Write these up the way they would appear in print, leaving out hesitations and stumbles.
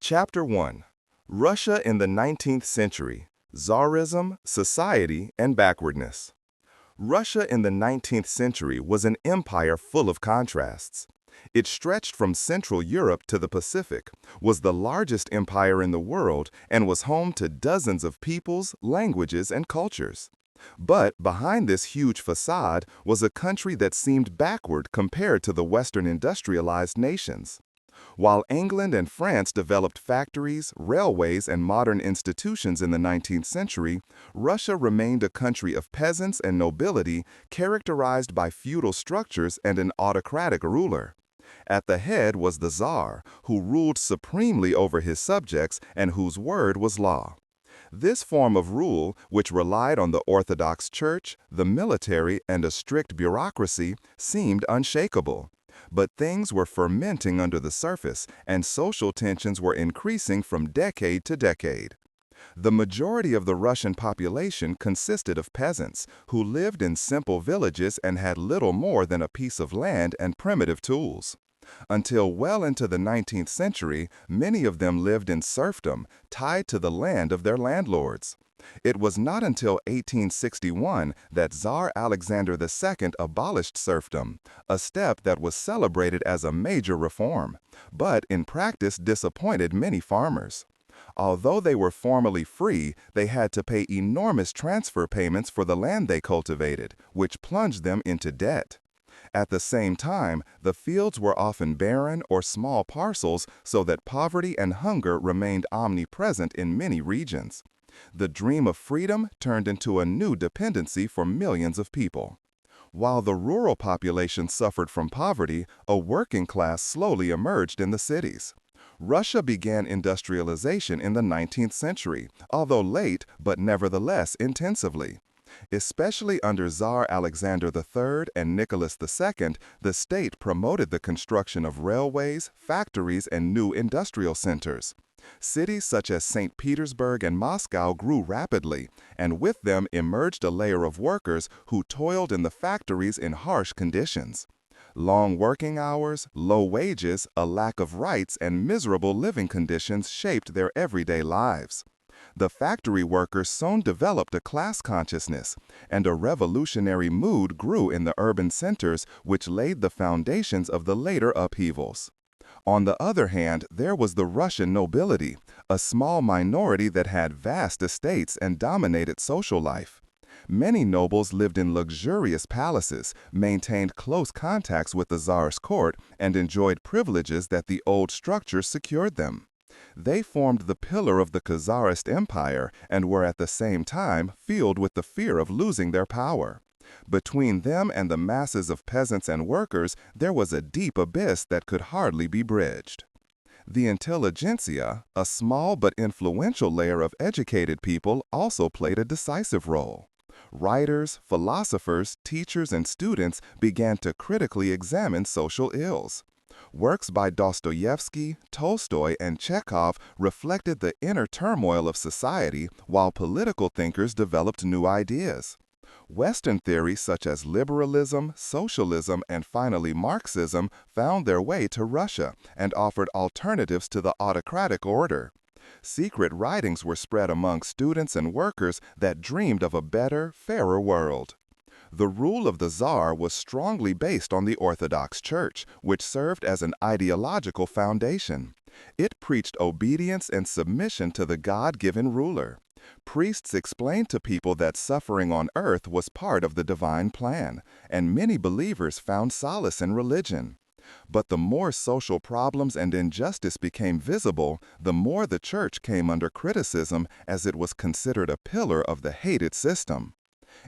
Chapter 1. Russia in the 19th Century, Tsarism, Society, and Backwardness. Russia in the 19th century was an empire full of contrasts. It stretched from Central Europe to the Pacific, was the largest empire in the world, and was home to dozens of peoples, languages, and cultures. But behind this huge facade was a country that seemed backward compared to the Western industrialized nations. While England and France developed factories, railways, and modern institutions in the 19th century, Russia remained a country of peasants and nobility characterized by feudal structures and an autocratic ruler. At the head was the Tsar, who ruled supremely over his subjects and whose word was law. This form of rule, which relied on the Orthodox Church, the military, and a strict bureaucracy, seemed unshakable. But things were fermenting under the surface, and social tensions were increasing from decade to decade. The majority of the Russian population consisted of peasants who lived in simple villages and had little more than a piece of land and primitive tools. Until well into the 19th century, many of them lived in serfdom, tied to the land of their landlords. It was not until 1861 that Tsar Alexander II abolished serfdom, a step that was celebrated as a major reform, but in practice disappointed many farmers. Although they were formally free, they had to pay enormous transfer payments for the land they cultivated, which plunged them into debt. At the same time, the fields were often barren or small parcels, so that poverty and hunger remained omnipresent in many regions. The dream of freedom turned into a new dependency for millions of people. While the rural population suffered from poverty, a working class slowly emerged in the cities. Russia began industrialization in the 19th century, although late, but nevertheless intensively. Especially under Tsar Alexander III and Nicholas II, the state promoted the construction of railways, factories, and new industrial centers. Cities such as St. Petersburg and Moscow grew rapidly, and with them emerged a layer of workers who toiled in the factories in harsh conditions. Long working hours, low wages, a lack of rights, and miserable living conditions shaped their everyday lives. The factory workers soon developed a class consciousness, and a revolutionary mood grew in the urban centers, which laid the foundations of the later upheavals. On the other hand, there was the Russian nobility, a small minority that had vast estates and dominated social life. Many nobles lived in luxurious palaces, maintained close contacts with the Tsar's court, and enjoyed privileges that the old structures secured them. They formed the pillar of the Tsarist Empire and were at the same time filled with the fear of losing their power. Between them and the masses of peasants and workers, there was a deep abyss that could hardly be bridged. The intelligentsia, a small but influential layer of educated people, also played a decisive role. Writers, philosophers, teachers, and students began to critically examine social ills. Works by Dostoevsky, Tolstoy, and Chekhov reflected the inner turmoil of society, while political thinkers developed new ideas. Western theories such as liberalism, socialism, and finally Marxism found their way to Russia and offered alternatives to the autocratic order. Secret writings were spread among students and workers that dreamed of a better, fairer world. The rule of the Tsar was strongly based on the Orthodox Church, which served as an ideological foundation. It preached obedience and submission to the God-given ruler. Priests explained to people that suffering on earth was part of the divine plan, and many believers found solace in religion. But the more social problems and injustice became visible, the more the church came under criticism as it was considered a pillar of the hated system.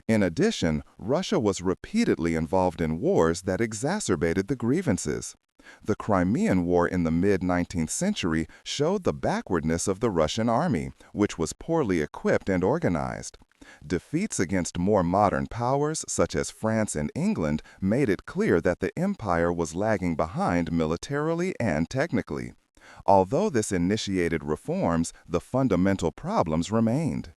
In addition, Russia was repeatedly involved in wars that exacerbated the grievances. The Crimean War in the mid-19th century showed the backwardness of the Russian army, which was poorly equipped and organized. Defeats against more modern powers, such as France and England, made it clear that the empire was lagging behind militarily and technically. Although this initiated reforms, the fundamental problems remained.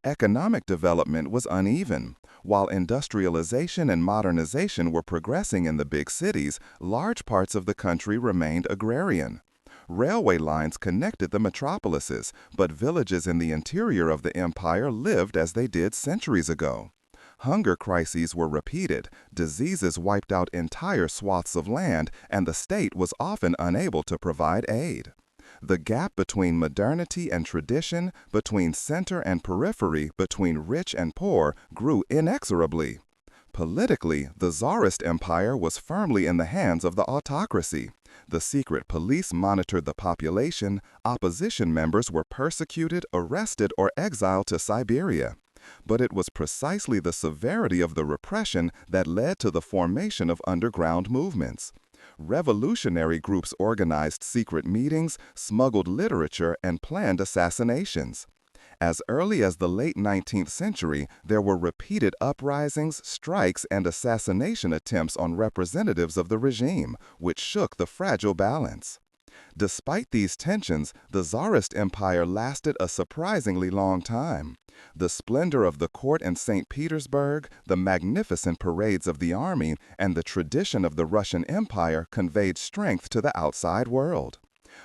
Economic development was uneven. While industrialization and modernization were progressing in the big cities, large parts of the country remained agrarian. Railway lines connected the metropolises, but villages in the interior of the empire lived as they did centuries ago. Hunger crises were repeated, diseases wiped out entire swaths of land, and the state was often unable to provide aid. The gap between modernity and tradition, between center and periphery, between rich and poor, grew inexorably. Politically, the Tsarist Empire was firmly in the hands of the autocracy. The secret police monitored the population, opposition members were persecuted, arrested, or exiled to Siberia. But it was precisely the severity of the repression that led to the formation of underground movements. Revolutionary groups organized secret meetings, smuggled literature, and planned assassinations. As early as the late 19th century, there were repeated uprisings, strikes, and assassination attempts on representatives of the regime, which shook the fragile balance. Despite these tensions, the Tsarist Empire lasted a surprisingly long time. The splendor of the court in St. Petersburg, the magnificent parades of the army, and the tradition of the Russian Empire conveyed strength to the outside world.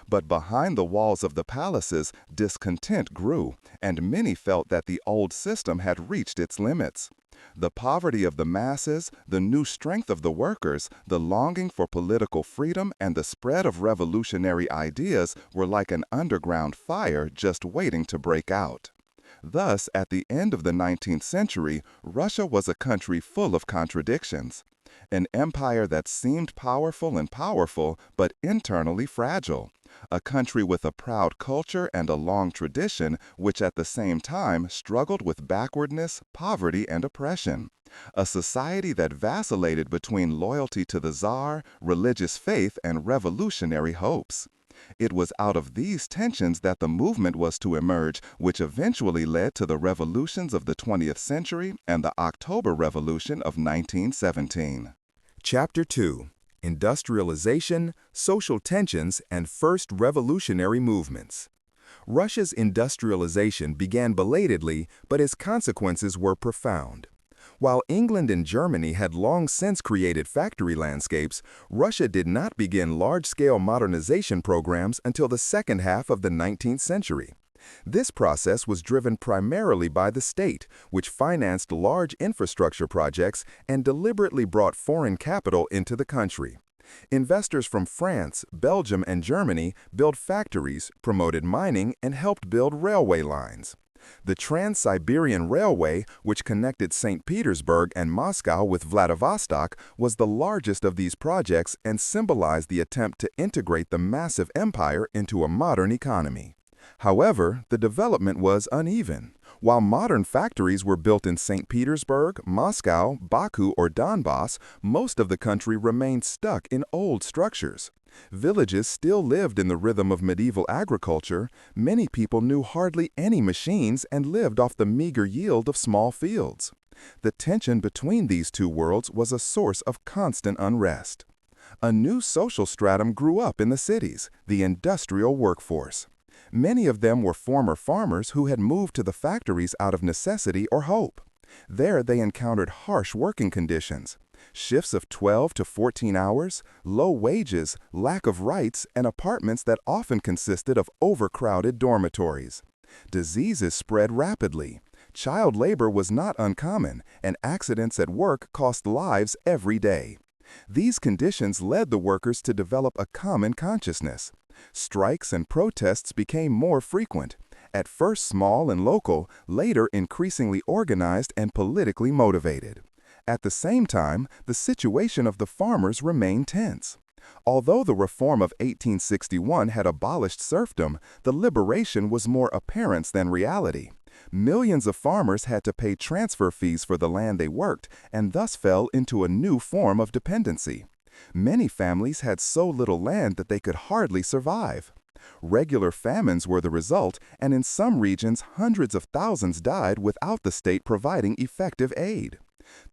But behind the walls of the palaces, discontent grew, and many felt that the old system had reached its limits. The poverty of the masses, the new strength of the workers, the longing for political freedom, and the spread of revolutionary ideas were like an underground fire just waiting to break out. Thus, at the end of the 19th century, Russia was a country full of contradictions. An empire that seemed powerful, but internally fragile. A country with a proud culture and a long tradition, which at the same time struggled with backwardness, poverty, and oppression. A society that vacillated between loyalty to the Tsar, religious faith, and revolutionary hopes. It was out of these tensions that the movement was to emerge, which eventually led to the revolutions of the 20th century and the October Revolution of 1917. Chapter 2: Industrialization, Social Tensions, and First Revolutionary Movements. Russia's industrialization began belatedly, but its consequences were profound. While England and Germany had long since created factory landscapes, Russia did not begin large-scale modernization programs until the second half of the 19th century. This process was driven primarily by the state, which financed large infrastructure projects and deliberately brought foreign capital into the country. Investors from France, Belgium, and Germany built factories, promoted mining, and helped build railway lines. The Trans-Siberian Railway, which connected St. Petersburg and Moscow with Vladivostok, was the largest of these projects and symbolized the attempt to integrate the massive empire into a modern economy. However, the development was uneven. While modern factories were built in St. Petersburg, Moscow, Baku, or Donbass, most of the country remained stuck in old structures. Villages still lived in the rhythm of medieval agriculture. Many people knew hardly any machines and lived off the meager yield of small fields. The tension between these two worlds was a source of constant unrest. A new social stratum grew up in the cities, the industrial workforce. Many of them were former farmers who had moved to the factories out of necessity or hope. There they encountered harsh working conditions. Shifts of 12 to 14 hours, low wages, lack of rights, and apartments that often consisted of overcrowded dormitories. Diseases spread rapidly. Child labor was not uncommon, and accidents at work cost lives every day. These conditions led the workers to develop a common consciousness. Strikes and protests became more frequent, at first small and local, later increasingly organized and politically motivated. At the same time, the situation of the farmers remained tense. Although the reform of 1861 had abolished serfdom, the liberation was more appearance than reality. Millions of farmers had to pay transfer fees for the land they worked and thus fell into a new form of dependency. Many families had so little land that they could hardly survive. Regular famines were the result, and in some regions hundreds of thousands died without the state providing effective aid.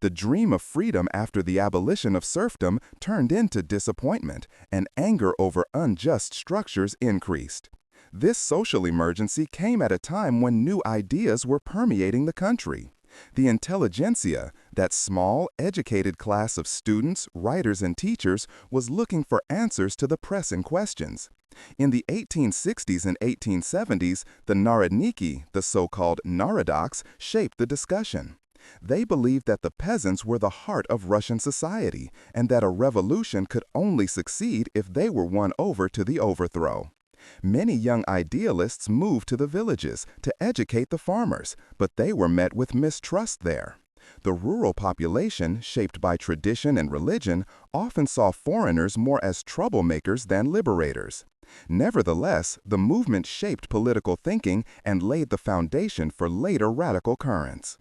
The dream of freedom after the abolition of serfdom turned into disappointment, and anger over unjust structures increased. This social emergency came at a time when new ideas were permeating the country. The intelligentsia, that small, educated class of students, writers, and teachers, was looking for answers to the pressing questions. In the 1860s and 1870s, the Narodniki, the so-called Narodoks, shaped the discussion. They believed that the peasants were the heart of Russian society and that a revolution could only succeed if they were won over to the overthrow. Many young idealists moved to the villages to educate the farmers, but they were met with mistrust there. The rural population, shaped by tradition and religion, often saw foreigners more as troublemakers than liberators. Nevertheless, the movement shaped political thinking and laid the foundation for later radical currents.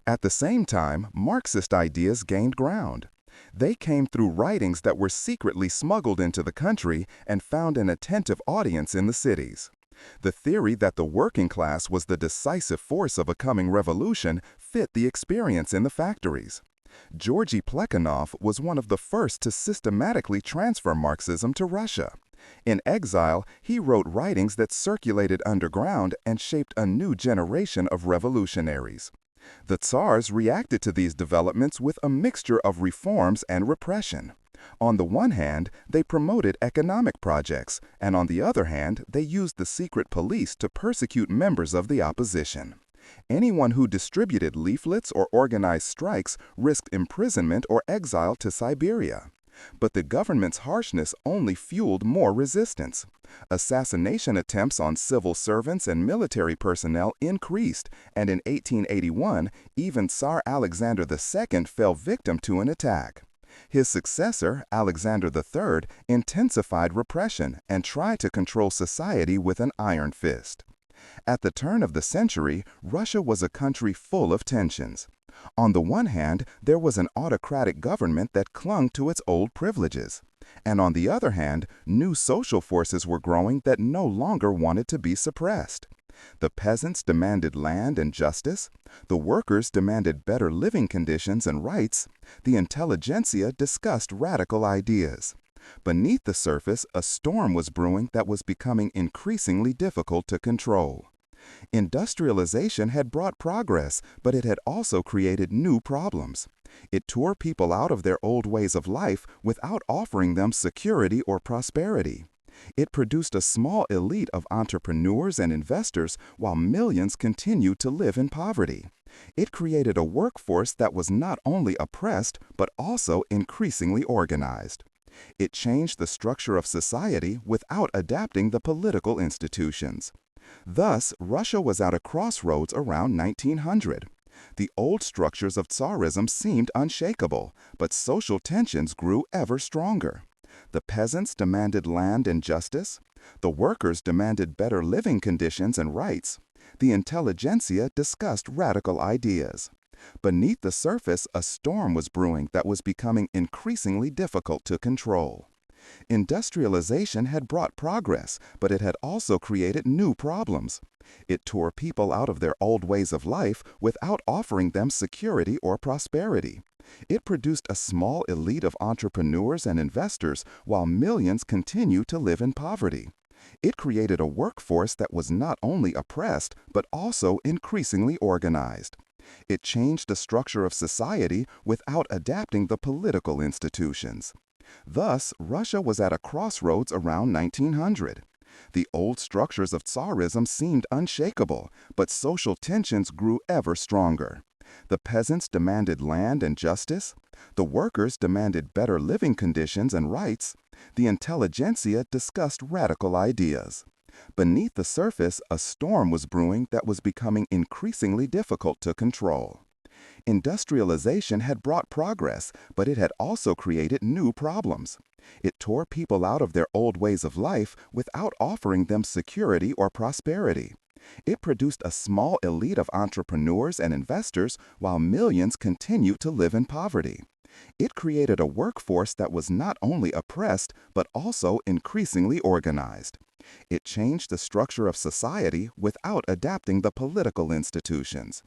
At the same time, Marxist ideas gained ground. They came through writings that were secretly smuggled into the country and found an attentive audience in the cities. The theory that the working class was the decisive force of a coming revolution fit the experience in the factories. Georgy Plekhanov was one of the first to systematically transfer Marxism to Russia. In exile, he wrote writings that circulated underground and shaped a new generation of revolutionaries. The Tsars reacted to these developments with a mixture of reforms and repression. On the one hand, they promoted economic projects, and on the other hand, they used the secret police to persecute members of the opposition. Anyone who distributed leaflets or organized strikes risked imprisonment or exile to Siberia. But the government's harshness only fueled more resistance. Assassination attempts on civil servants and military personnel increased, and in 1881, even Tsar Alexander II fell victim to an attack. His successor, Alexander III, intensified repression and tried to control society with an iron fist. At the turn of the century, Russia was a country full of tensions. On the one hand, there was an autocratic government that clung to its old privileges. And on the other hand, new social forces were growing that no longer wanted to be suppressed. The peasants demanded land and justice. The workers demanded better living conditions and rights. The intelligentsia discussed radical ideas. Beneath the surface, a storm was brewing that was becoming increasingly difficult to control. Industrialization had brought progress, but it had also created new problems. It tore people out of their old ways of life without offering them security or prosperity. It produced a small elite of entrepreneurs and investors while millions continued to live in poverty. It created a workforce that was not only oppressed but also increasingly organized. It changed the structure of society without adapting the political institutions. Thus, Russia was at a crossroads around 1900. The old structures of Tsarism seemed unshakable, but social tensions grew ever stronger. The peasants demanded land and justice. The workers demanded better living conditions and rights. The intelligentsia discussed radical ideas. Beneath the surface, a storm was brewing that was becoming increasingly difficult to control. Industrialization had brought progress, but it had also created new problems. It tore people out of their old ways of life without offering them security or prosperity. It produced a small elite of entrepreneurs and investors while millions continued to live in poverty. It created a workforce that was not only oppressed, but also increasingly organized. It changed the structure of society without adapting the political institutions. Thus, Russia was at a crossroads around 1900. The old structures of Tsarism seemed unshakable, but social tensions grew ever stronger. The peasants demanded land and justice. The workers demanded better living conditions and rights. The intelligentsia discussed radical ideas. Beneath the surface, a storm was brewing that was becoming increasingly difficult to control. Industrialization had brought progress, but it had also created new problems. It tore people out of their old ways of life without offering them security or prosperity. It produced a small elite of entrepreneurs and investors while millions continued to live in poverty. It created a workforce that was not only oppressed but also increasingly organized. It changed the structure of society without adapting the political institutions.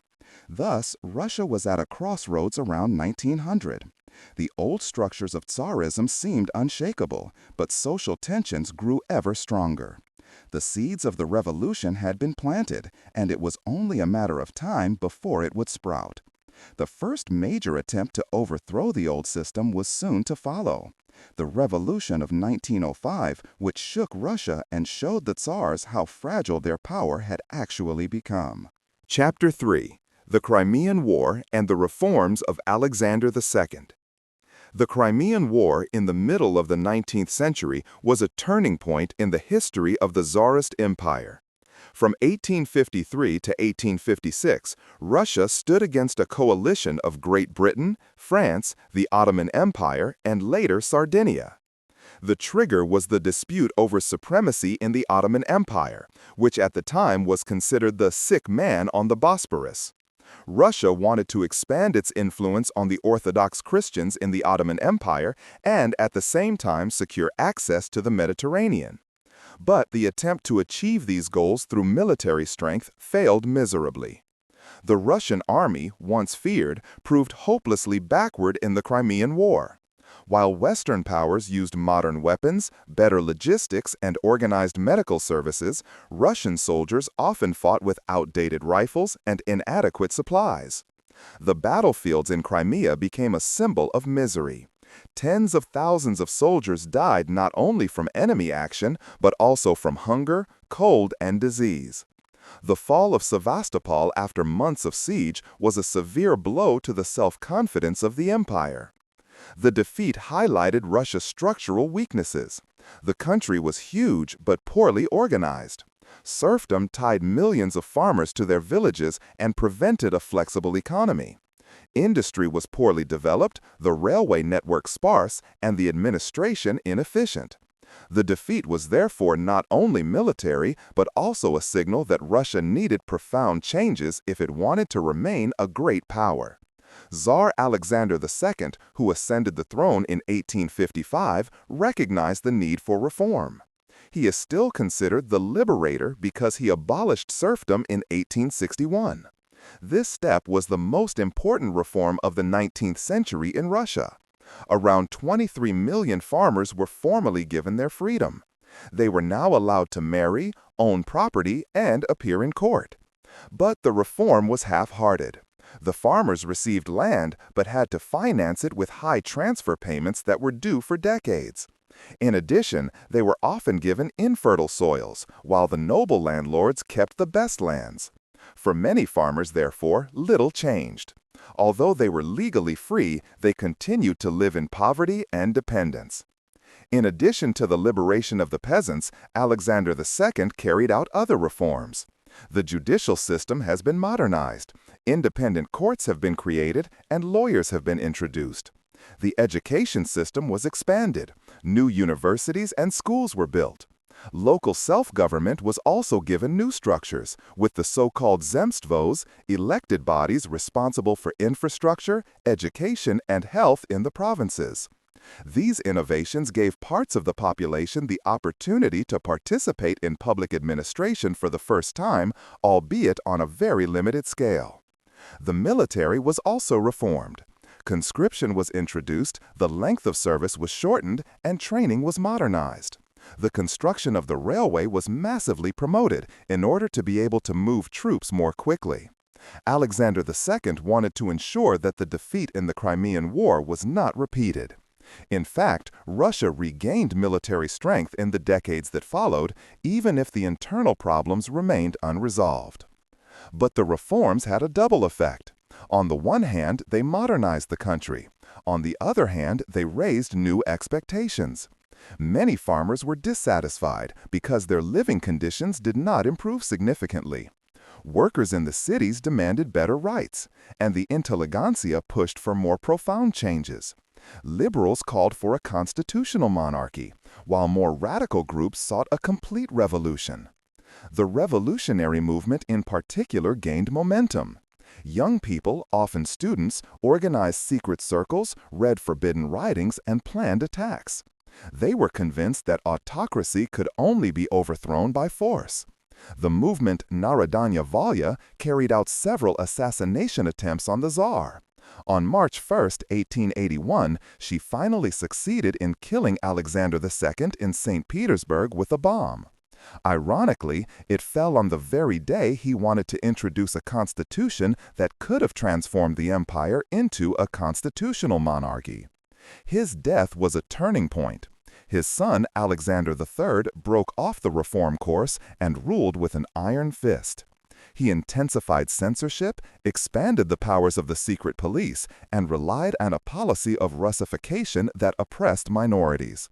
Thus, Russia was at a crossroads around 1900. The old structures of Tsarism seemed unshakable, but social tensions grew ever stronger. The seeds of the revolution had been planted, and it was only a matter of time before it would sprout. The first major attempt to overthrow the old system was soon to follow. The Revolution of 1905, which shook Russia and showed the Tsars how fragile their power had actually become. Chapter 3: The Crimean War and the Reforms of Alexander II. The Crimean War in the middle of the 19th century was a turning point in the history of the Tsarist Empire. From 1853 to 1856, Russia stood against a coalition of Great Britain, France, the Ottoman Empire, and later Sardinia. The trigger was the dispute over supremacy in the Ottoman Empire, which at the time was considered the sick man on the Bosporus. Russia wanted to expand its influence on the Orthodox Christians in the Ottoman Empire and at the same time secure access to the Mediterranean. But the attempt to achieve these goals through military strength failed miserably. The Russian army, once feared, proved hopelessly backward in the Crimean War. While Western powers used modern weapons, better logistics, and organized medical services, Russian soldiers often fought with outdated rifles and inadequate supplies. The battlefields in Crimea became a symbol of misery. Tens of thousands of soldiers died not only from enemy action, but also from hunger, cold, and disease. The fall of Sevastopol after months of siege was a severe blow to the self-confidence of the empire. The defeat highlighted Russia's structural weaknesses. The country was huge but poorly organized. Serfdom tied millions of farmers to their villages and prevented a flexible economy. Industry was poorly developed, the railway network sparse, and the administration inefficient. The defeat was therefore not only military, but also a signal that Russia needed profound changes if it wanted to remain a great power. Tsar Alexander II, who ascended the throne in 1855, recognized the need for reform. He is still considered the liberator because he abolished serfdom in 1861. This step was the most important reform of the 19th century in Russia. Around 23 million farmers were formally given their freedom. They were now allowed to marry, own property, and appear in court. But the reform was half-hearted. The farmers received land but had to finance it with high transfer payments that were due for decades. In addition, they were often given infertile soils, while the noble landlords kept the best lands. For many farmers, therefore, little changed. Although they were legally free, they continued to live in poverty and dependence. In addition to the liberation of the peasants, Alexander II carried out other reforms. The judicial system has been modernized. Independent courts have been created, and lawyers have been introduced. The education system was expanded. New universities and schools were built. Local self-government was also given new structures, with the so-called zemstvos, elected bodies responsible for infrastructure, education, and health in the provinces. These innovations gave parts of the population the opportunity to participate in public administration for the first time, albeit on a very limited scale. The military was also reformed. Conscription was introduced, the length of service was shortened, and training was modernized. The construction of the railway was massively promoted in order to be able to move troops more quickly. Alexander II wanted to ensure that the defeat in the Crimean War was not repeated. In fact, Russia regained military strength in the decades that followed, even if the internal problems remained unresolved. But the reforms had a double effect. On the one hand, they modernized the country. On the other hand, they raised new expectations. Many farmers were dissatisfied because their living conditions did not improve significantly. Workers in the cities demanded better rights, and the intelligentsia pushed for more profound changes. Liberals called for a constitutional monarchy, while more radical groups sought a complete revolution. The revolutionary movement in particular gained momentum. Young people, often students, organized secret circles, read forbidden writings, and planned attacks. They were convinced that autocracy could only be overthrown by force. The movement Narodniki carried out several assassination attempts on the Tsar. On March 1, 1881, she finally succeeded in killing Alexander II in St. Petersburg with a bomb. Ironically, it fell on the very day he wanted to introduce a constitution that could have transformed the empire into a constitutional monarchy. His death was a turning point. His son, Alexander III, broke off the reform course and ruled with an iron fist. He intensified censorship, expanded the powers of the secret police, and relied on a policy of Russification that oppressed minorities.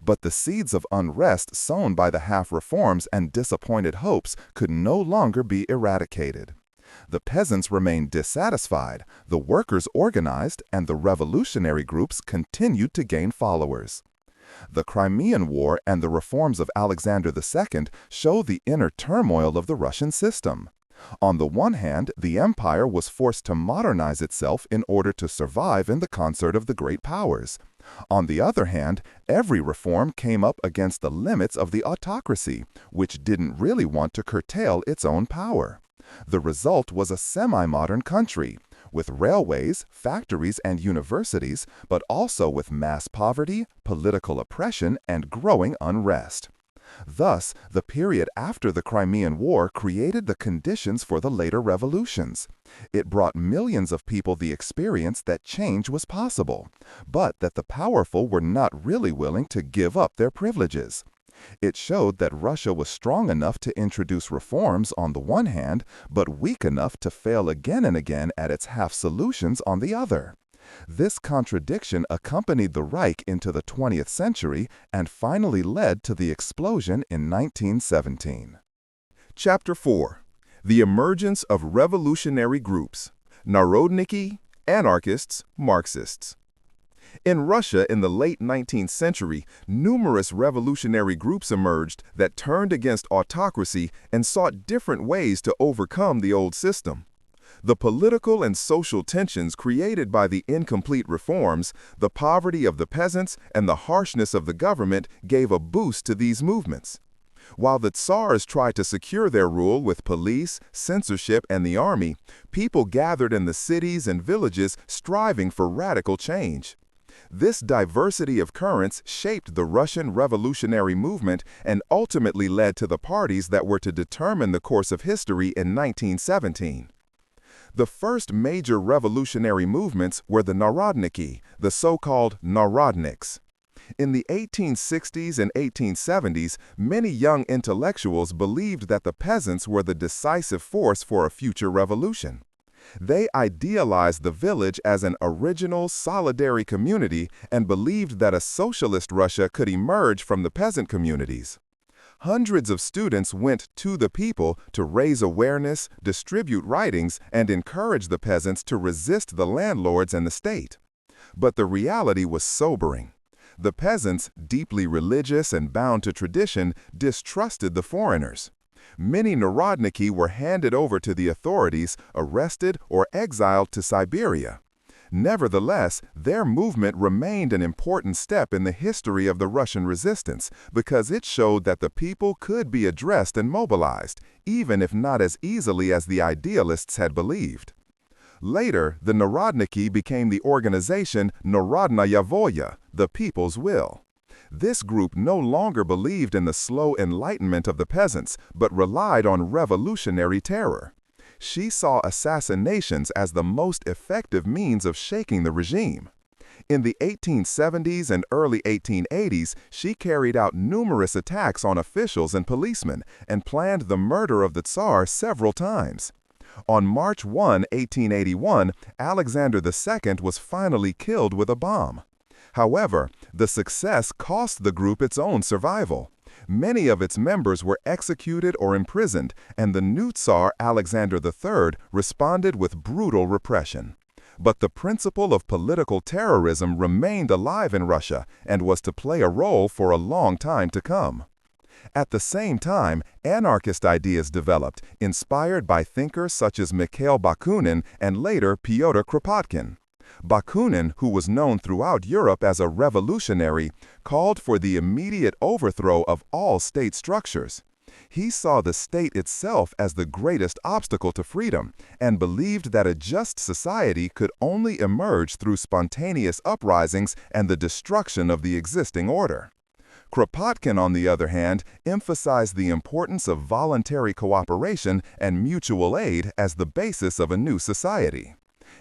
But the seeds of unrest sown by the half-reforms and disappointed hopes could no longer be eradicated. The peasants remained dissatisfied, the workers organized, and the revolutionary groups continued to gain followers. The Crimean War and the reforms of Alexander II show the inner turmoil of the Russian system. On the one hand, the empire was forced to modernize itself in order to survive in the concert of the great powers. On the other hand, every reform came up against the limits of the autocracy, which didn't really want to curtail its own power. The result was a semi-modern country, with railways, factories, and universities, but also with mass poverty, political oppression, and growing unrest. Thus, the period after the Crimean War created the conditions for the later revolutions. It brought millions of people the experience that change was possible, but that the powerful were not really willing to give up their privileges. It showed that Russia was strong enough to introduce reforms on the one hand, but weak enough to fail again and again at its half-solutions on the other. This contradiction accompanied the Reich into the 20th century and finally led to the explosion in 1917. Chapter 4. The Emergence of Revolutionary Groups. Narodniki, Anarchists, Marxists. In Russia in the late 19th century, numerous revolutionary groups emerged that turned against autocracy and sought different ways to overcome the old system. The political and social tensions created by the incomplete reforms, the poverty of the peasants, and the harshness of the government gave a boost to these movements. While the Tsars tried to secure their rule with police, censorship, and the army, people gathered in the cities and villages striving for radical change. This diversity of currents shaped the Russian revolutionary movement and ultimately led to the parties that were to determine the course of history in 1917. The first major revolutionary movements were the Narodniki, the so-called Narodniks. In the 1860s and 1870s, many young intellectuals believed that the peasants were the decisive force for a future revolution. They idealized the village as an original, solidary community and believed that a socialist Russia could emerge from the peasant communities. Hundreds of students went to the people to raise awareness, distribute writings, and encourage the peasants to resist the landlords and the state. But the reality was sobering. The peasants, deeply religious and bound to tradition, distrusted the foreigners. Many Narodniki were handed over to the authorities, arrested, or exiled to Siberia. Nevertheless, their movement remained an important step in the history of the Russian resistance because it showed that the people could be addressed and mobilized, even if not as easily as the idealists had believed. Later, the Narodniki became the organization Narodnaya Volia, the people's will. This group no longer believed in the slow enlightenment of the peasants, but relied on revolutionary terror. She saw assassinations as the most effective means of shaking the regime. In the 1870s and early 1880s, she carried out numerous attacks on officials and policemen and planned the murder of the Tsar several times. On March 1, 1881, Alexander II was finally killed with a bomb. However, the success cost the group its own survival. Many of its members were executed or imprisoned, and the new Tsar Alexander III responded with brutal repression. But the principle of political terrorism remained alive in Russia and was to play a role for a long time to come. At the same time, anarchist ideas developed, inspired by thinkers such as Mikhail Bakunin and later Pyotr Kropotkin. Bakunin, who was known throughout Europe as a revolutionary, called for the immediate overthrow of all state structures. He saw the state itself as the greatest obstacle to freedom and believed that a just society could only emerge through spontaneous uprisings and the destruction of the existing order. Kropotkin, on the other hand, emphasized the importance of voluntary cooperation and mutual aid as the basis of a new society.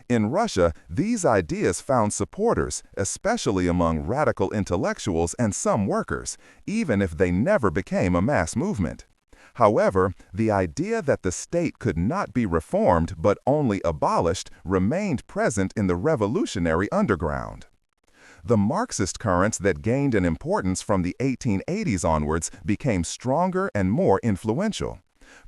In Russia, these ideas found supporters, especially among radical intellectuals and some workers, even if they never became a mass movement. However, the idea that the state could not be reformed but only abolished remained present in the revolutionary underground. The Marxist currents that gained in importance from the 1880s onwards became stronger and more influential.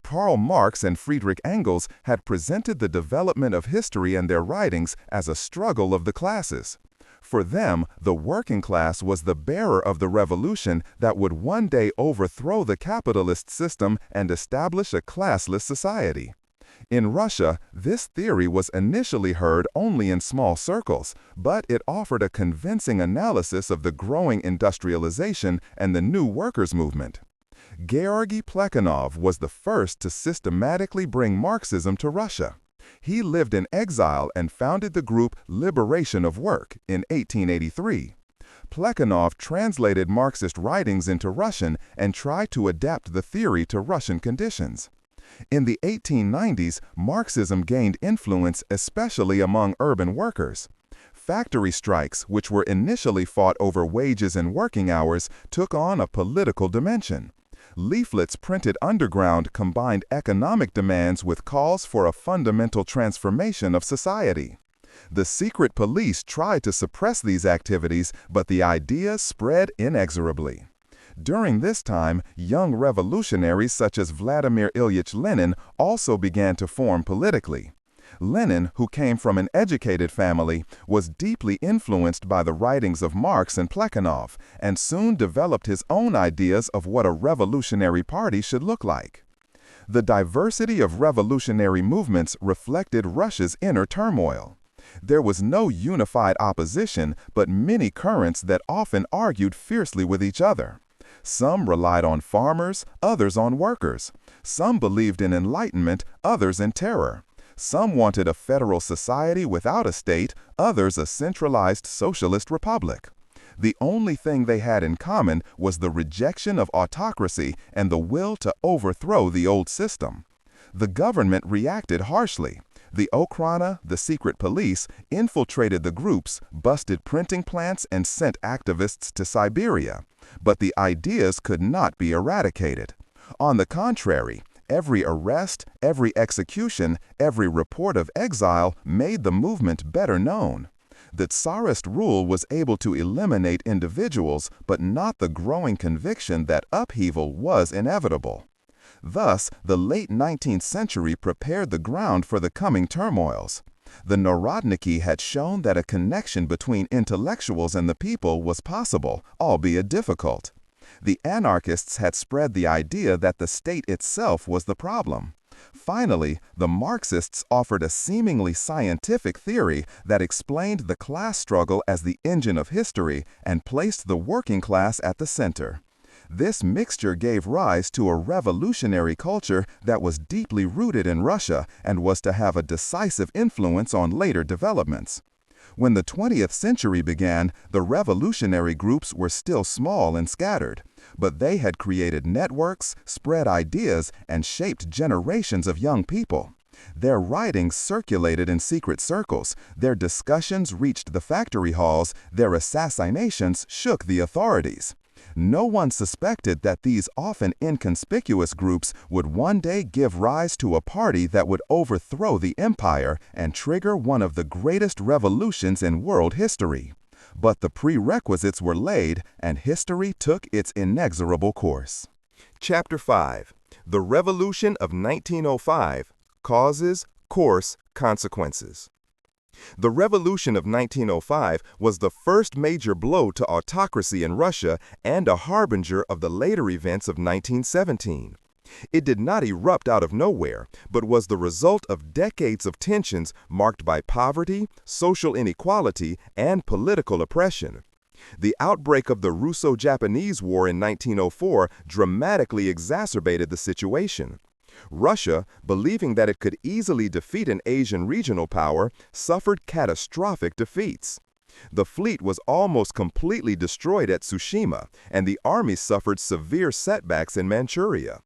Karl Marx and Friedrich Engels had presented the development of history and their writings as a struggle of the classes. For them, the working class was the bearer of the revolution that would one day overthrow the capitalist system and establish a classless society. In Russia, this theory was initially heard only in small circles, but it offered a convincing analysis of the growing industrialization and the new workers' movement. Georgy Plekhanov was the first to systematically bring Marxism to Russia. He lived in exile and founded the group Liberation of Work in 1883. Plekhanov translated Marxist writings into Russian and tried to adapt the theory to Russian conditions. In the 1890s, Marxism gained influence especially among urban workers. Factory strikes, which were initially fought over wages and working hours, took on a political dimension. Leaflets printed underground combined economic demands with calls for a fundamental transformation of society. The secret police tried to suppress these activities, but the idea spread inexorably. During this time, young revolutionaries such as Vladimir Ilyich Lenin also began to form politically. Lenin, who came from an educated family, was deeply influenced by the writings of Marx and Plekhanov, and soon developed his own ideas of what a revolutionary party should look like. The diversity of revolutionary movements reflected Russia's inner turmoil. There was no unified opposition, but many currents that often argued fiercely with each other. Some relied on farmers, others on workers. Some believed in enlightenment, others in terror. Some wanted a federal society without a state, others a centralized socialist republic. The only thing they had in common was the rejection of autocracy and the will to overthrow the old system. The government reacted harshly. The Okhrana, the secret police, infiltrated the groups, busted printing plants, and sent activists to Siberia. But the ideas could not be eradicated. On the contrary, every arrest, every execution, every report of exile made the movement better known. The Tsarist rule was able to eliminate individuals, but not the growing conviction that upheaval was inevitable. Thus, the late 19th century prepared the ground for the coming turmoils. The Narodniki had shown that a connection between intellectuals and the people was possible, albeit difficult. The anarchists had spread the idea that the state itself was the problem. Finally, the Marxists offered a seemingly scientific theory that explained the class struggle as the engine of history and placed the working class at the center. This mixture gave rise to a revolutionary culture that was deeply rooted in Russia and was to have a decisive influence on later developments. When the 20th century began, the revolutionary groups were still small and scattered, but they had created networks, spread ideas, and shaped generations of young people. Their writings circulated in secret circles, their discussions reached the factory halls, their assassinations shook the authorities. No one suspected that these often inconspicuous groups would one day give rise to a party that would overthrow the empire and trigger one of the greatest revolutions in world history. But the prerequisites were laid, and history took its inexorable course. Chapter 5. The Revolution of 1905. Causes, Course, Consequences. The Revolution of 1905 was the first major blow to autocracy in Russia and a harbinger of the later events of 1917. It did not erupt out of nowhere, but was the result of decades of tensions marked by poverty, social inequality, and political oppression. The outbreak of the Russo-Japanese War in 1904 dramatically exacerbated the situation. Russia, believing that it could easily defeat an Asian regional power, suffered catastrophic defeats. The fleet was almost completely destroyed at Tsushima, and the army suffered severe setbacks in Manchuria.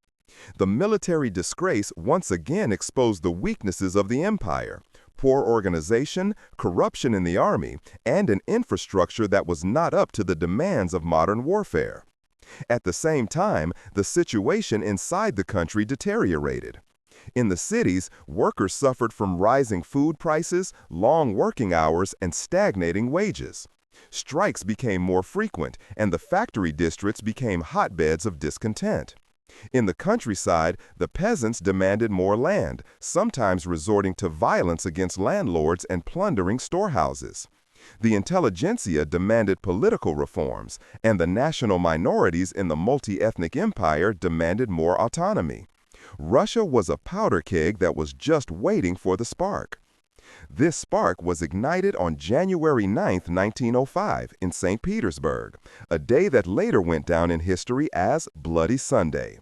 The military disgrace once again exposed the weaknesses of the empire: poor organization, corruption in the army, and an infrastructure that was not up to the demands of modern warfare. At the same time, the situation inside the country deteriorated. In the cities, workers suffered from rising food prices, long working hours, and stagnating wages. Strikes became more frequent, and the factory districts became hotbeds of discontent. In the countryside, the peasants demanded more land, sometimes resorting to violence against landlords and plundering storehouses. The intelligentsia demanded political reforms, and the national minorities in the multi-ethnic empire demanded more autonomy. Russia was a powder keg that was just waiting for the spark. This spark was ignited on January 9, 1905, in St. Petersburg, a day that later went down in history as Bloody Sunday.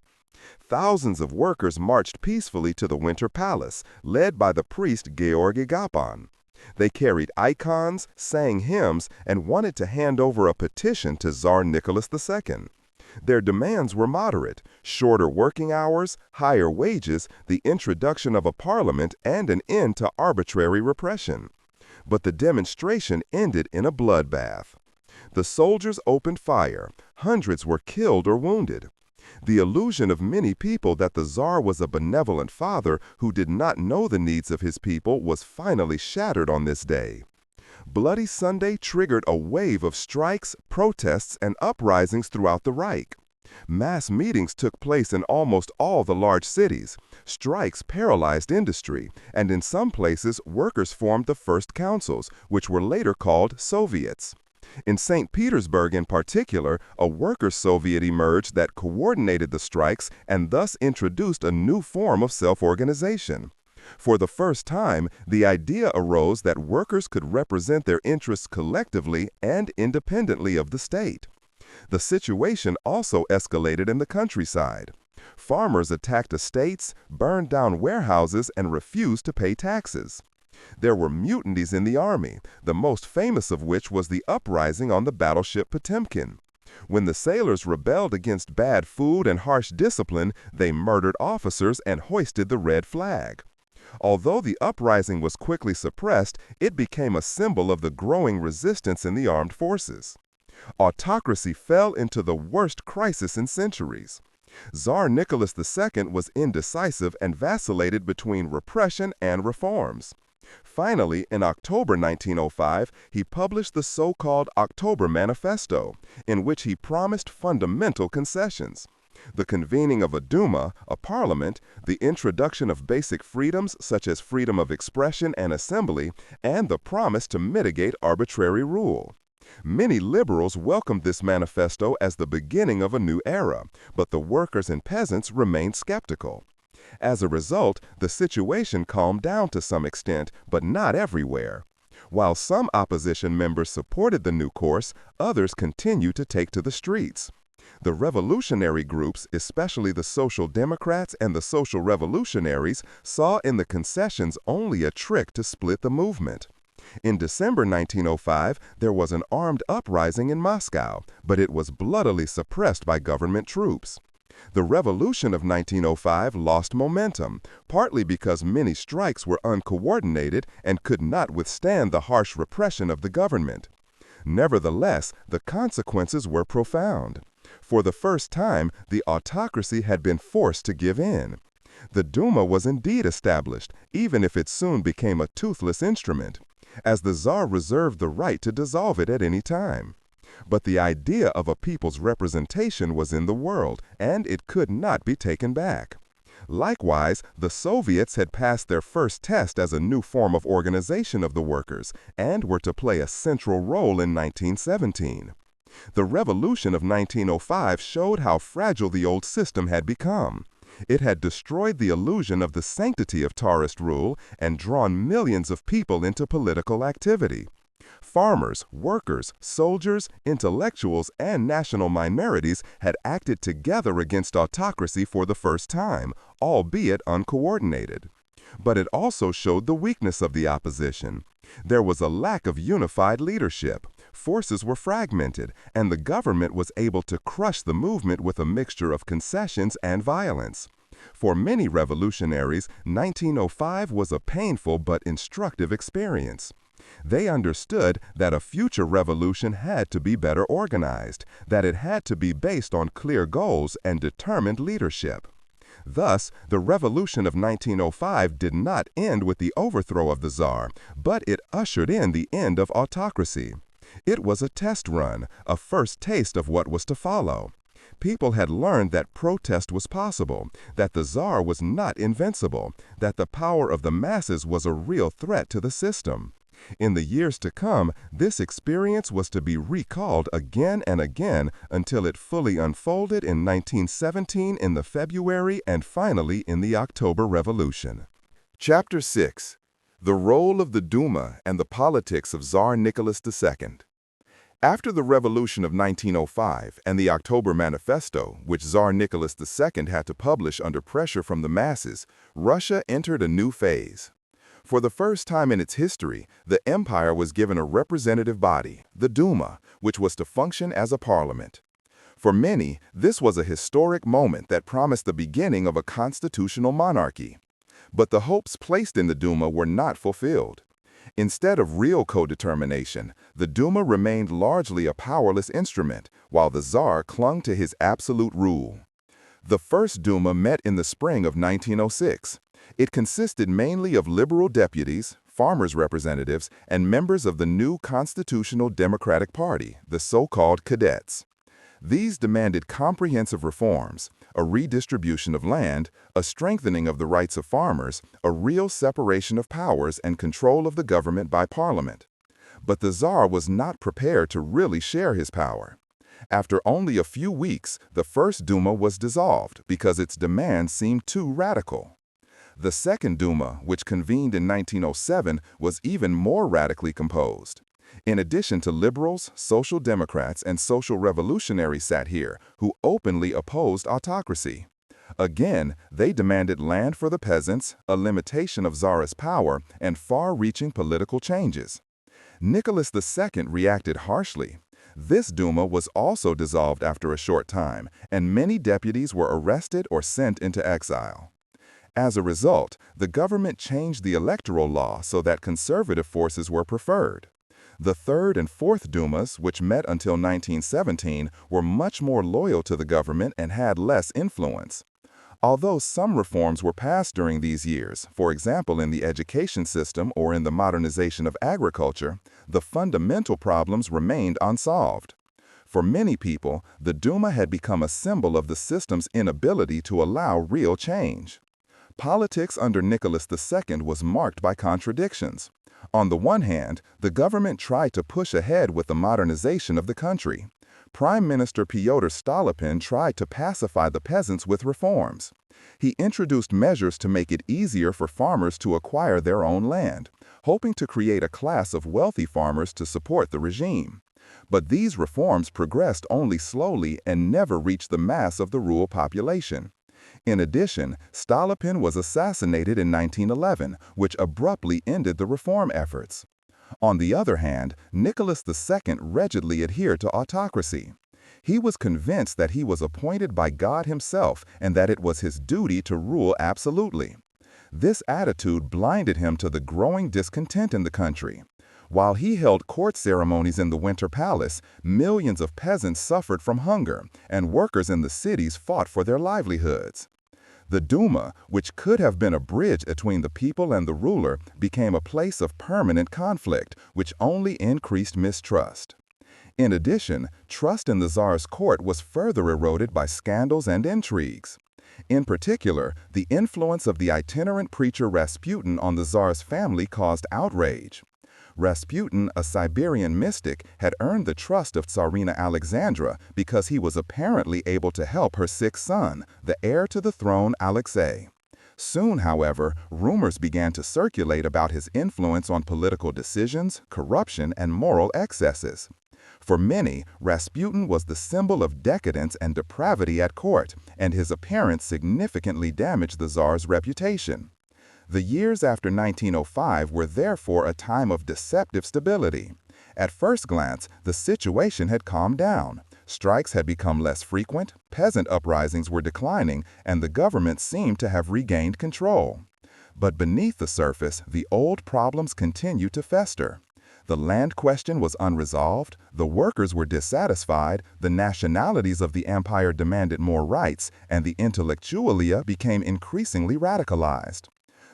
Thousands of workers marched peacefully to the Winter Palace, led by the priest Georgy Gapon. They carried icons, sang hymns, and wanted to hand over a petition to Tsar Nicholas II. Their demands were moderate: shorter working hours, higher wages, the introduction of a parliament, and an end to arbitrary repression. But the demonstration ended in a bloodbath. The soldiers opened fire. Hundreds were killed or wounded. The illusion of many people that the Tsar was a benevolent father who did not know the needs of his people was finally shattered on this day. Bloody Sunday triggered a wave of strikes, protests, and uprisings throughout the Reich. Mass meetings took place in almost all the large cities. Strikes paralyzed industry, and in some places, workers formed the first councils, which were later called Soviets. In St. Petersburg in particular, a workers' Soviet emerged that coordinated the strikes and thus introduced a new form of self-organization. For the first time, the idea arose that workers could represent their interests collectively and independently of the state. The situation also escalated in the countryside. Farmers attacked estates, burned down warehouses, and refused to pay taxes. There were mutinies in the army, the most famous of which was the uprising on the battleship Potemkin. When the sailors rebelled against bad food and harsh discipline, they murdered officers and hoisted the red flag. Although the uprising was quickly suppressed, it became a symbol of the growing resistance in the armed forces. Autocracy fell into the worst crisis in centuries. Tsar Nicholas II was indecisive and vacillated between repression and reforms. Finally, in October 1905, he published the so-called October Manifesto, in which he promised fundamental concessions: the convening of a Duma, a parliament, the introduction of basic freedoms such as freedom of expression and assembly, and the promise to mitigate arbitrary rule. Many liberals welcomed this manifesto as the beginning of a new era, but the workers and peasants remained skeptical. As a result, the situation calmed down to some extent, but not everywhere. While some opposition members supported the new course, others continued to take to the streets. The revolutionary groups, especially the Social Democrats and the Social Revolutionaries, saw in the concessions only a trick to split the movement. In December 1905, there was an armed uprising in Moscow, but it was bloodily suppressed by government troops. The revolution of 1905 lost momentum, partly because many strikes were uncoordinated and could not withstand the harsh repression of the government. Nevertheless, the consequences were profound. For the first time, the autocracy had been forced to give in. The Duma was indeed established, even if it soon became a toothless instrument, as the Tsar reserved the right to dissolve it at any time. But the idea of a people's representation was in the world, and it could not be taken back. Likewise, the Soviets had passed their first test as a new form of organization of the workers, and were to play a central role in 1917. The revolution of 1905 showed how fragile the old system had become. It had destroyed the illusion of the sanctity of Tsarist rule and drawn millions of people into political activity. Farmers, workers, soldiers, intellectuals, and national minorities had acted together against autocracy for the first time, albeit uncoordinated. But it also showed the weakness of the opposition. There was a lack of unified leadership. Forces were fragmented, and the government was able to crush the movement with a mixture of concessions and violence. For many revolutionaries, 1905 was a painful but instructive experience. They understood that a future revolution had to be better organized, that it had to be based on clear goals and determined leadership. Thus, the revolution of 1905 did not end with the overthrow of the Tsar, but it ushered in the end of autocracy. It was a test run, a first taste of what was to follow. People had learned that protest was possible, that the Tsar was not invincible, that the power of the masses was a real threat to the system. In the years to come, this experience was to be recalled again and again until it fully unfolded in 1917 in the February and finally in the October Revolution. Chapter 6. The Role of the Duma and the Politics of Tsar Nicholas II. After the Revolution of 1905 and the October Manifesto, which Tsar Nicholas II had to publish under pressure from the masses, Russia entered a new phase. For the first time in its history, the empire was given a representative body, the Duma, which was to function as a parliament. For many, this was a historic moment that promised the beginning of a constitutional monarchy. But the hopes placed in the Duma were not fulfilled. Instead of real co-determination, the Duma remained largely a powerless instrument, while the Tsar clung to his absolute rule. The first Duma met in the spring of 1906. It consisted mainly of liberal deputies, farmers' representatives, and members of the new Constitutional Democratic Party, the so-called Cadets. These demanded comprehensive reforms, a redistribution of land, a strengthening of the rights of farmers, a real separation of powers and control of the government by parliament. But the Tsar was not prepared to really share his power. After only a few weeks, the first Duma was dissolved because its demands seemed too radical. The second Duma, which convened in 1907, was even more radically composed. In addition to liberals, social democrats, and social revolutionaries sat here, who openly opposed autocracy. Again, they demanded land for the peasants, a limitation of Tsarist power, and far-reaching political changes. Nicholas II reacted harshly. This Duma was also dissolved after a short time, and many deputies were arrested or sent into exile. As a result, the government changed the electoral law so that conservative forces were preferred. The third and fourth Dumas, which met until 1917, were much more loyal to the government and had less influence. Although some reforms were passed during these years, for example in the education system or in the modernization of agriculture, the fundamental problems remained unsolved. For many people, the Duma had become a symbol of the system's inability to allow real change. Politics under Nicholas II was marked by contradictions. On the one hand, the government tried to push ahead with the modernization of the country. Prime Minister Pyotr Stolypin tried to pacify the peasants with reforms. He introduced measures to make it easier for farmers to acquire their own land, hoping to create a class of wealthy farmers to support the regime. But these reforms progressed only slowly and never reached the mass of the rural population. In addition, Stolypin was assassinated in 1911, which abruptly ended the reform efforts. On the other hand, Nicholas II rigidly adhered to autocracy. He was convinced that he was appointed by God himself and that it was his duty to rule absolutely. This attitude blinded him to the growing discontent in the country. While he held court ceremonies in the Winter Palace, millions of peasants suffered from hunger, and workers in the cities fought for their livelihoods. The Duma, which could have been a bridge between the people and the ruler, became a place of permanent conflict, which only increased mistrust. In addition, trust in the Tsar's court was further eroded by scandals and intrigues. In particular, the influence of the itinerant preacher Rasputin on the Tsar's family caused outrage. Rasputin, a Siberian mystic, had earned the trust of Tsarina Alexandra because he was apparently able to help her sick son, the heir to the throne Alexei. Soon, however, rumors began to circulate about his influence on political decisions, corruption, and moral excesses. For many, Rasputin was the symbol of decadence and depravity at court, and his appearance significantly damaged the Tsar's reputation. The years after 1905 were therefore a time of deceptive stability. At first glance, the situation had calmed down. Strikes had become less frequent, peasant uprisings were declining, and the government seemed to have regained control. But beneath the surface, the old problems continued to fester. The land question was unresolved, the workers were dissatisfied, the nationalities of the empire demanded more rights, and the intellectualia became increasingly radicalized.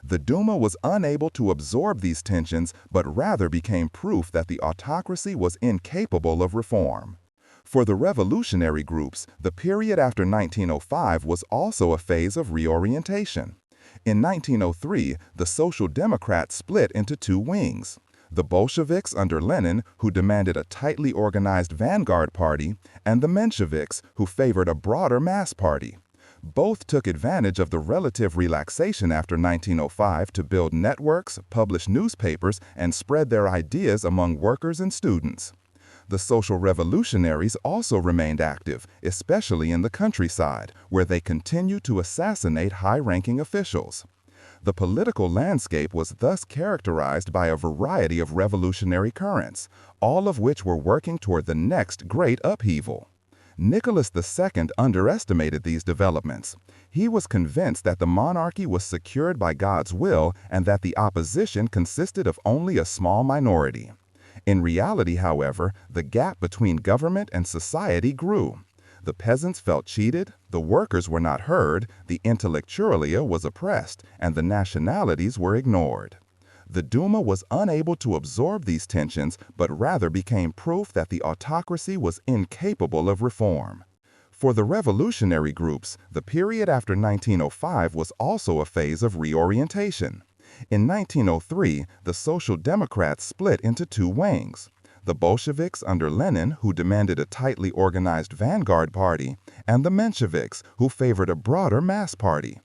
The Duma was unable to absorb these tensions, but rather became proof that the autocracy was incapable of reform. For the revolutionary groups, the period after 1905 was also a phase of reorientation. In 1903, the Social Democrats split into two wings. The Bolsheviks under Lenin, who demanded a tightly organized vanguard party, and the Mensheviks, who favored a broader mass party. Both took advantage of the relative relaxation after 1905 to build networks, publish newspapers, and spread their ideas among workers and students. The social revolutionaries also remained active, especially in the countryside, where they continued to assassinate high-ranking officials. The political landscape was thus characterized by a variety of revolutionary currents, all of which were working toward the next great upheaval. Nicholas II underestimated these developments. He was convinced that the monarchy was secured by God's will and that the opposition consisted of only a small minority. In reality, however, the gap between government and society grew. The peasants felt cheated, the workers were not heard, the intellectualia was oppressed, and the nationalities were ignored. The Duma was unable to absorb these tensions, but rather became proof that the autocracy was incapable of reform. For the revolutionary groups, the period after 1905 was also a phase of reorientation. In 1903, the Social Democrats split into two wings. The Bolsheviks under Lenin, who demanded a tightly organized vanguard party, and the Mensheviks, who favored a broader mass party.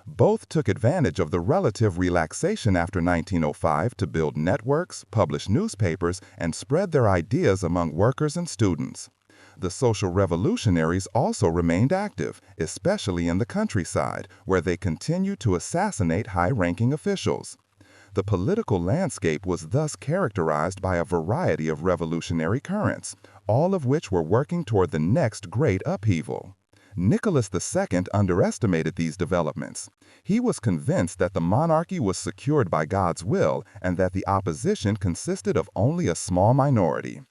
Both took advantage of the relative relaxation after 1905 to build networks, publish newspapers, and spread their ideas among workers and students. The social revolutionaries also remained active, especially in the countryside, where they continued to assassinate high-ranking officials. The political landscape was thus characterized by a variety of revolutionary currents, all of which were working toward the next great upheaval. Nicholas II underestimated these developments. He was convinced that the monarchy was secured by God's will and that the opposition consisted of only a small minority.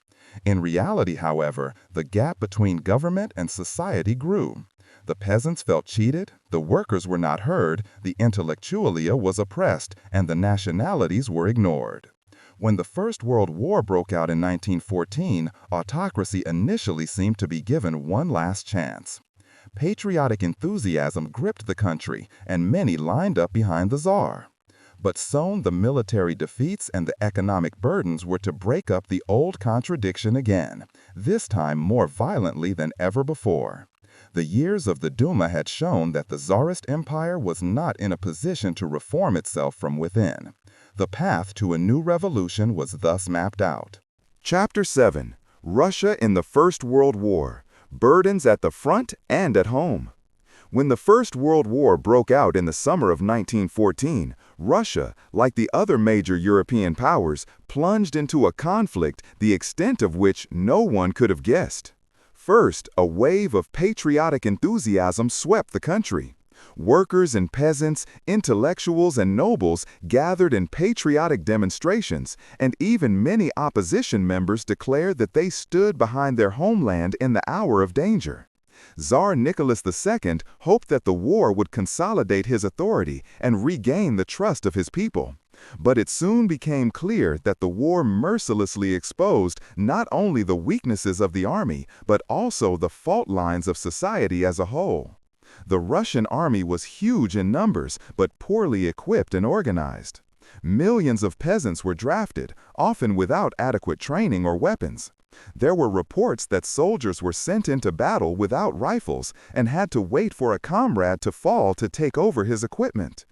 In reality, however, the gap between government and society grew. The peasants felt cheated, the workers were not heard, the intellectualia was oppressed, and the nationalities were ignored. When the First World War broke out in 1914, autocracy initially seemed to be given one last chance. Patriotic enthusiasm gripped the country, and many lined up behind the Tsar. But soon the military defeats and the economic burdens were to break up the old contradiction again, this time more violently than ever before. The years of the Duma had shown that the Tsarist Empire was not in a position to reform itself from within. The path to a new revolution was thus mapped out. Chapter 7. Russia in the First World War. Burdens at the front and at home. When the First World War broke out in the summer of 1914, Russia, like the other major European powers, plunged into a conflict the extent of which no one could have guessed. First, a wave of patriotic enthusiasm swept the country. Workers and peasants, intellectuals and nobles gathered in patriotic demonstrations, and even many opposition members declared that they stood behind their homeland in the hour of danger. Tsar Nicholas II hoped that the war would consolidate his authority and regain the trust of his people. But it soon became clear that the war mercilessly exposed not only the weaknesses of the army, but also the fault lines of society as a whole. The Russian army was huge in numbers, but poorly equipped and organized. Millions of peasants were drafted, often without adequate training or weapons. There were reports that soldiers were sent into battle without rifles and had to wait for a comrade to fall to take over his equipment.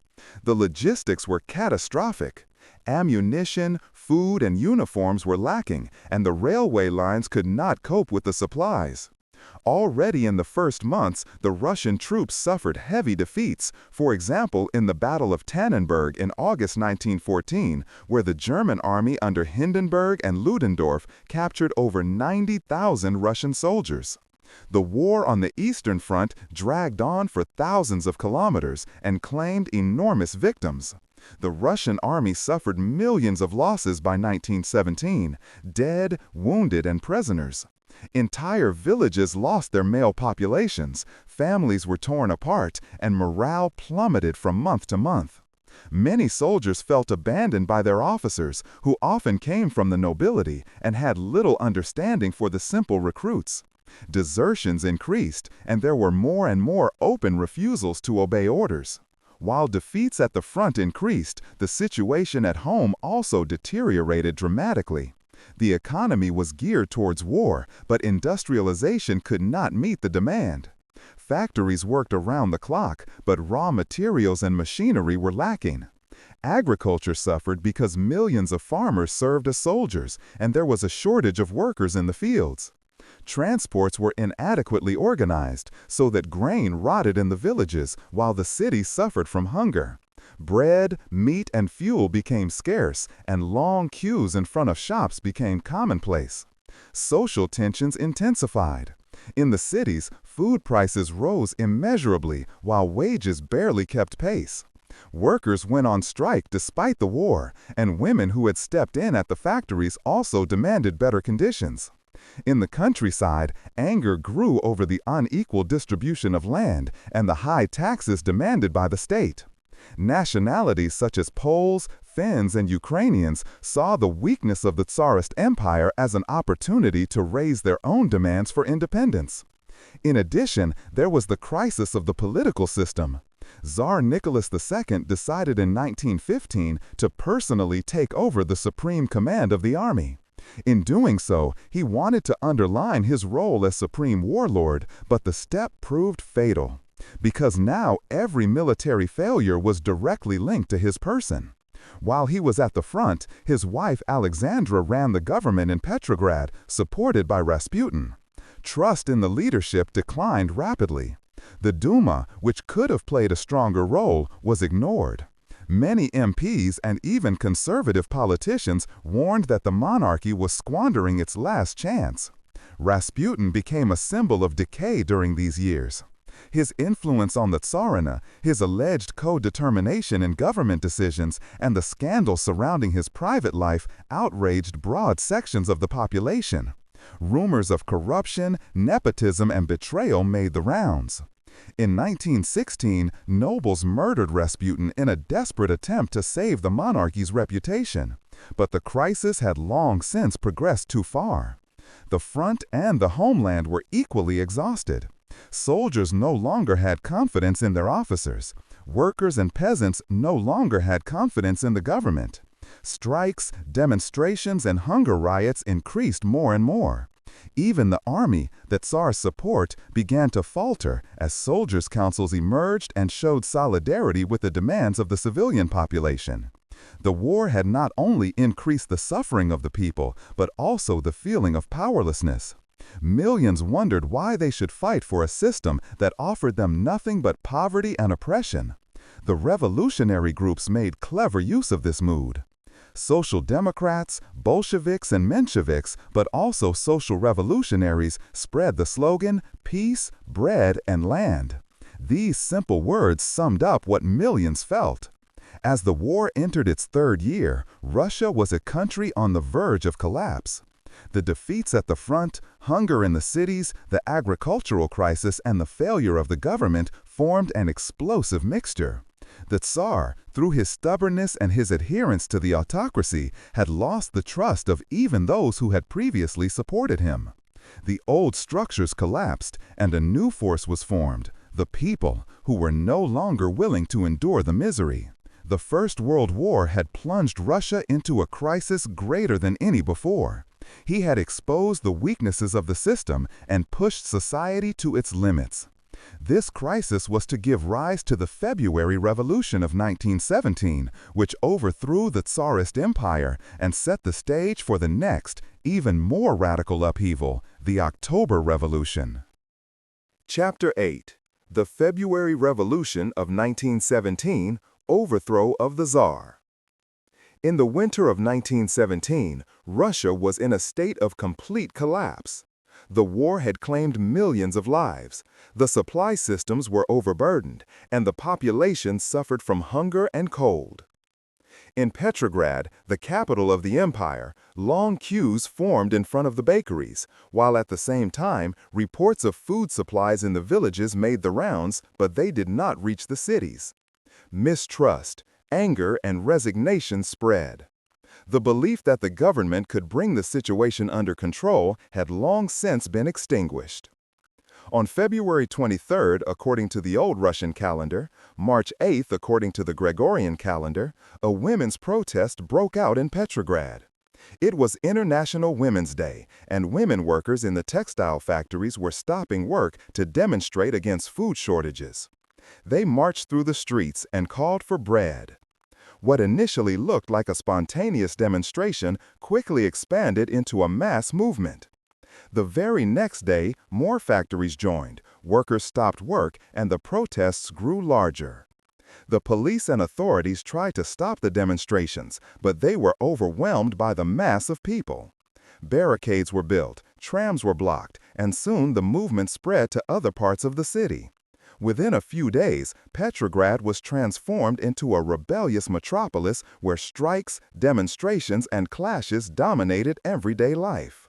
The logistics were catastrophic. Ammunition, food, and uniforms were lacking, and the railway lines could not cope with the supplies. Already in the first months, the Russian troops suffered heavy defeats, for example in the Battle of Tannenberg in August 1914, where the German army under Hindenburg and Ludendorff captured over 90,000 Russian soldiers. The war on the Eastern Front dragged on for thousands of kilometers and claimed enormous victims. The Russian army suffered millions of losses by 1917, dead, wounded, and prisoners. Entire villages lost their male populations, families were torn apart, and morale plummeted from month to month. Many soldiers felt abandoned by their officers, who often came from the nobility and had little understanding for the simple recruits. Desertions increased, and there were more and more open refusals to obey orders. While defeats at the front increased, the situation at home also deteriorated dramatically. The economy was geared towards war, but industrialization could not meet the demand. Factories worked around the clock, but raw materials and machinery were lacking. Agriculture suffered because millions of farmers served as soldiers, and there was a shortage of workers in the fields. Transports were inadequately organized, so that grain rotted in the villages while the cities suffered from hunger. Bread, meat, and fuel became scarce, and long queues in front of shops became commonplace. Social tensions intensified. In the cities, food prices rose immeasurably while wages barely kept pace. Workers went on strike despite the war, and women who had stepped in at the factories also demanded better conditions. In the countryside, anger grew over the unequal distribution of land and the high taxes demanded by the state. Nationalities such as Poles, Finns, and Ukrainians saw the weakness of the Tsarist Empire as an opportunity to raise their own demands for independence. In addition, there was the crisis of the political system. Tsar Nicholas II decided in 1915 to personally take over the supreme command of the army. In doing so, he wanted to underline his role as supreme warlord, but the step proved fatal, because now every military failure was directly linked to his person. While he was at the front, his wife Alexandra ran the government in Petrograd, supported by Rasputin. Trust in the leadership declined rapidly. The Duma, which could have played a stronger role, was ignored. Many MPs and even conservative politicians warned that the monarchy was squandering its last chance. Rasputin became a symbol of decay during these years. His influence on the Tsarina, his alleged co-determination in government decisions, and the scandal surrounding his private life outraged broad sections of the population. Rumors of corruption, nepotism, and betrayal made the rounds. In 1916, nobles murdered Rasputin in a desperate attempt to save the monarchy's reputation. But the crisis had long since progressed too far. The front and the homeland were equally exhausted. Soldiers no longer had confidence in their officers. Workers and peasants no longer had confidence in the government. Strikes, demonstrations, and hunger riots increased more and more. Even the army, the Tsar's support, began to falter as soldiers' councils emerged and showed solidarity with the demands of the civilian population. The war had not only increased the suffering of the people, but also the feeling of powerlessness. Millions wondered why they should fight for a system that offered them nothing but poverty and oppression. The revolutionary groups made clever use of this mood. Social Democrats, Bolsheviks, and Mensheviks, but also social revolutionaries, spread the slogan, "Peace, bread, and land." These simple words summed up what millions felt. As the war entered its third year, Russia was a country on the verge of collapse. The defeats at the front, hunger in the cities, the agricultural crisis, and the failure of the government formed an explosive mixture. The Tsar, through his stubbornness and his adherence to the autocracy, had lost the trust of even those who had previously supported him. The old structures collapsed, and a new force was formed, the people, who were no longer willing to endure the misery. The First World War had plunged Russia into a crisis greater than any before. He had exposed the weaknesses of the system and pushed society to its limits. This crisis was to give rise to the February Revolution of 1917, which overthrew the Tsarist Empire and set the stage for the next, even more radical upheaval, the October Revolution. Chapter 8. The February Revolution of 1917, Overthrow of the Tsar. In the winter of 1917, Russia was in a state of complete collapse. The war had claimed millions of lives, the supply systems were overburdened, and the population suffered from hunger and cold. In Petrograd, the capital of the empire, long queues formed in front of the bakeries, while at the same time, reports of food supplies in the villages made the rounds, but they did not reach the cities. Mistrust, anger, and resignation spread. The belief that the government could bring the situation under control had long since been extinguished. On February 23rd, according to the old Russian calendar, March 8th, according to the Gregorian calendar, a women's protest broke out in Petrograd. It was International Women's Day, and women workers in the textile factories were stopping work to demonstrate against food shortages. They marched through the streets and called for bread. What initially looked like a spontaneous demonstration quickly expanded into a mass movement. The very next day, more factories joined, workers stopped work, and the protests grew larger. The police and authorities tried to stop the demonstrations, but they were overwhelmed by the mass of people. Barricades were built, trams were blocked, and soon the movement spread to other parts of the city. Within a few days, Petrograd was transformed into a rebellious metropolis where strikes, demonstrations, and clashes dominated everyday life.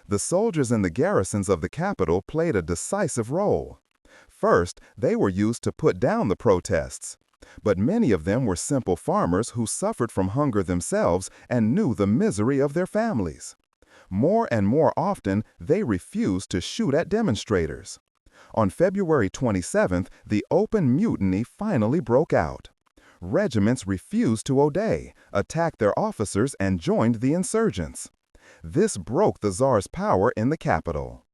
The soldiers in the garrisons of the capital played a decisive role. First, they were used to put down the protests. But many of them were simple farmers who suffered from hunger themselves and knew the misery of their families. More and more often, they refused to shoot at demonstrators. On February 27th, the open mutiny finally broke out. Regiments refused to obey, attacked their officers, and joined the insurgents. This broke the Tsar's power in the capital.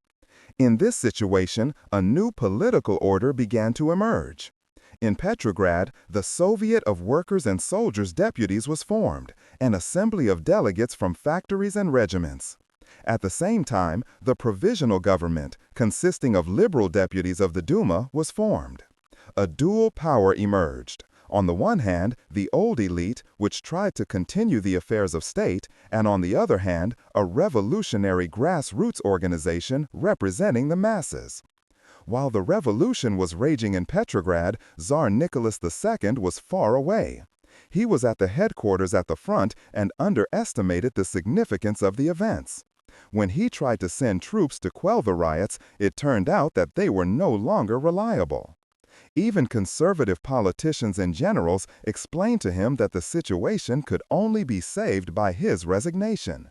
In this situation, a new political order began to emerge. In Petrograd, the Soviet of Workers' and Soldiers' Deputies was formed, an assembly of delegates from factories and regiments. At the same time, the Provisional Government, consisting of liberal deputies of the Duma, was formed. A dual power emerged. On the one hand, the old elite, which tried to continue the affairs of state, and on the other hand, a revolutionary grassroots organization representing the masses. While the revolution was raging in Petrograd, Tsar Nicholas II was far away. He was at the headquarters at the front and underestimated the significance of the events. When he tried to send troops to quell the riots, it turned out that they were no longer reliable. Even conservative politicians and generals explained to him that the situation could only be saved by his resignation.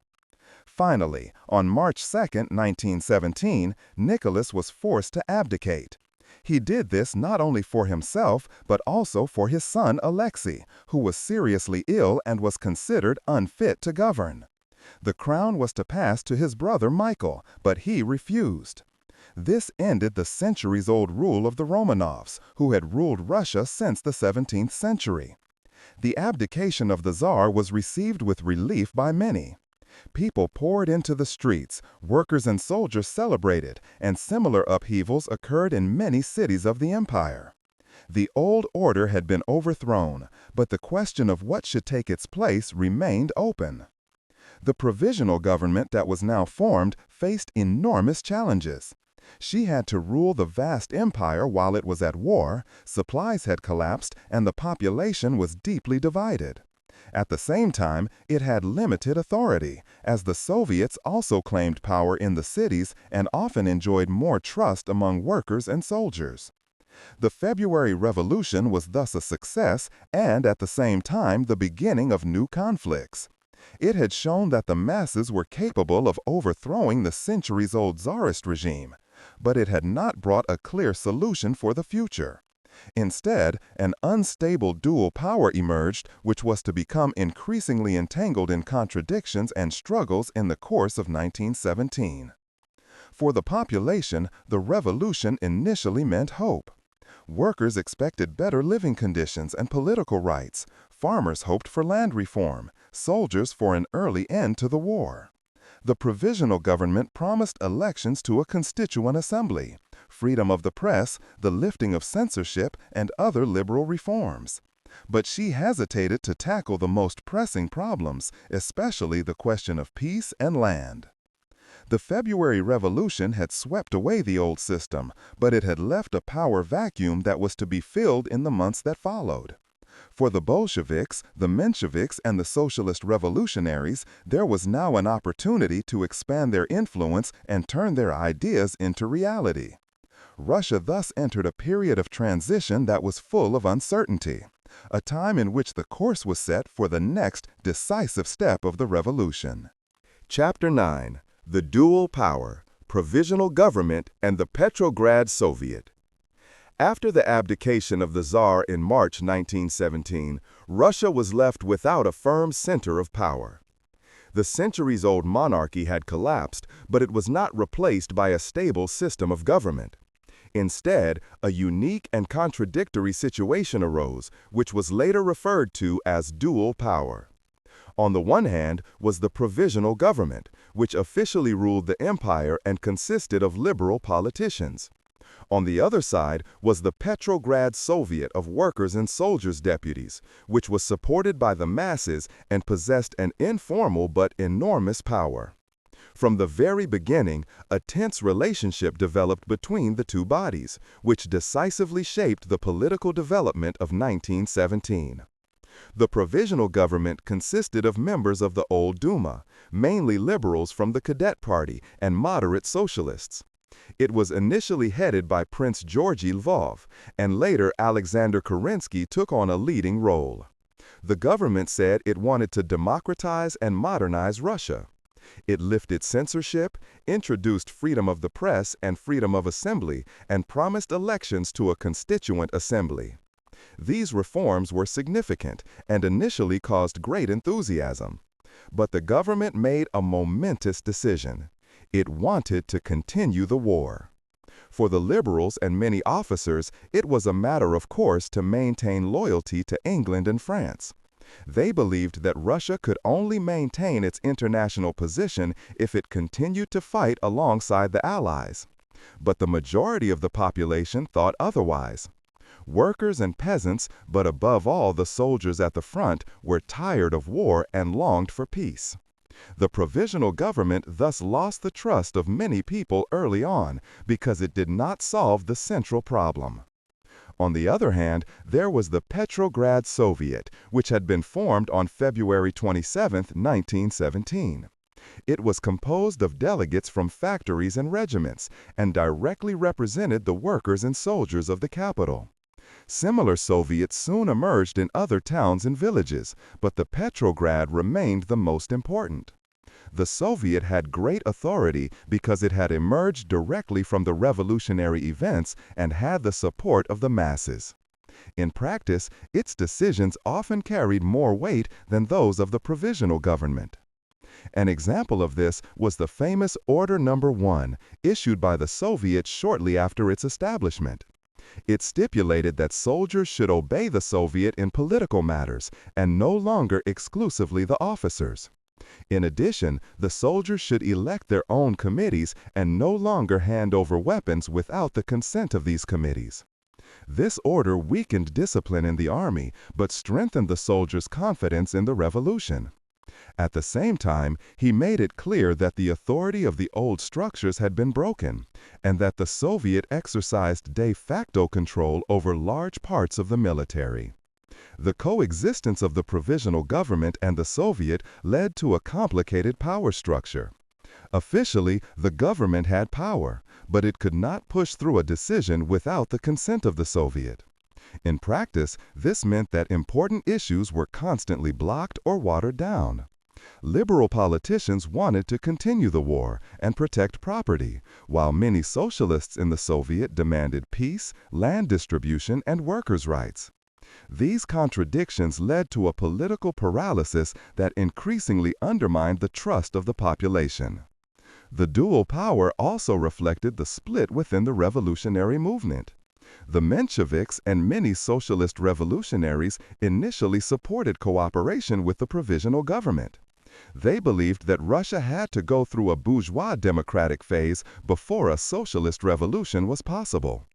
Finally, on March 2, 1917, Nicholas was forced to abdicate. He did this not only for himself, but also for his son Alexei, who was seriously ill and was considered unfit to govern. The crown was to pass to his brother Michael, but he refused. This ended the centuries-old rule of the Romanovs, who had ruled Russia since the 17th century. The abdication of the Tsar was received with relief by many. People poured into the streets, workers and soldiers celebrated, and similar upheavals occurred in many cities of the empire. The old order had been overthrown, but the question of what should take its place remained open. The provisional government that was now formed faced enormous challenges. She had to rule the vast empire while it was at war, supplies had collapsed, and the population was deeply divided. At the same time, it had limited authority, as the Soviets also claimed power in the cities and often enjoyed more trust among workers and soldiers. The February Revolution was thus a success and, at the same time, the beginning of new conflicts. It had shown that the masses were capable of overthrowing the centuries-old Tsarist regime, but it had not brought a clear solution for the future. Instead, an unstable dual power emerged, which was to become increasingly entangled in contradictions and struggles in the course of 1917. For the population, the revolution initially meant hope. Workers expected better living conditions and political rights. Farmers hoped for land reform, soldiers for an early end to the war. The Provisional Government promised elections to a constituent assembly. freedom of the press, the lifting of censorship, and other liberal reforms. But she hesitated to tackle the most pressing problems, especially the question of peace and land. The February Revolution had swept away the old system, but it had left a power vacuum that was to be filled in the months that followed. For the Bolsheviks, the Mensheviks, and the socialist revolutionaries, there was now an opportunity to expand their influence and turn their ideas into reality. Russia thus entered a period of transition that was full of uncertainty, a time in which the course was set for the next decisive step of the revolution. Chapter 9: The Dual Power, Provisional Government, and the Petrograd Soviet. After the abdication of the Tsar in March 1917, Russia was left without a firm center of power. The centuries-old monarchy had collapsed, but it was not replaced by a stable system of government. Instead, a unique and contradictory situation arose, which was later referred to as dual power. On the one hand was the Provisional Government, which officially ruled the empire and consisted of liberal politicians. On the other side was the Petrograd Soviet of workers' and soldiers' deputies, which was supported by the masses and possessed an informal but enormous power. From the very beginning, a tense relationship developed between the two bodies, which decisively shaped the political development of 1917. The Provisional Government consisted of members of the old Duma, mainly liberals from the Cadet Party and moderate socialists. It was initially headed by Prince Georgy Lvov, and later Alexander Kerensky took on a leading role. The government said it wanted to democratize and modernize Russia. It lifted censorship, introduced freedom of the press and freedom of assembly, and promised elections to a constituent assembly. These reforms were significant and initially caused great enthusiasm. But the government made a momentous decision. It wanted to continue the war. For the liberals and many officers, it was a matter of course to maintain loyalty to England and France. They believed that Russia could only maintain its international position if it continued to fight alongside the Allies. But the majority of the population thought otherwise. Workers and peasants, but above all the soldiers at the front, were tired of war and longed for peace. The Provisional Government thus lost the trust of many people early on because it did not solve the central problem. On the other hand, there was the Petrograd Soviet, which had been formed on February 27, 1917. It was composed of delegates from factories and regiments and directly represented the workers and soldiers of the capital. Similar Soviets soon emerged in other towns and villages, but the Petrograd remained the most important. The Soviet had great authority because it had emerged directly from the revolutionary events and had the support of the masses. In practice, its decisions often carried more weight than those of the Provisional Government. An example of this was the famous Order No. 1, issued by the Soviets shortly after its establishment. It stipulated that soldiers should obey the Soviet in political matters and no longer exclusively the officers. In addition, the soldiers should elect their own committees and no longer hand over weapons without the consent of these committees. This order weakened discipline in the army, but strengthened the soldiers' confidence in the revolution. At the same time, he made it clear that the authority of the old structures had been broken, and that the Soviet exercised de facto control over large parts of the military. The coexistence of the Provisional Government and the Soviet led to a complicated power structure. Officially, the government had power, but it could not push through a decision without the consent of the Soviet. In practice, this meant that important issues were constantly blocked or watered down. Liberal politicians wanted to continue the war and protect property, while many socialists in the Soviet demanded peace, land distribution, and workers' rights. These contradictions led to a political paralysis that increasingly undermined the trust of the population. The dual power also reflected the split within the revolutionary movement. The Mensheviks and many socialist revolutionaries initially supported cooperation with the Provisional Government. They believed that Russia had to go through a bourgeois democratic phase before a socialist revolution was possible.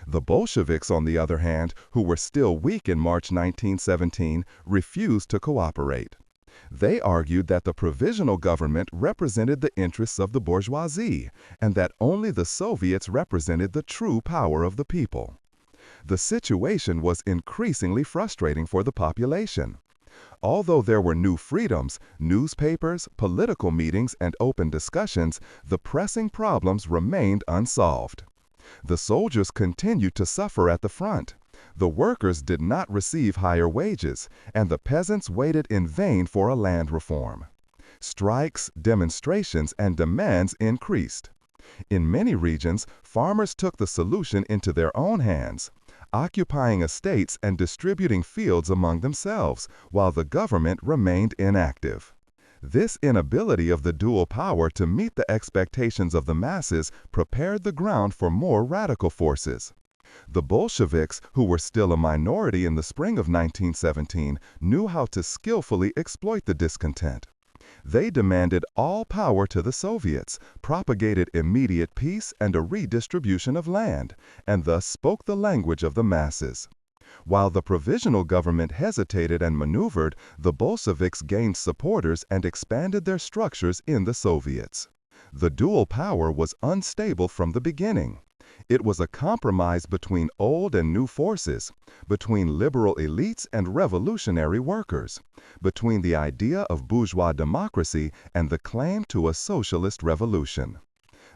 The Bolsheviks, on the other hand, who were still weak in March 1917, refused to cooperate. They argued that the Provisional Government represented the interests of the bourgeoisie, and that only the Soviets represented the true power of the people. The situation was increasingly frustrating for the population. Although there were new freedoms, newspapers, political meetings, and open discussions, the pressing problems remained unsolved. The soldiers continued to suffer at the front. The workers did not receive higher wages, and the peasants waited in vain for a land reform. Strikes, demonstrations, and demands increased. In many regions, farmers took the solution into their own hands, occupying estates and distributing fields among themselves, while the government remained inactive. This inability of the dual power to meet the expectations of the masses prepared the ground for more radical forces. The Bolsheviks, who were still a minority in the spring of 1917, knew how to skillfully exploit the discontent. They demanded all power to the Soviets, propagated immediate peace and a redistribution of land, and thus spoke the language of the masses. While the Provisional Government hesitated and maneuvered, the Bolsheviks gained supporters and expanded their structures in the Soviets. The dual power was unstable from the beginning. It was a compromise between old and new forces, between liberal elites and revolutionary workers, between the idea of bourgeois democracy and the claim to a socialist revolution.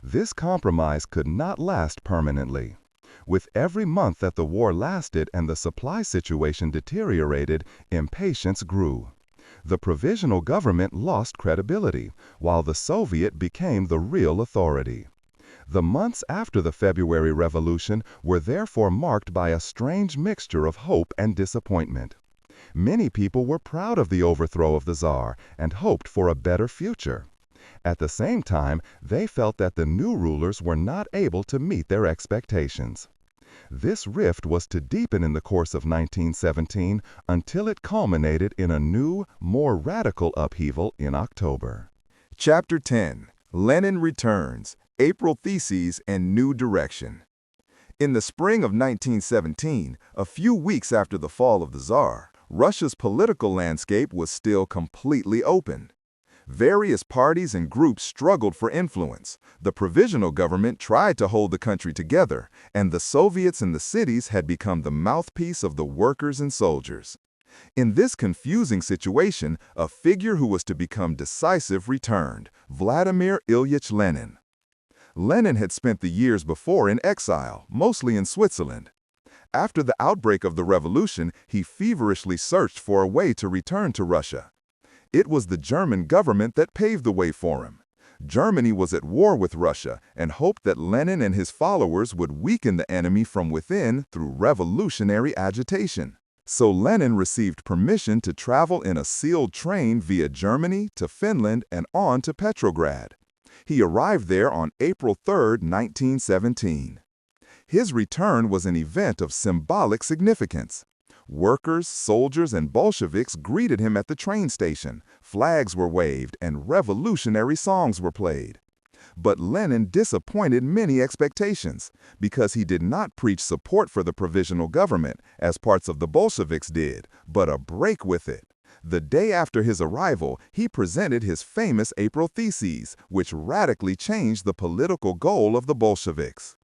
This compromise could not last permanently. With every month that the war lasted and the supply situation deteriorated, impatience grew. The Provisional Government lost credibility, while the Soviet became the real authority. The months after the February Revolution were therefore marked by a strange mixture of hope and disappointment. Many people were proud of the overthrow of the Tsar and hoped for a better future. At the same time, they felt that the new rulers were not able to meet their expectations. This rift was to deepen in the course of 1917 until it culminated in a new, more radical upheaval in October. Chapter 10. Lenin Returns, April Theses and New Direction. In the spring of 1917, a few weeks after the fall of the Tsar, Russia's political landscape was still completely open. Various parties and groups struggled for influence. The Provisional Government tried to hold the country together, and the Soviets in the cities had become the mouthpiece of the workers and soldiers. In this confusing situation, a figure who was to become decisive returned, Vladimir Ilyich Lenin. Lenin had spent the years before in exile, mostly in Switzerland. After the outbreak of the revolution, he feverishly searched for a way to return to Russia. It was the German government that paved the way for him. Germany was at war with Russia and hoped that Lenin and his followers would weaken the enemy from within through revolutionary agitation. So Lenin received permission to travel in a sealed train via Germany to Finland and on to Petrograd. He arrived there on April 3, 1917. His return was an event of symbolic significance. Workers, soldiers, and Bolsheviks greeted him at the train station, flags were waved, and revolutionary songs were played. But Lenin disappointed many expectations, because he did not preach support for the Provisional Government, as parts of the Bolsheviks did, but a break with it. The day after his arrival, he presented his famous April Theses, which radically changed the political goal of the Bolsheviks.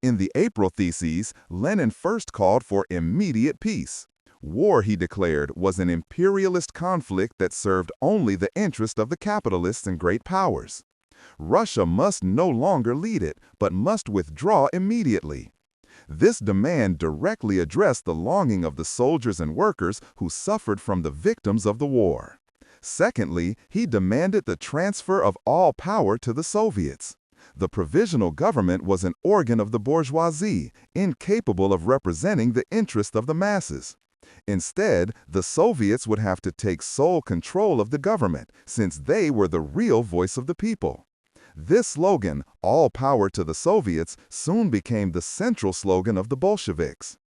In the April Theses, Lenin first called for immediate peace. War, he declared, was an imperialist conflict that served only the interest of the capitalists and great powers. Russia must no longer lead it, but must withdraw immediately. This demand directly addressed the longing of the soldiers and workers who suffered from the victims of the war. Secondly, he demanded the transfer of all power to the Soviets. The Provisional Government was an organ of the bourgeoisie, incapable of representing the interest of the masses. Instead, the Soviets would have to take sole control of the government, since they were the real voice of the people. This slogan, "All power to the Soviets," soon became the central slogan of the Bolsheviks.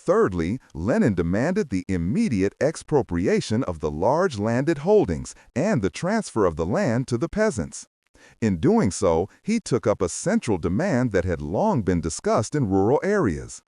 Thirdly, Lenin demanded the immediate expropriation of the large landed holdings and the transfer of the land to the peasants. In doing so, he took up a central demand that had long been discussed in rural areas.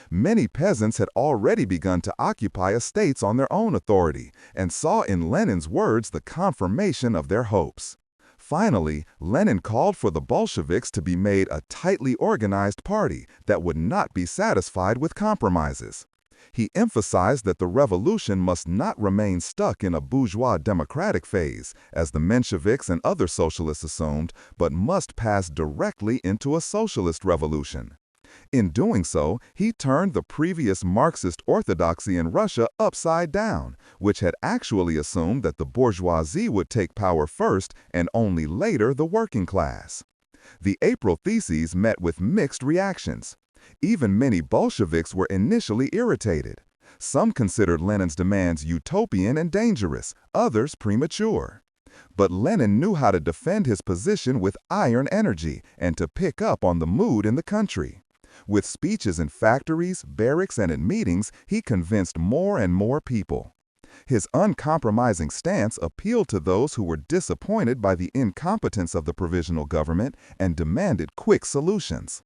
Many peasants had already begun to occupy estates on their own authority and saw in Lenin's words the confirmation of their hopes. Finally, Lenin called for the Bolsheviks to be made a tightly organized party that would not be satisfied with compromises. He emphasized that the revolution must not remain stuck in a bourgeois democratic phase, as the Mensheviks and other socialists assumed, but must pass directly into a socialist revolution. In doing so, he turned the previous Marxist orthodoxy in Russia upside down, which had actually assumed that the bourgeoisie would take power first and only later the working class. The April theses met with mixed reactions. Even many Bolsheviks were initially irritated. Some considered Lenin's demands utopian and dangerous, others premature. But Lenin knew how to defend his position with iron energy and to pick up on the mood in the country. With speeches in factories, barracks, and in meetings, he convinced more and more people. His uncompromising stance appealed to those who were disappointed by the incompetence of the Provisional Government and demanded quick solutions.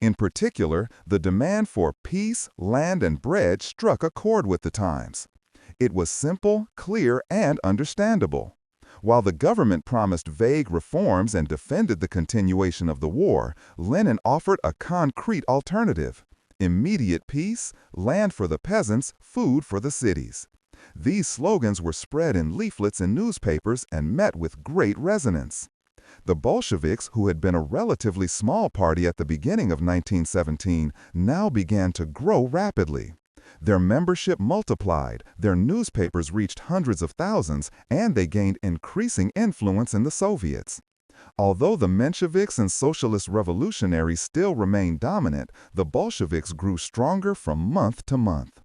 In particular, the demand for peace, land, and bread struck a chord with the times. It was simple, clear, and understandable. While the government promised vague reforms and defended the continuation of the war, Lenin offered a concrete alternative: immediate peace, land for the peasants, food for the cities. These slogans were spread in leaflets in newspapers and met with great resonance. The Bolsheviks, who had been a relatively small party at the beginning of 1917, now began to grow rapidly. Their membership multiplied, their newspapers reached hundreds of thousands, and they gained increasing influence in the Soviets. Although the Mensheviks and socialist revolutionaries still remained dominant, the Bolsheviks grew stronger from month to month.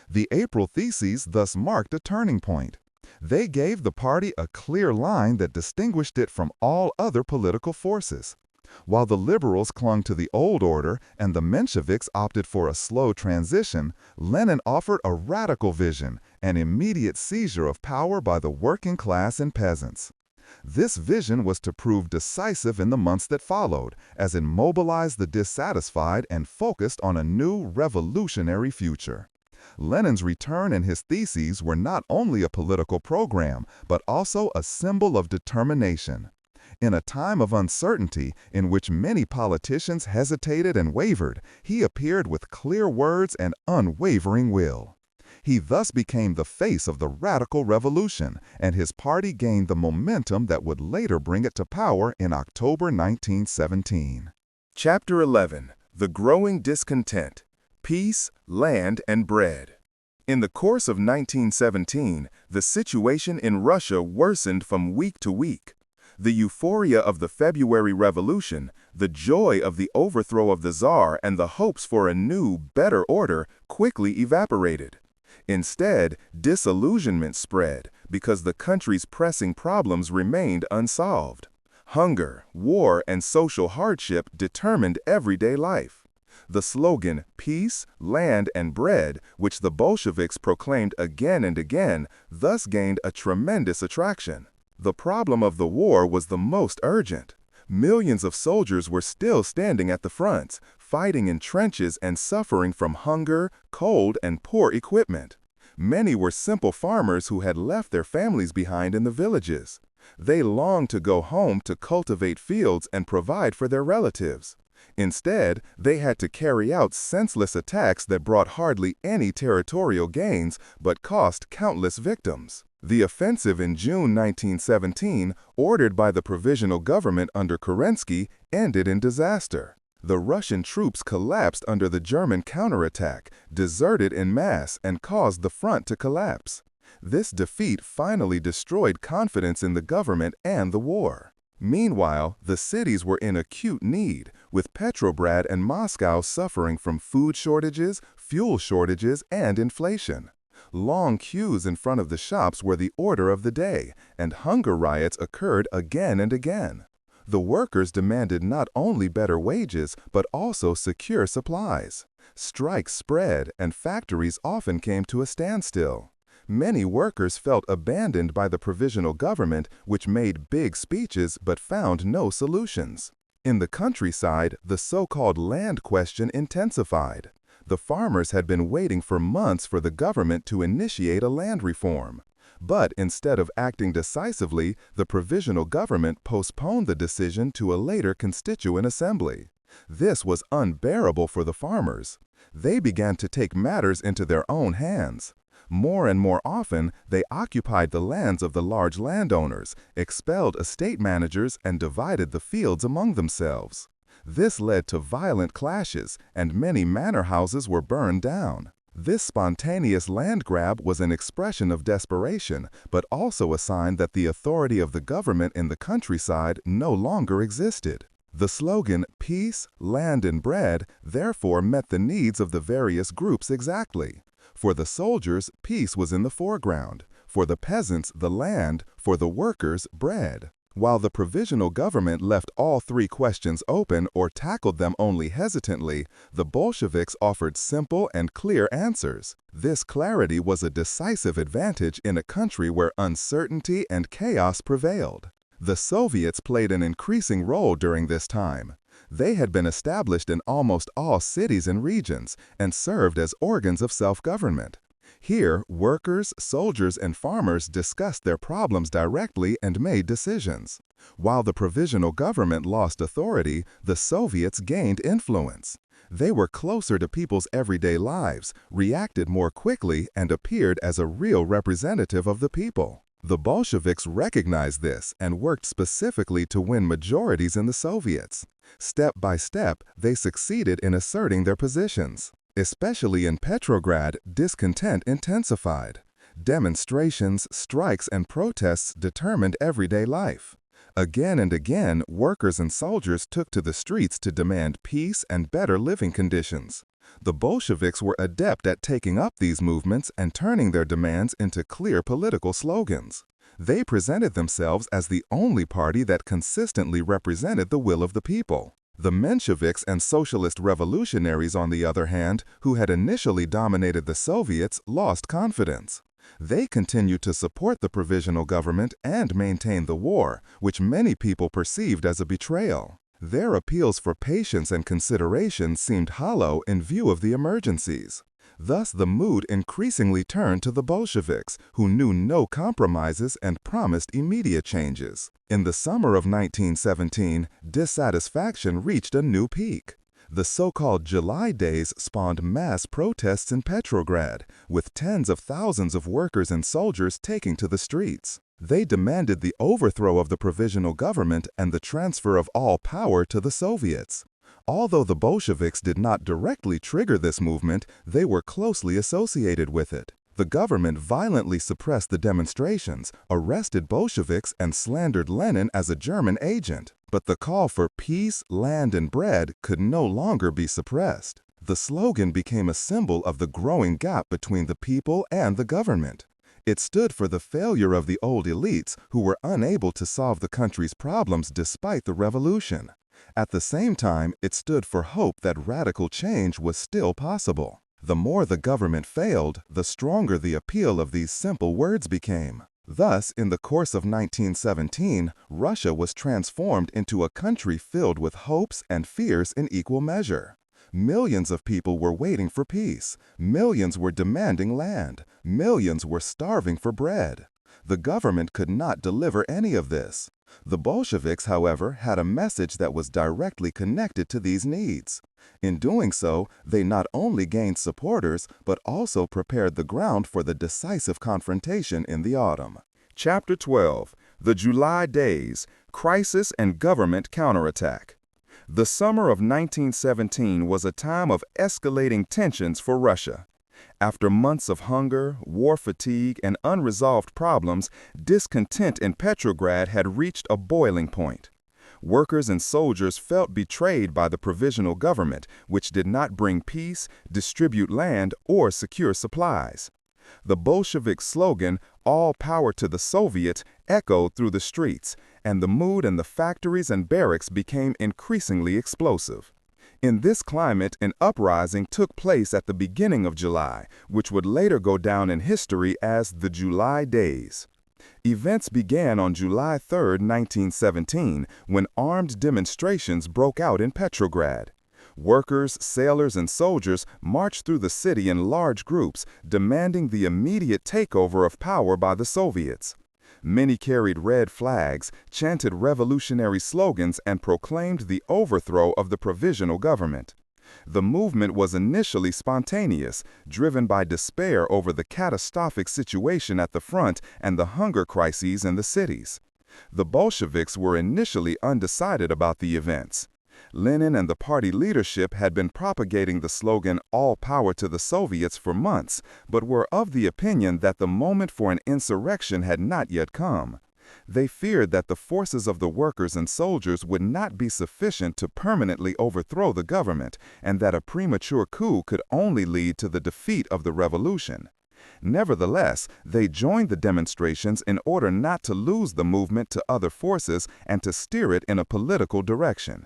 The April theses thus marked a turning point. They gave the party a clear line that distinguished it from all other political forces. While the liberals clung to the old order and the Mensheviks opted for a slow transition, Lenin offered a radical vision, an immediate seizure of power by the working class and peasants. This vision was to prove decisive in the months that followed, as it mobilized the dissatisfied and focused on a new revolutionary future. Lenin's return and his theses were not only a political program, but also a symbol of determination. In a time of uncertainty in which many politicians hesitated and wavered, he appeared with clear words and unwavering will. He thus became the face of the radical revolution, and his party gained the momentum that would later bring it to power in October 1917. Chapter 11. The Growing Discontent: Peace, Land, and Bread. In the course of 1917, the situation in Russia worsened from week to week. The euphoria of the February Revolution, the joy of the overthrow of the Tsar, and the hopes for a new, better order quickly evaporated. Instead, disillusionment spread because the country's pressing problems remained unsolved. Hunger, war, and social hardship determined everyday life. The slogan, "Peace, Land, and Bread," which the Bolsheviks proclaimed again and again, thus gained a tremendous attraction. The problem of the war was the most urgent. Millions of soldiers were still standing at the fronts, fighting in trenches and suffering from hunger, cold, and poor equipment. Many were simple farmers who had left their families behind in the villages. They longed to go home to cultivate fields and provide for their relatives. Instead, they had to carry out senseless attacks that brought hardly any territorial gains but cost countless victims. The offensive in June 1917, ordered by the Provisional Government under Kerensky, ended in disaster. The Russian troops collapsed under the German counterattack, deserted en masse, and caused the front to collapse. This defeat finally destroyed confidence in the government and the war. Meanwhile, the cities were in acute need, with Petrograd and Moscow suffering from food shortages, fuel shortages, and inflation. Long queues in front of the shops were the order of the day, and hunger riots occurred again and again. The workers demanded not only better wages, but also secure supplies. Strikes spread and factories often came to a standstill. Many workers felt abandoned by the provisional government, which made big speeches but found no solutions. In the countryside, the so-called land question intensified. The farmers had been waiting for months for the government to initiate a land reform. But instead of acting decisively, the provisional government postponed the decision to a later constituent assembly. This was unbearable for the farmers. They began to take matters into their own hands. More and more often, they occupied the lands of the large landowners, expelled estate managers, and divided the fields among themselves. This led to violent clashes, and many manor houses were burned down. This spontaneous land grab was an expression of desperation, but also a sign that the authority of the government in the countryside no longer existed. The slogan, "Peace, Land, and Bread," therefore met the needs of the various groups exactly. For the soldiers, peace was in the foreground. For the peasants, the land. For the workers, bread. While the provisional government left all three questions open or tackled them only hesitantly, the Bolsheviks offered simple and clear answers. This clarity was a decisive advantage in a country where uncertainty and chaos prevailed. The Soviets played an increasing role during this time. They had been established in almost all cities and regions and served as organs of self-government. Here, workers, soldiers, and farmers discussed their problems directly and made decisions. While the provisional government lost authority, the Soviets gained influence. They were closer to people's everyday lives, reacted more quickly, and appeared as a real representative of the people. The Bolsheviks recognized this and worked specifically to win majorities in the Soviets. Step by step, they succeeded in asserting their positions. Especially in Petrograd, discontent intensified. Demonstrations, strikes, and protests determined everyday life. Again and again, workers and soldiers took to the streets to demand peace and better living conditions. The Bolsheviks were adept at taking up these movements and turning their demands into clear political slogans. They presented themselves as the only party that consistently represented the will of the people. The Mensheviks and socialist revolutionaries, on the other hand, who had initially dominated the Soviets, lost confidence. They continued to support the provisional government and maintain the war, which many people perceived as a betrayal. Their appeals for patience and consideration seemed hollow in view of the emergencies. Thus, the mood increasingly turned to the Bolsheviks, who knew no compromises and promised immediate changes. In the summer of 1917, dissatisfaction reached a new peak. The so-called July Days spawned mass protests in Petrograd, with tens of thousands of workers and soldiers taking to the streets. They demanded the overthrow of the provisional government and the transfer of all power to the Soviets. Although the Bolsheviks did not directly trigger this movement, they were closely associated with it. The government violently suppressed the demonstrations, arrested Bolsheviks, and slandered Lenin as a German agent. But the call for peace, land, and bread could no longer be suppressed. The slogan became a symbol of the growing gap between the people and the government. It stood for the failure of the old elites who were unable to solve the country's problems despite the revolution. At the same time, it stood for hope that radical change was still possible. The more the government failed, the stronger the appeal of these simple words became. Thus, in the course of 1917, Russia was transformed into a country filled with hopes and fears in equal measure. Millions of people were waiting for peace. Millions were demanding land. Millions were starving for bread. The government could not deliver any of this. The Bolsheviks, however, had a message that was directly connected to these needs. In doing so, they not only gained supporters, but also prepared the ground for the decisive confrontation in the autumn. Chapter 12. The July Days, Crisis and Government Counterattack. The summer of 1917 was a time of escalating tensions for Russia. After months of hunger, war fatigue, and unresolved problems, discontent in Petrograd had reached a boiling point. Workers and soldiers felt betrayed by the provisional government, which did not bring peace, distribute land, or secure supplies. The Bolshevik slogan, "All power to the Soviet," echoed through the streets, and the mood in the factories and barracks became increasingly explosive. In this climate, an uprising took place at the beginning of July, which would later go down in history as the July Days. Events began on July 3, 1917, when armed demonstrations broke out in Petrograd. Workers, sailors, and soldiers marched through the city in large groups, demanding the immediate takeover of power by the Soviets. Many carried red flags, chanted revolutionary slogans, and proclaimed the overthrow of the Provisional Government. The movement was initially spontaneous, driven by despair over the catastrophic situation at the front and the hunger crises in the cities. The Bolsheviks were initially undecided about the events. Lenin and the party leadership had been propagating the slogan "All power to the Soviets" for months, but were of the opinion that the moment for an insurrection had not yet come. They feared that the forces of the workers and soldiers would not be sufficient to permanently overthrow the government, and that a premature coup could only lead to the defeat of the revolution. Nevertheless, they joined the demonstrations in order not to lose the movement to other forces and to steer it in a political direction.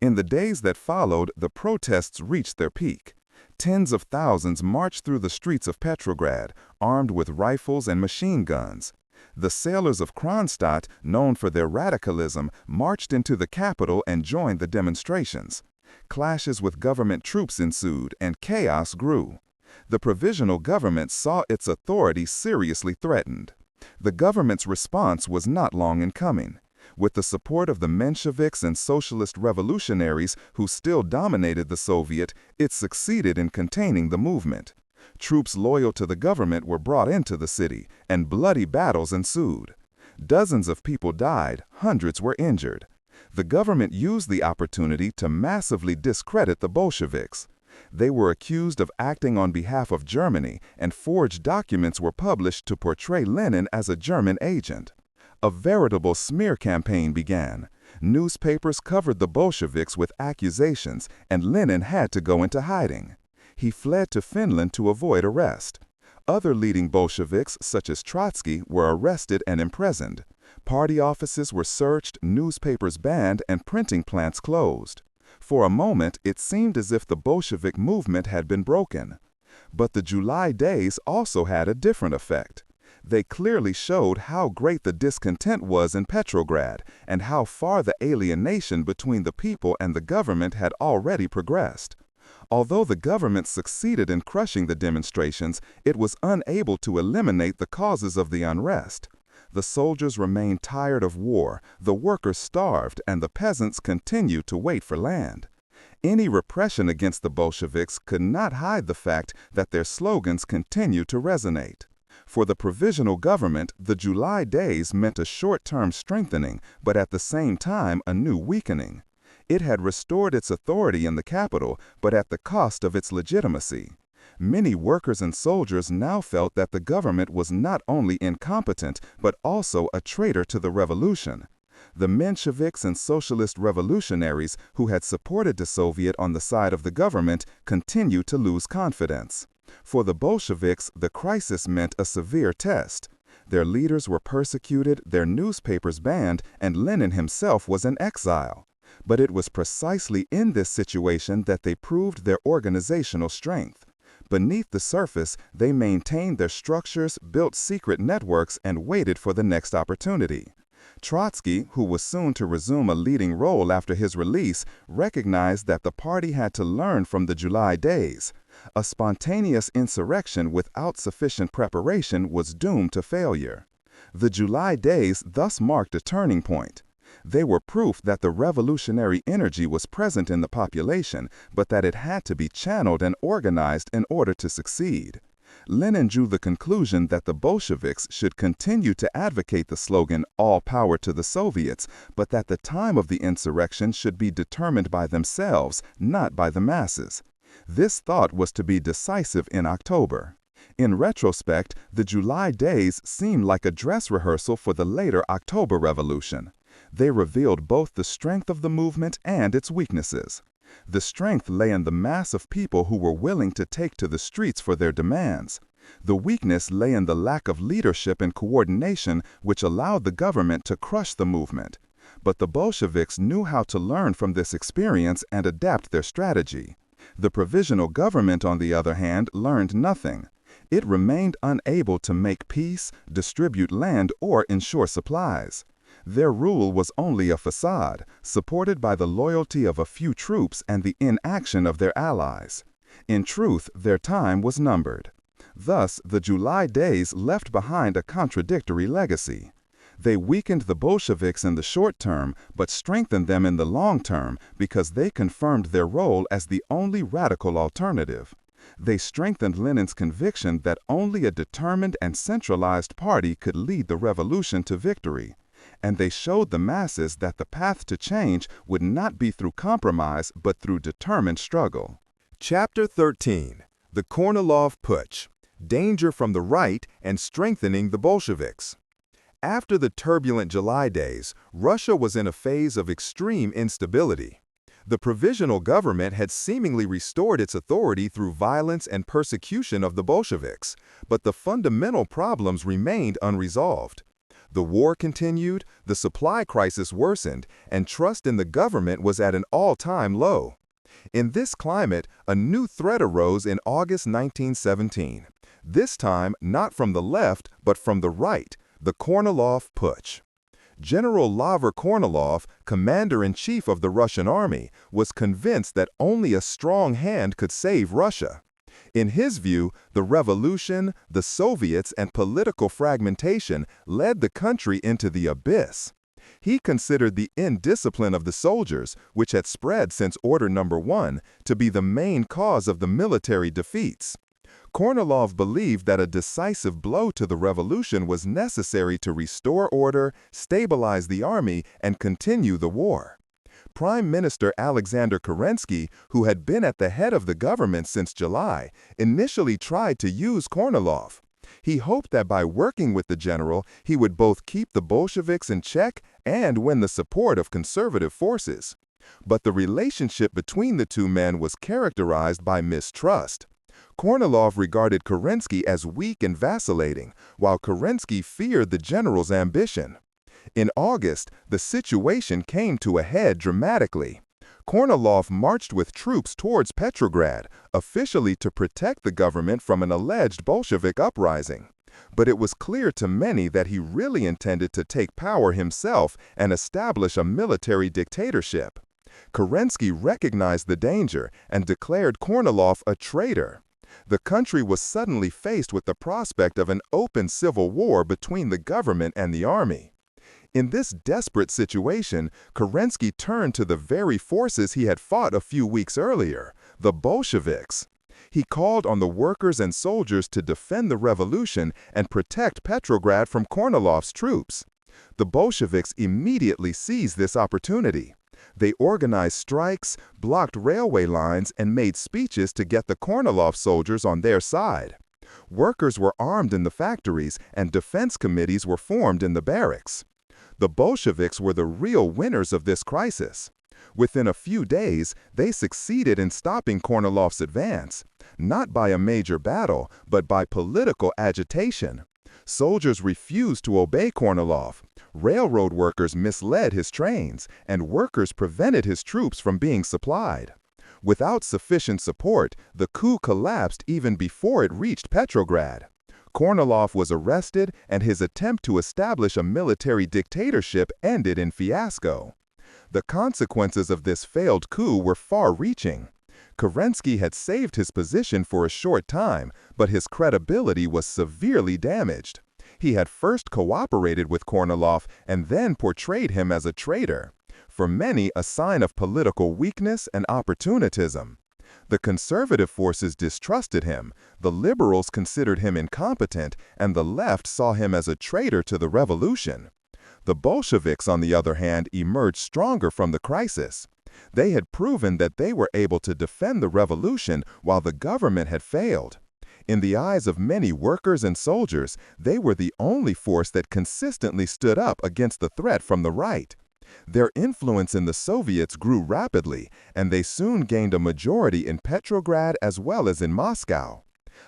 In the days that followed, the protests reached their peak. Tens of thousands marched through the streets of Petrograd, armed with rifles and machine guns. The sailors of Kronstadt, known for their radicalism, marched into the capital and joined the demonstrations. Clashes with government troops ensued, and chaos grew. The Provisional Government saw its authority seriously threatened. The government's response was not long in coming. With the support of the Mensheviks and socialist revolutionaries who still dominated the Soviet, it succeeded in containing the movement. Troops loyal to the government were brought into the city, and bloody battles ensued. Dozens of people died, hundreds were injured. The government used the opportunity to massively discredit the Bolsheviks. They were accused of acting on behalf of Germany, and forged documents were published to portray Lenin as a German agent. A veritable smear campaign began. Newspapers covered the Bolsheviks with accusations, and Lenin had to go into hiding. He fled to Finland to avoid arrest. Other leading Bolsheviks, such as Trotsky, were arrested and imprisoned. Party offices were searched, newspapers banned, and printing plants closed. For a moment, it seemed as if the Bolshevik movement had been broken. But the July Days also had a different effect. They clearly showed how great the discontent was in Petrograd and how far the alienation between the people and the government had already progressed. Although the government succeeded in crushing the demonstrations, it was unable to eliminate the causes of the unrest. The soldiers remained tired of war, the workers starved, and the peasants continued to wait for land. Any repression against the Bolsheviks could not hide the fact that their slogans continued to resonate. For the Provisional Government, the July Days meant a short-term strengthening, but at the same time a new weakening. It had restored its authority in the capital, but at the cost of its legitimacy. Many workers and soldiers now felt that the government was not only incompetent, but also a traitor to the revolution. The Mensheviks and socialist revolutionaries who had supported the Soviet on the side of the government continued to lose confidence. For the Bolsheviks, the crisis meant a severe test. Their leaders were persecuted, their newspapers banned, and Lenin himself was in exile. But it was precisely in this situation that they proved their organizational strength. Beneath the surface, they maintained their structures, built secret networks, and waited for the next opportunity. Trotsky, who was soon to resume a leading role after his release, recognized that the party had to learn from the July Days. A spontaneous insurrection without sufficient preparation was doomed to failure. The July Days thus marked a turning point. They were proof that the revolutionary energy was present in the population, but that it had to be channeled and organized in order to succeed. Lenin drew the conclusion that the Bolsheviks should continue to advocate the slogan "All power to the Soviets," but that the time of the insurrection should be determined by themselves, not by the masses. This thought was to be decisive in October. In retrospect, the July Days seemed like a dress rehearsal for the later October Revolution. They revealed both the strength of the movement and its weaknesses. The strength lay in the mass of people who were willing to take to the streets for their demands. The weakness lay in the lack of leadership and coordination which allowed the government to crush the movement. But the Bolsheviks knew how to learn from this experience and adapt their strategy. The Provisional Government, on the other hand, learned nothing. It remained unable to make peace, distribute land, or ensure supplies. Their rule was only a facade, supported by the loyalty of a few troops and the inaction of their allies. In truth, their time was numbered. Thus, the July days left behind a contradictory legacy. They weakened the Bolsheviks in the short term, but strengthened them in the long term because they confirmed their role as the only radical alternative. They strengthened Lenin's conviction that only a determined and centralized party could lead the revolution to victory. And they showed the masses that the path to change would not be through compromise, but through determined struggle. Chapter 13. The Kornilov Putsch. Danger from the right and strengthening the Bolsheviks. After the turbulent July days, Russia was in a phase of extreme instability. The Provisional Government had seemingly restored its authority through violence and persecution of the Bolsheviks, but the fundamental problems remained unresolved. The war continued, the supply crisis worsened, and trust in the government was at an all-time low. In this climate, a new threat arose in August 1917. This time, not from the left, but from the right, the Kornilov Putsch. General Laver Kornilov, commander-in-chief of the Russian army, was convinced that only a strong hand could save Russia. In his view, the revolution, the Soviets, and political fragmentation led the country into the abyss. He considered the indiscipline of the soldiers, which had spread since Order No. 1, to be the main cause of the military defeats. Kornilov believed that a decisive blow to the revolution was necessary to restore order, stabilize the army, and continue the war. Prime Minister Alexander Kerensky, who had been at the head of the government since July, initially tried to use Kornilov. He hoped that by working with the general, he would both keep the Bolsheviks in check and win the support of conservative forces. But the relationship between the two men was characterized by mistrust. Kornilov regarded Kerensky as weak and vacillating, while Kerensky feared the general's ambition. In August, the situation came to a head dramatically. Kornilov marched with troops towards Petrograd, officially to protect the government from an alleged Bolshevik uprising. But it was clear to many that he really intended to take power himself and establish a military dictatorship. Kerensky recognized the danger and declared Kornilov a traitor. The country was suddenly faced with the prospect of an open civil war between the government and the army. In this desperate situation, Kerensky turned to the very forces he had fought a few weeks earlier, the Bolsheviks. He called on the workers and soldiers to defend the revolution and protect Petrograd from Kornilov's troops. The Bolsheviks immediately seized this opportunity. They organized strikes, blocked railway lines, and made speeches to get the Kornilov soldiers on their side. Workers were armed in the factories, and defense committees were formed in the barracks. The Bolsheviks were the real winners of this crisis. Within a few days, they succeeded in stopping Kornilov's advance, not by a major battle, but by political agitation. Soldiers refused to obey Kornilov. Railroad workers misled his trains, and workers prevented his troops from being supplied. Without sufficient support, the coup collapsed even before it reached Petrograd. Kornilov was arrested, and his attempt to establish a military dictatorship ended in fiasco. The consequences of this failed coup were far-reaching. Kerensky had saved his position for a short time, but his credibility was severely damaged. He had first cooperated with Kornilov and then portrayed him as a traitor. For many, a sign of political weakness and opportunism. The conservative forces distrusted him, the liberals considered him incompetent, and the left saw him as a traitor to the revolution. The Bolsheviks, on the other hand, emerged stronger from the crisis. They had proven that they were able to defend the revolution while the government had failed. In the eyes of many workers and soldiers, they were the only force that consistently stood up against the threat from the right. Their influence in the Soviets grew rapidly, and they soon gained a majority in Petrograd as well as in Moscow.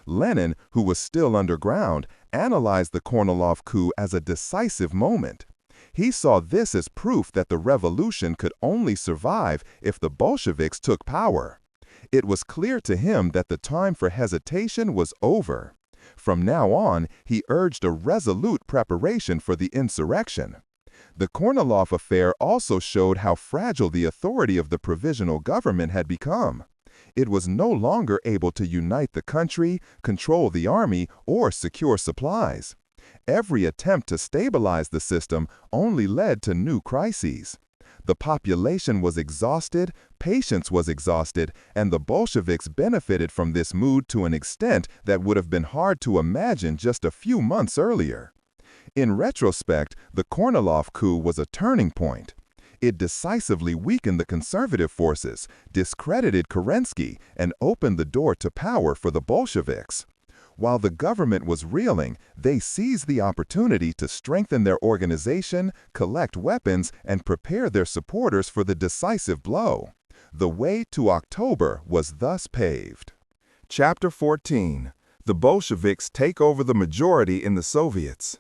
Lenin, who was still underground, analyzed the Kornilov coup as a decisive moment. He saw this as proof that the revolution could only survive if the Bolsheviks took power. It was clear to him that the time for hesitation was over. From now on, he urged a resolute preparation for the insurrection. The Kornilov affair also showed how fragile the authority of the Provisional Government had become. It was no longer able to unite the country, control the army, or secure supplies. Every attempt to stabilize the system only led to new crises. The population was exhausted, patience was exhausted, and the Bolsheviks benefited from this mood to an extent that would have been hard to imagine just a few months earlier. In retrospect, the Kornilov coup was a turning point. It decisively weakened the conservative forces, discredited Kerensky, and opened the door to power for the Bolsheviks. While the government was reeling, they seized the opportunity to strengthen their organization, collect weapons, and prepare their supporters for the decisive blow. The way to October was thus paved. Chapter 14. The Bolsheviks take over the majority in the Soviets.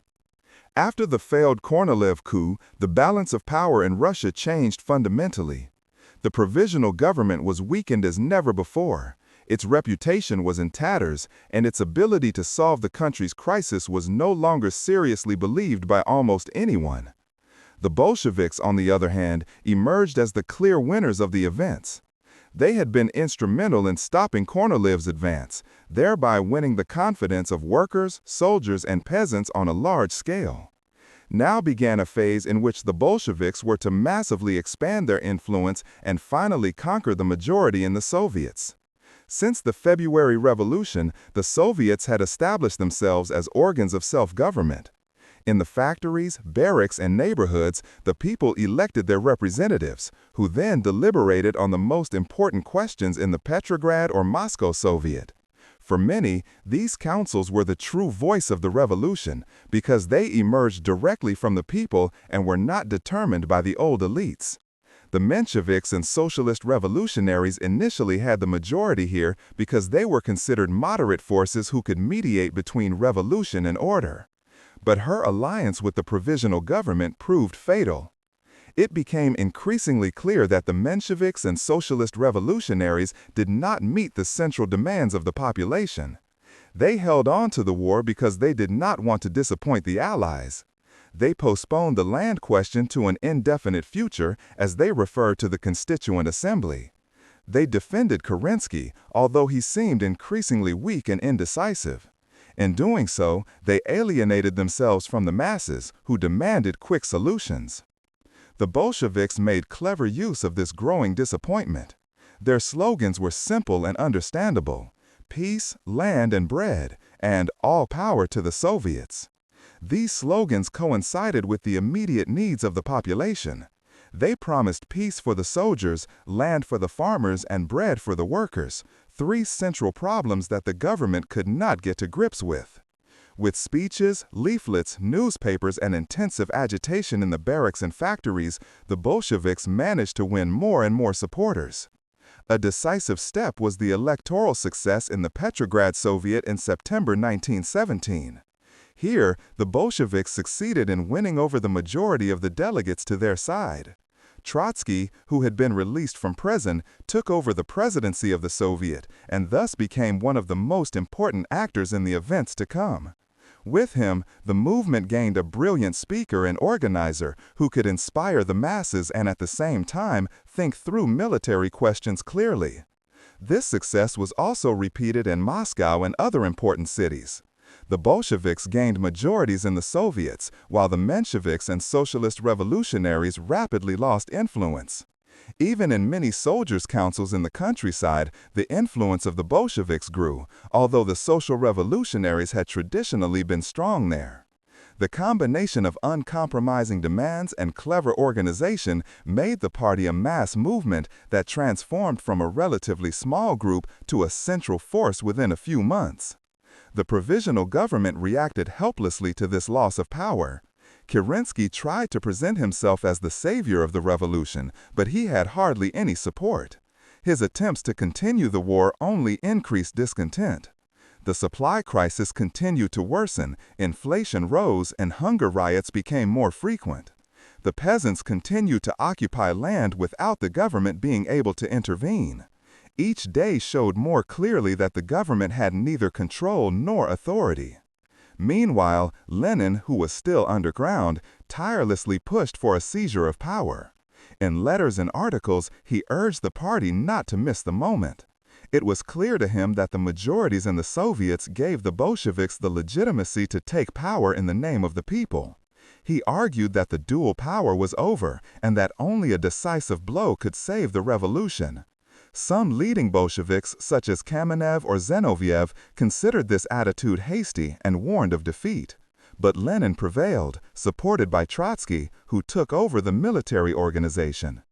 After the failed Kornilov coup, the balance of power in Russia changed fundamentally. The Provisional Government was weakened as never before. Its reputation was in tatters, and its ability to solve the country's crisis was no longer seriously believed by almost anyone. The Bolsheviks, on the other hand, emerged as the clear winners of the events. They had been instrumental in stopping Kornilov's advance, thereby winning the confidence of workers, soldiers, and peasants on a large scale. Now began a phase in which the Bolsheviks were to massively expand their influence and finally conquer the majority in the Soviets. Since the February Revolution, the Soviets had established themselves as organs of self-government. In the factories, barracks, and neighborhoods, the people elected their representatives, who then deliberated on the most important questions in the Petrograd or Moscow Soviet. For many, these councils were the true voice of the revolution because they emerged directly from the people and were not determined by the old elites. The Mensheviks and socialist revolutionaries initially had the majority here because they were considered moderate forces who could mediate between revolution and order. But her alliance with the Provisional Government proved fatal. It became increasingly clear that the Mensheviks and socialist revolutionaries did not meet the central demands of the population. They held on to the war because they did not want to disappoint the Allies. They postponed the land question to an indefinite future as they referred to the Constituent Assembly. They defended Kerensky, although he seemed increasingly weak and indecisive. In doing so, they alienated themselves from the masses, who demanded quick solutions. The Bolsheviks made clever use of this growing disappointment. Their slogans were simple and understandable: peace, land, and bread, and all power to the Soviets. These slogans coincided with the immediate needs of the population. They promised peace for the soldiers, land for the farmers, and bread for the workers, three central problems that the government could not get to grips with. With speeches, leaflets, newspapers, and intensive agitation in the barracks and factories, the Bolsheviks managed to win more and more supporters. A decisive step was the electoral success in the Petrograd Soviet in September 1917. Here, the Bolsheviks succeeded in winning over the majority of the delegates to their side. Trotsky, who had been released from prison, took over the presidency of the Soviet and thus became one of the most important actors in the events to come. With him, the movement gained a brilliant speaker and organizer who could inspire the masses and at the same time think through military questions clearly. This success was also repeated in Moscow and other important cities. The Bolsheviks gained majorities in the Soviets, while the Mensheviks and socialist revolutionaries rapidly lost influence. Even in many soldiers' councils in the countryside, the influence of the Bolsheviks grew, although the social revolutionaries had traditionally been strong there. The combination of uncompromising demands and clever organization made the party a mass movement that transformed from a relatively small group to a central force within a few months. The Provisional Government reacted helplessly to this loss of power. Kerensky tried to present himself as the savior of the revolution, but he had hardly any support. His attempts to continue the war only increased discontent. The supply crisis continued to worsen, inflation rose, and hunger riots became more frequent. The peasants continued to occupy land without the government being able to intervene. Each day showed more clearly that the government had neither control nor authority. Meanwhile, Lenin, who was still underground, tirelessly pushed for a seizure of power. In letters and articles, he urged the party not to miss the moment. It was clear to him that the majorities in the Soviets gave the Bolsheviks the legitimacy to take power in the name of the people. He argued that the dual power was over and that only a decisive blow could save the revolution. Some leading Bolsheviks, such as Kamenev or Zinoviev, considered this attitude hasty and warned of defeat. But Lenin prevailed, supported by Trotsky, who took over the military organization.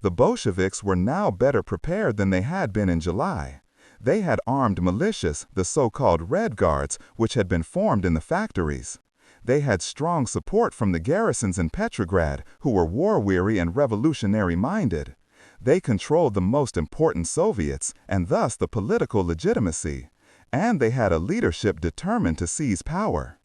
The Bolsheviks were now better prepared than they had been in July. They had armed militias, the so-called Red Guards, which had been formed in the factories. They had strong support from the garrisons in Petrograd, who were war-weary and revolutionary-minded. They controlled the most important Soviets, and thus the political legitimacy. And they had a leadership determined to seize power.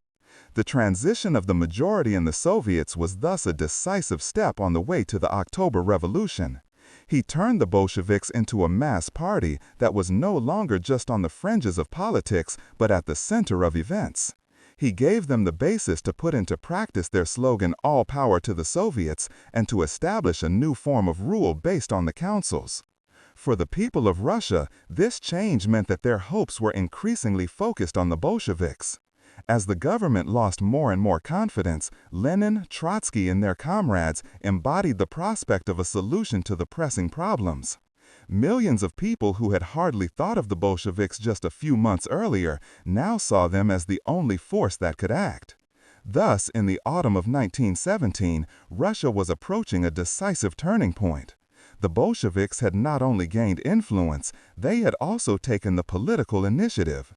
The transition of the majority in the Soviets was thus a decisive step on the way to the October Revolution. He turned the Bolsheviks into a mass party that was no longer just on the fringes of politics, but at the center of events. He gave them the basis to put into practice their slogan, "All power to the Soviets," and to establish a new form of rule based on the councils. For the people of Russia, this change meant that their hopes were increasingly focused on the Bolsheviks. As the government lost more and more confidence, Lenin, Trotsky, and their comrades embodied the prospect of a solution to the pressing problems. Millions of people who had hardly thought of the Bolsheviks just a few months earlier now saw them as the only force that could act. Thus, in the autumn of 1917, Russia was approaching a decisive turning point. The Bolsheviks had not only gained influence, they had also taken the political initiative.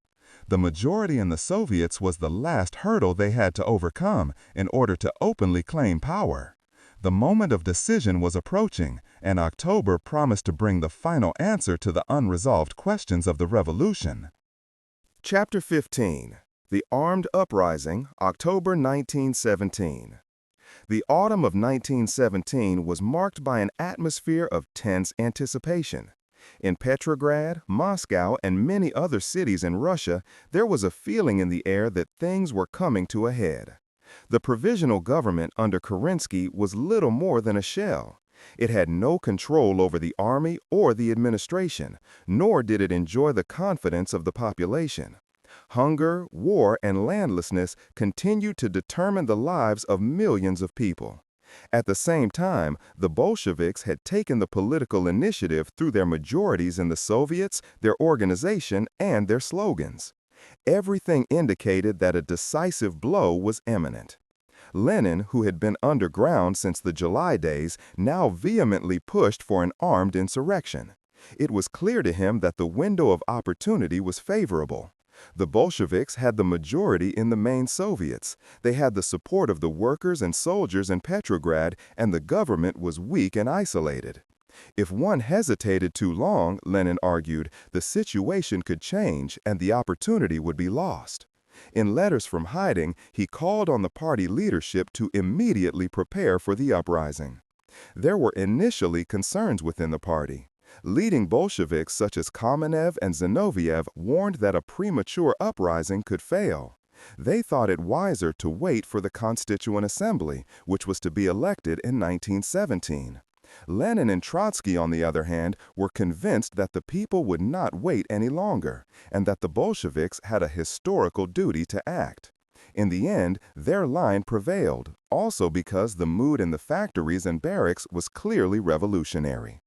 The majority in the Soviets was the last hurdle they had to overcome in order to openly claim power. The moment of decision was approaching, and October promised to bring the final answer to the unresolved questions of the revolution. Chapter 15. The Armed Uprising, October 1917. The autumn of 1917 was marked by an atmosphere of tense anticipation. In Petrograd, Moscow, and many other cities in Russia, there was a feeling in the air that things were coming to a head. The Provisional Government under Kerensky was little more than a shell. It had no control over the army or the administration, nor did it enjoy the confidence of the population. Hunger, war, and landlessness continued to determine the lives of millions of people. At the same time, the Bolsheviks had taken the political initiative through their majorities in the Soviets, their organization, and their slogans. Everything indicated that a decisive blow was imminent. Lenin, who had been underground since the July days, now vehemently pushed for an armed insurrection. It was clear to him that the window of opportunity was favorable. The Bolsheviks had the majority in the main Soviets. They had the support of the workers and soldiers in Petrograd, and the government was weak and isolated. If one hesitated too long, Lenin argued, the situation could change and the opportunity would be lost. In letters from hiding, he called on the party leadership to immediately prepare for the uprising. There were initially concerns within the party. Leading Bolsheviks such as Kamenev and Zinoviev warned that a premature uprising could fail. They thought it wiser to wait for the Constituent Assembly, which was to be elected in 1917. Lenin and Trotsky, on the other hand, were convinced that the people would not wait any longer, and that the Bolsheviks had a historical duty to act. In the end, their line prevailed, also because the mood in the factories and barracks was clearly revolutionary.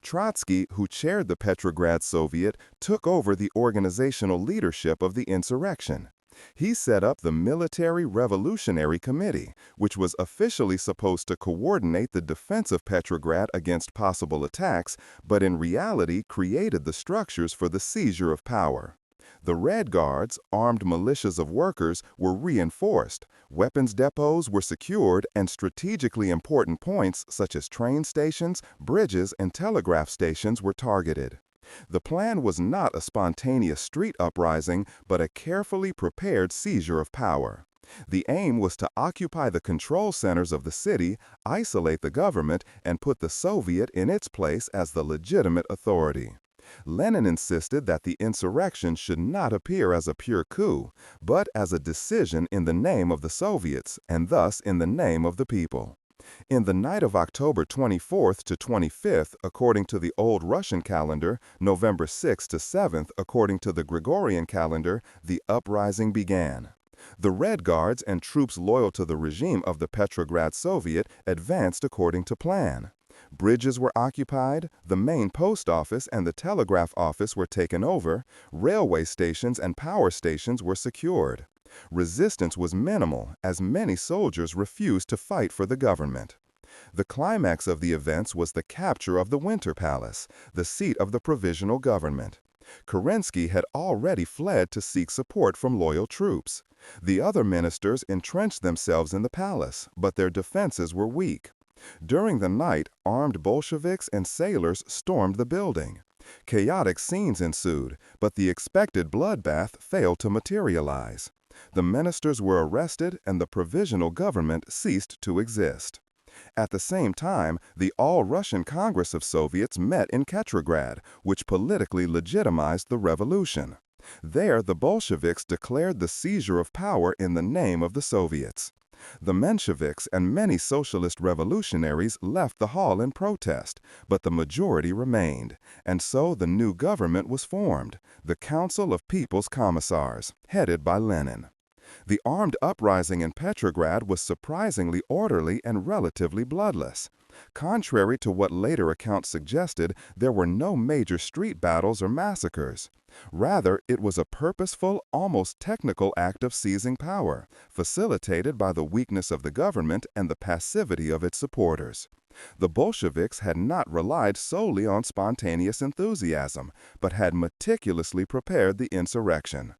Trotsky, who chaired the Petrograd Soviet, took over the organizational leadership of the insurrection. He set up the Military Revolutionary Committee, which was officially supposed to coordinate the defense of Petrograd against possible attacks, but in reality created the structures for the seizure of power. The Red Guards, armed militias of workers, were reinforced, weapons depots were secured, and strategically important points such as train stations, bridges, and telegraph stations were targeted. The plan was not a spontaneous street uprising, but a carefully prepared seizure of power. The aim was to occupy the control centers of the city, isolate the government, and put the Soviet in its place as the legitimate authority. Lenin insisted that the insurrection should not appear as a pure coup, but as a decision in the name of the Soviets, and thus in the name of the people. In the night of October 24th to 25th, according to the old Russian calendar, November 6th to 7th, according to the Gregorian calendar, the uprising began. The Red Guards and troops loyal to the regime of the Petrograd Soviet advanced according to plan. Bridges were occupied, the main post office and the telegraph office were taken over, railway stations and power stations were secured. Resistance was minimal, as many soldiers refused to fight for the government. The climax of the events was the capture of the Winter Palace, the seat of the Provisional Government. Kerensky had already fled to seek support from loyal troops. The other ministers entrenched themselves in the palace, but their defenses were weak. During the night, armed Bolsheviks and sailors stormed the building. Chaotic scenes ensued, but the expected bloodbath failed to materialize. The ministers were arrested and the Provisional Government ceased to exist. At the same time, the All-Russian Congress of Soviets met in Petrograd, which politically legitimized the revolution. There, the Bolsheviks declared the seizure of power in the name of the Soviets. The Mensheviks and many socialist revolutionaries left the hall in protest, but the majority remained, and so the new government was formed, the Council of People's Commissars, headed by Lenin. The armed uprising in Petrograd was surprisingly orderly and relatively bloodless. Contrary to what later accounts suggested, there were no major street battles or massacres. Rather, it was a purposeful, almost technical act of seizing power, facilitated by the weakness of the government and the passivity of its supporters. The Bolsheviks had not relied solely on spontaneous enthusiasm, but had meticulously prepared the insurrection.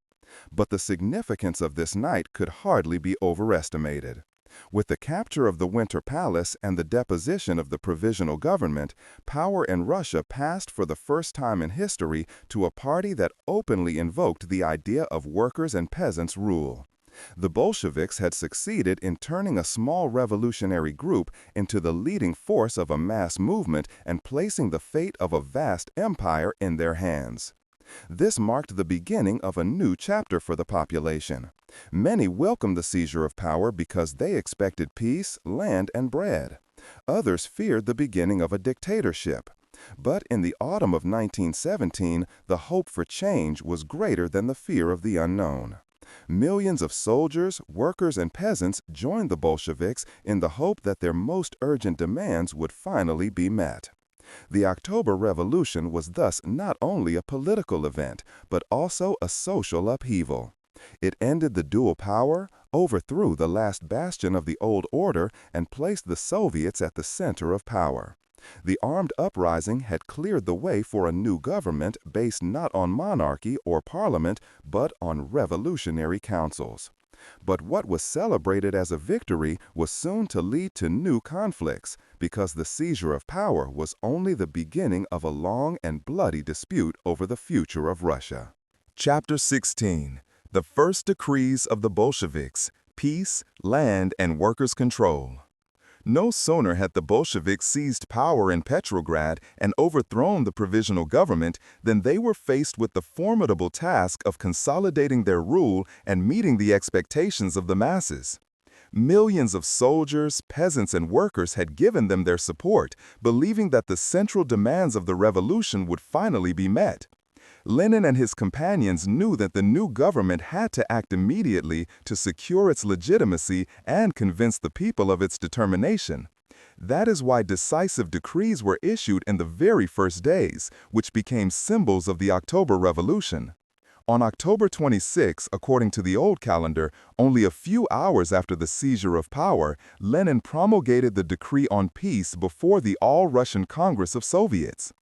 But the significance of this night could hardly be overestimated. With the capture of the Winter Palace and the deposition of the Provisional Government, power in Russia passed for the first time in history to a party that openly invoked the idea of workers' and peasants' rule. The Bolsheviks had succeeded in turning a small revolutionary group into the leading force of a mass movement and placing the fate of a vast empire in their hands. This marked the beginning of a new chapter for the population. Many welcomed the seizure of power because they expected peace, land, and bread. Others feared the beginning of a dictatorship. But in the autumn of 1917, the hope for change was greater than the fear of the unknown. Millions of soldiers, workers, and peasants joined the Bolsheviks in the hope that their most urgent demands would finally be met. The October Revolution was thus not only a political event, but also a social upheaval. It ended the dual power, overthrew the last bastion of the old order, and placed the Soviets at the center of power. The armed uprising had cleared the way for a new government based not on monarchy or parliament, but on revolutionary councils. But what was celebrated as a victory was soon to lead to new conflicts, because the seizure of power was only the beginning of a long and bloody dispute over the future of Russia. Chapter 16. The First Decrees of the Bolsheviks: Peace, Land, and Workers' Control. No sooner had the Bolsheviks seized power in Petrograd and overthrown the Provisional Government than they were faced with the formidable task of consolidating their rule and meeting the expectations of the masses. Millions of soldiers, peasants, and workers had given them their support, believing that the central demands of the revolution would finally be met. Lenin and his companions knew that the new government had to act immediately to secure its legitimacy and convince the people of its determination. That is why decisive decrees were issued in the very first days, which became symbols of the October Revolution. On October 26, according to the old calendar, only a few hours after the seizure of power, Lenin promulgated the decree on peace before the All-Russian Congress of Soviets.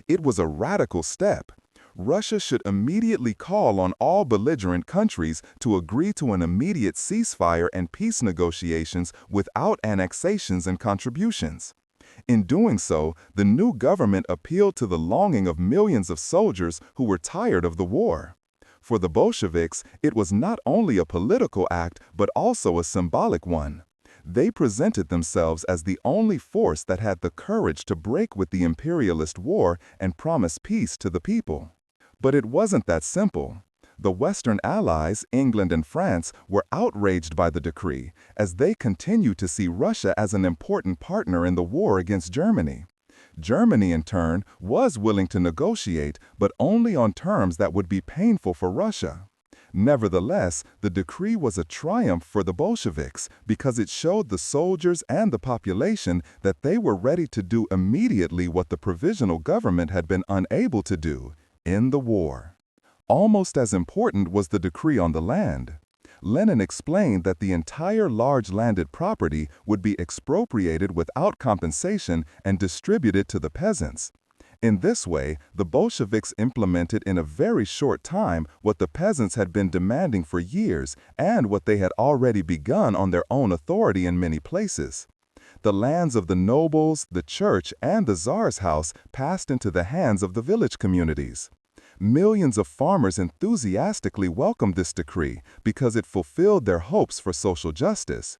It was a radical step. Russia should immediately call on all belligerent countries to agree to an immediate ceasefire and peace negotiations without annexations and contributions. In doing so, the new government appealed to the longing of millions of soldiers who were tired of the war. For the Bolsheviks, it was not only a political act but also a symbolic one. They presented themselves as the only force that had the courage to break with the imperialist war and promise peace to the people. But it wasn't that simple. The Western allies, England and France, were outraged by the decree, as they continued to see Russia as an important partner in the war against Germany. Germany, in turn, was willing to negotiate, but only on terms that would be painful for Russia. Nevertheless, the decree was a triumph for the Bolsheviks because it showed the soldiers and the population that they were ready to do immediately what the Provisional Government had been unable to do: end the war. Almost as important was the decree on the land. Lenin explained that the entire large landed property would be expropriated without compensation and distributed to the peasants. In this way, the Bolsheviks implemented in a very short time what the peasants had been demanding for years and what they had already begun on their own authority in many places. The lands of the nobles, the church, and the Tsar's house passed into the hands of the village communities. Millions of farmers enthusiastically welcomed this decree because it fulfilled their hopes for social justice.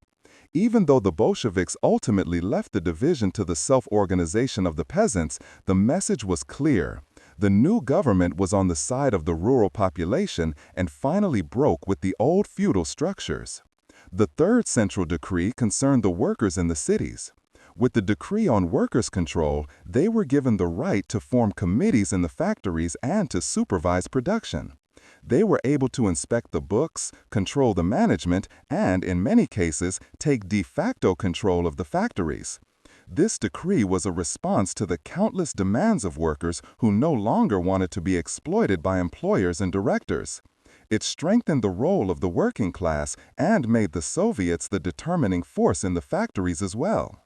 Even though the Bolsheviks ultimately left the division to the self-organization of the peasants, the message was clear. The new government was on the side of the rural population and finally broke with the old feudal structures. The third central decree concerned the workers in the cities. With the decree on workers' control, they were given the right to form committees in the factories and to supervise production. They were able to inspect the books, control the management, and, in many cases, take de facto control of the factories. This decree was a response to the countless demands of workers who no longer wanted to be exploited by employers and directors. It strengthened the role of the working class and made the Soviets the determining force in the factories as well.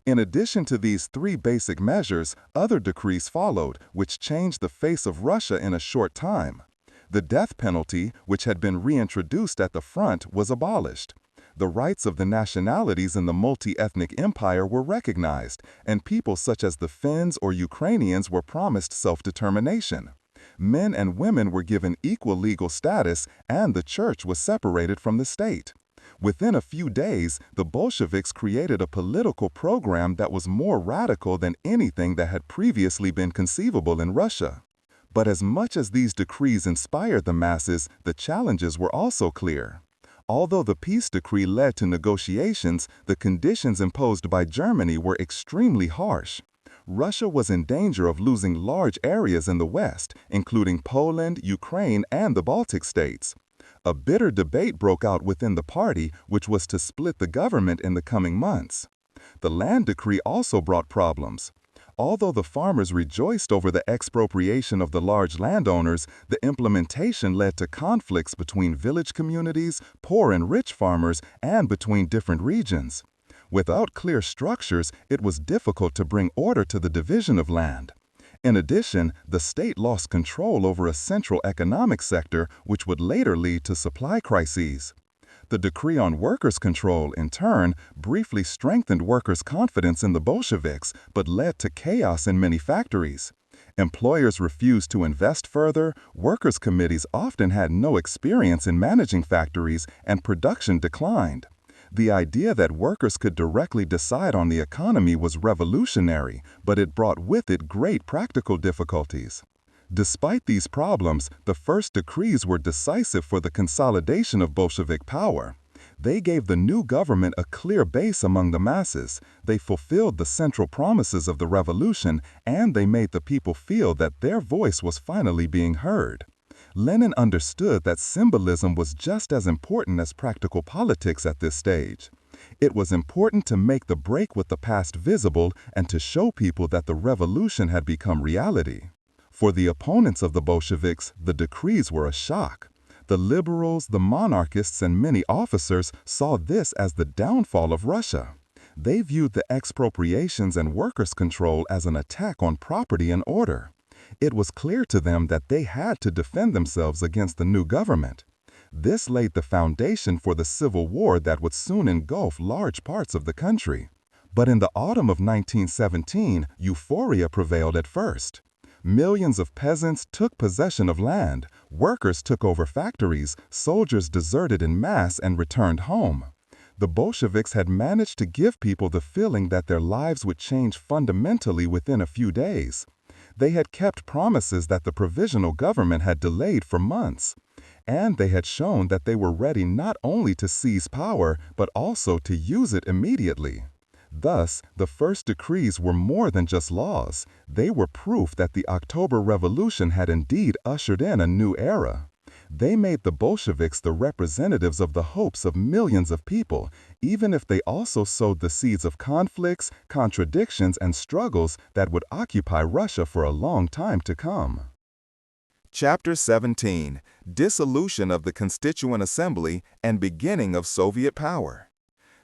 In addition to these three basic measures, other decrees followed, which changed the face of Russia in a short time. The death penalty, which had been reintroduced at the front, was abolished. The rights of the nationalities in the multi-ethnic empire were recognized, and people such as the Finns or Ukrainians were promised self-determination. Men and women were given equal legal status, and the church was separated from the state. Within a few days, the Bolsheviks created a political program that was more radical than anything that had previously been conceivable in Russia. But as much as these decrees inspired the masses, the challenges were also clear. Although the peace decree led to negotiations, the conditions imposed by Germany were extremely harsh. Russia was in danger of losing large areas in the West, including Poland, Ukraine, and the Baltic states. A bitter debate broke out within the party, which was to split the government in the coming months. The land decree also brought problems. Although the farmers rejoiced over the expropriation of the large landowners, the implementation led to conflicts between village communities, poor and rich farmers, and between different regions. Without clear structures, it was difficult to bring order to the division of land. In addition, the state lost control over a central economic sector, which would later lead to supply crises. The decree on workers' control, in turn, briefly strengthened workers' confidence in the Bolsheviks, but led to chaos in many factories. Employers refused to invest further, workers' committees often had no experience in managing factories, and production declined. The idea that workers could directly decide on the economy was revolutionary, but it brought with it great practical difficulties. Despite these problems, the first decrees were decisive for the consolidation of Bolshevik power. They gave the new government a clear base among the masses, they fulfilled the central promises of the revolution, and they made the people feel that their voice was finally being heard. Lenin understood that symbolism was just as important as practical politics at this stage. It was important to make the break with the past visible and to show people that the revolution had become reality. For the opponents of the Bolsheviks, the decrees were a shock. The liberals, the monarchists, and many officers saw this as the downfall of Russia. They viewed the expropriations and workers' control as an attack on property and order. It was clear to them that they had to defend themselves against the new government. This laid the foundation for the civil war that would soon engulf large parts of the country. But in the autumn of 1917, euphoria prevailed at first. Millions of peasants took possession of land, workers took over factories, soldiers deserted en masse and returned home. The Bolsheviks had managed to give people the feeling that their lives would change fundamentally within a few days. They had kept promises that the Provisional Government had delayed for months. And they had shown that they were ready not only to seize power, but also to use it immediately. Thus, the first decrees were more than just laws. They were proof that the October Revolution had indeed ushered in a new era. They made the Bolsheviks the representatives of the hopes of millions of people, even if they also sowed the seeds of conflicts, contradictions, and struggles that would occupy Russia for a long time to come. Chapter 17: Dissolution of the Constituent Assembly and Beginning of Soviet Power.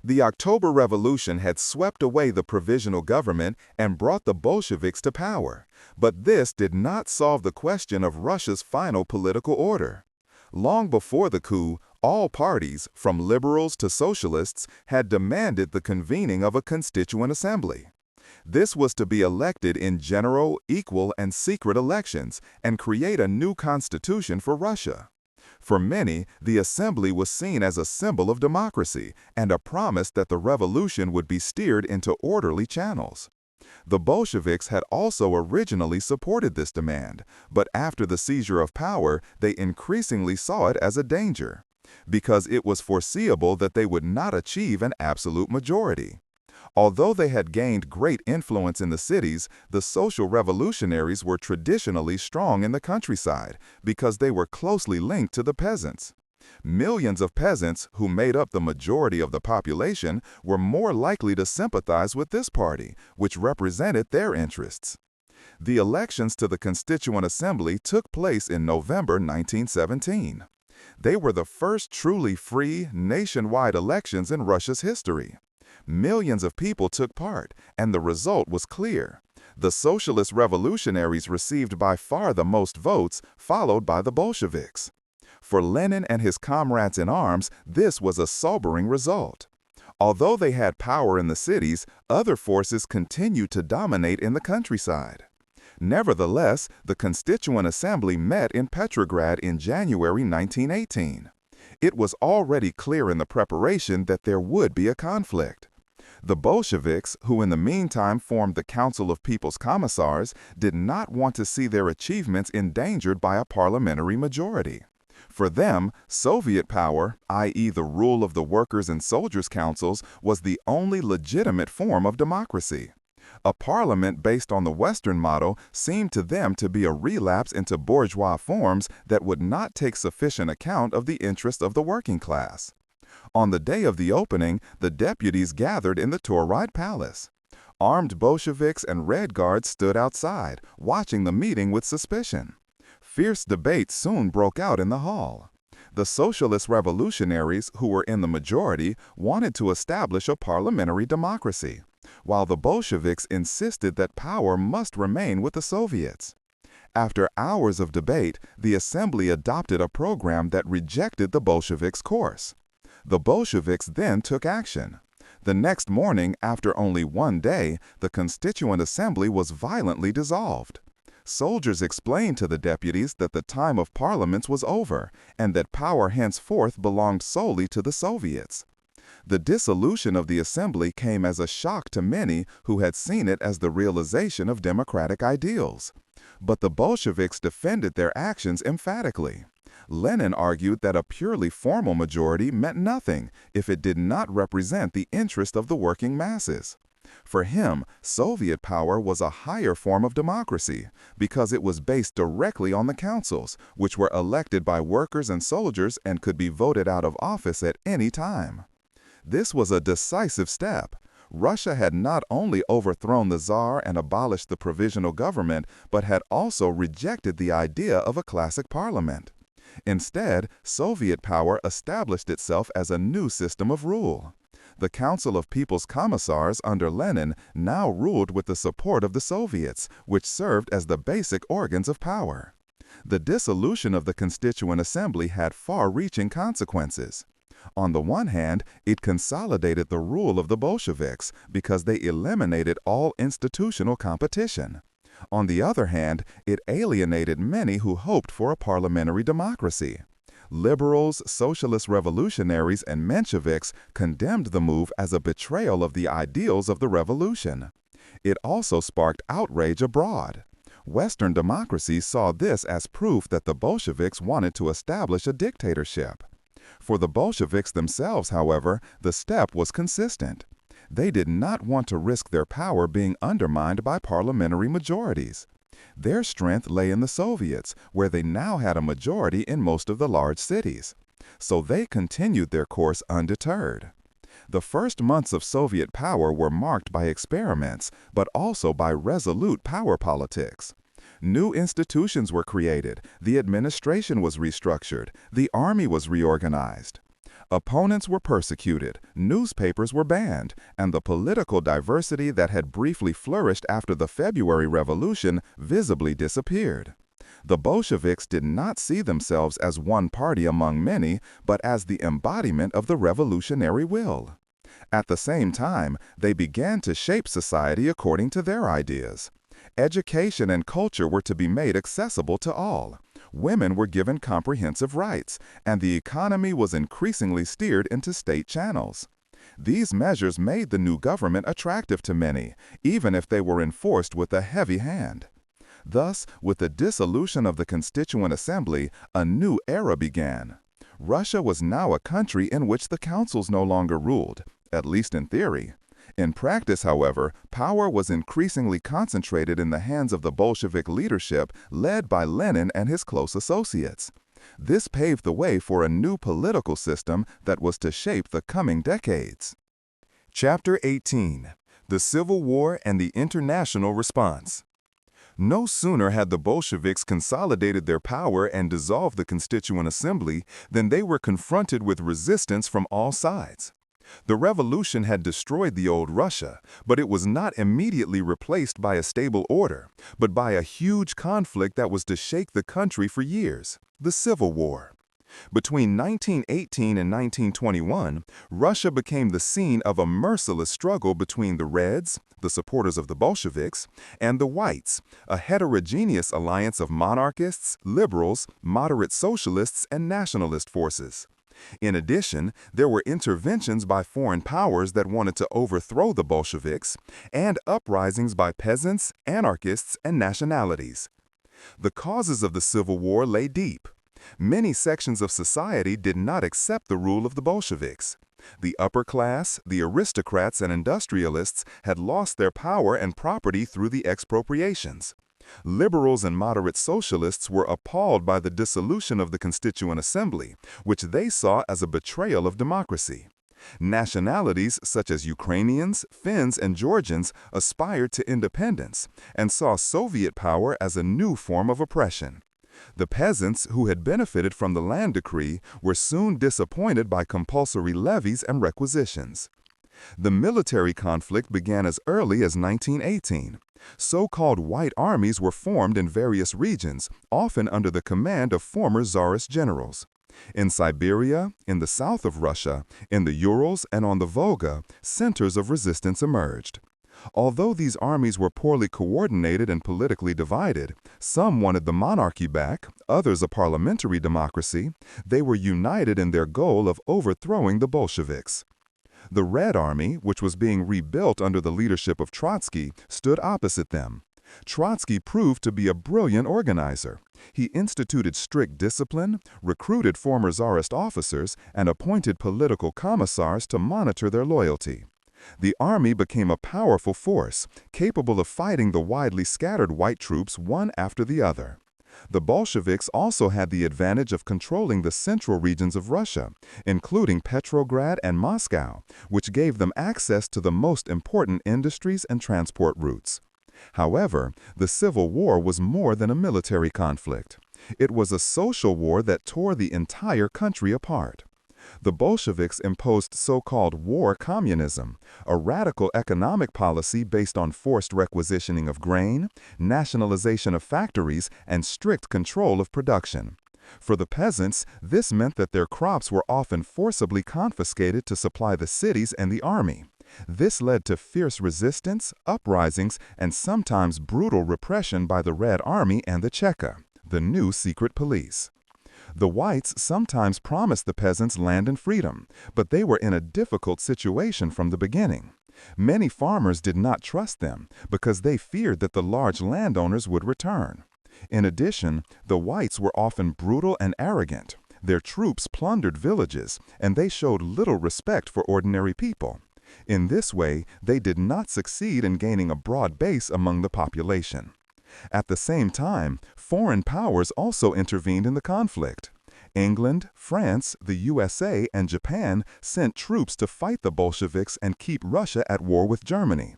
The October Revolution had swept away the Provisional Government and brought the Bolsheviks to power, but this did not solve the question of Russia's final political order. Long before the coup, all parties, from liberals to socialists, had demanded the convening of a Constituent Assembly. This was to be elected in general, equal, and secret elections and create a new constitution for Russia. For many, the assembly was seen as a symbol of democracy and a promise that the revolution would be steered into orderly channels. The Bolsheviks had also originally supported this demand, but after the seizure of power, they increasingly saw it as a danger, because it was foreseeable that they would not achieve an absolute majority. Although they had gained great influence in the cities, the social revolutionaries were traditionally strong in the countryside because they were closely linked to the peasants. Millions of peasants, who made up the majority of the population, were more likely to sympathize with this party, which represented their interests. The elections to the Constituent Assembly took place in November 1917. They were the first truly free, nationwide elections in Russia's history. Millions of people took part, and the result was clear. The socialist revolutionaries received by far the most votes, followed by the Bolsheviks. For Lenin and his comrades in arms, this was a sobering result. Although they had power in the cities, other forces continued to dominate in the countryside. Nevertheless, the Constituent Assembly met in Petrograd in January 1918. It was already clear in the preparation that there would be a conflict. The Bolsheviks, who in the meantime formed the Council of People's Commissars, did not want to see their achievements endangered by a parliamentary majority. For them, Soviet power, i.e. the rule of the workers' and soldiers' councils, was the only legitimate form of democracy. A parliament based on the Western model seemed to them to be a relapse into bourgeois forms that would not take sufficient account of the interests of the working class. On the day of the opening, the deputies gathered in the Tauride Palace. Armed Bolsheviks and Red Guards stood outside, watching the meeting with suspicion. Fierce debate soon broke out in the hall. The socialist revolutionaries, who were in the majority, wanted to establish a parliamentary democracy, while the Bolsheviks insisted that power must remain with the Soviets. After hours of debate, the assembly adopted a program that rejected the Bolsheviks' course. The Bolsheviks then took action. The next morning, after only one day, the Constituent Assembly was violently dissolved. Soldiers explained to the deputies that the time of parliaments was over and that power henceforth belonged solely to the Soviets. The dissolution of the assembly came as a shock to many who had seen it as the realization of democratic ideals. But the Bolsheviks defended their actions emphatically. Lenin argued that a purely formal majority meant nothing if it did not represent the interest of the working masses. For him, Soviet power was a higher form of democracy because it was based directly on the councils, which were elected by workers and soldiers and could be voted out of office at any time. This was a decisive step. Russia had not only overthrown the Tsar and abolished the Provisional Government, but had also rejected the idea of a classic parliament. Instead, Soviet power established itself as a new system of rule. The Council of People's Commissars under Lenin now ruled with the support of the Soviets, which served as the basic organs of power. The dissolution of the Constituent Assembly had far-reaching consequences. On the one hand, it consolidated the rule of the Bolsheviks because they eliminated all institutional competition. On the other hand, it alienated many who hoped for a parliamentary democracy. Liberals, socialist revolutionaries, and Mensheviks condemned the move as a betrayal of the ideals of the revolution. It also sparked outrage abroad. Western democracies saw this as proof that the Bolsheviks wanted to establish a dictatorship. For the Bolsheviks themselves, however, the step was consistent. They did not want to risk their power being undermined by parliamentary majorities. Their strength lay in the Soviets, where they now had a majority in most of the large cities. So they continued their course undeterred. The first months of Soviet power were marked by experiments, but also by resolute power politics. New institutions were created, the administration was restructured, the army was reorganized. Opponents were persecuted, newspapers were banned, and the political diversity that had briefly flourished after the February Revolution visibly disappeared. The Bolsheviks did not see themselves as one party among many, but as the embodiment of the revolutionary will. At the same time, they began to shape society according to their ideas. Education and culture were to be made accessible to all. Women were given comprehensive rights, and the economy was increasingly steered into state channels. These measures made the new government attractive to many, even if they were enforced with a heavy hand. Thus, with the dissolution of the Constituent Assembly, a new era began. Russia was now a country in which the councils no longer ruled, at least in theory. In practice, however, power was increasingly concentrated in the hands of the Bolshevik leadership led by Lenin and his close associates. This paved the way for a new political system that was to shape the coming decades. Chapter 18: The Civil War and the International Response. No sooner had the Bolsheviks consolidated their power and dissolved the Constituent Assembly than they were confronted with resistance from all sides. The revolution had destroyed the old Russia, but it was not immediately replaced by a stable order, but by a huge conflict that was to shake the country for years: the Civil War. Between 1918 and 1921, Russia became the scene of a merciless struggle between the Reds, the supporters of the Bolsheviks, and the Whites, a heterogeneous alliance of monarchists, liberals, moderate socialists, and nationalist forces. In addition, there were interventions by foreign powers that wanted to overthrow the Bolsheviks, and uprisings by peasants, anarchists, and nationalities. The causes of the Civil War lay deep. Many sections of society did not accept the rule of the Bolsheviks. The upper class, the aristocrats, and industrialists had lost their power and property through the expropriations. Liberals and moderate socialists were appalled by the dissolution of the Constituent Assembly, which they saw as a betrayal of democracy. Nationalities such as Ukrainians, Finns, and Georgians aspired to independence and saw Soviet power as a new form of oppression. The peasants, who had benefited from the land decree, were soon disappointed by compulsory levies and requisitions. The military conflict began as early as 1918. So-called white armies were formed in various regions, often under the command of former Tsarist generals. In Siberia, in the south of Russia, in the Urals, and on the Volga, centers of resistance emerged. Although these armies were poorly coordinated and politically divided, some wanted the monarchy back, others a parliamentary democracy, they were united in their goal of overthrowing the Bolsheviks. The Red Army, which was being rebuilt under the leadership of Trotsky, stood opposite them. Trotsky proved to be a brilliant organizer. He instituted strict discipline, recruited former Tsarist officers, and appointed political commissars to monitor their loyalty. The army became a powerful force, capable of fighting the widely scattered white troops one after the other. The Bolsheviks also had the advantage of controlling the central regions of Russia, including Petrograd and Moscow, which gave them access to the most important industries and transport routes. However, the Civil War was more than a military conflict. It was a social war that tore the entire country apart. The Bolsheviks imposed so-called war communism, a radical economic policy based on forced requisitioning of grain, nationalization of factories, and strict control of production. For the peasants, this meant that their crops were often forcibly confiscated to supply the cities and the army. This led to fierce resistance, uprisings, and sometimes brutal repression by the Red Army and the Cheka, the new secret police. The whites sometimes promised the peasants land and freedom, but they were in a difficult situation from the beginning. Many farmers did not trust them because they feared that the large landowners would return. In addition, the whites were often brutal and arrogant. Their troops plundered villages, and they showed little respect for ordinary people. In this way, they did not succeed in gaining a broad base among the population. At the same time, foreign powers also intervened in the conflict. England, France, the USA, and Japan sent troops to fight the Bolsheviks and keep Russia at war with Germany.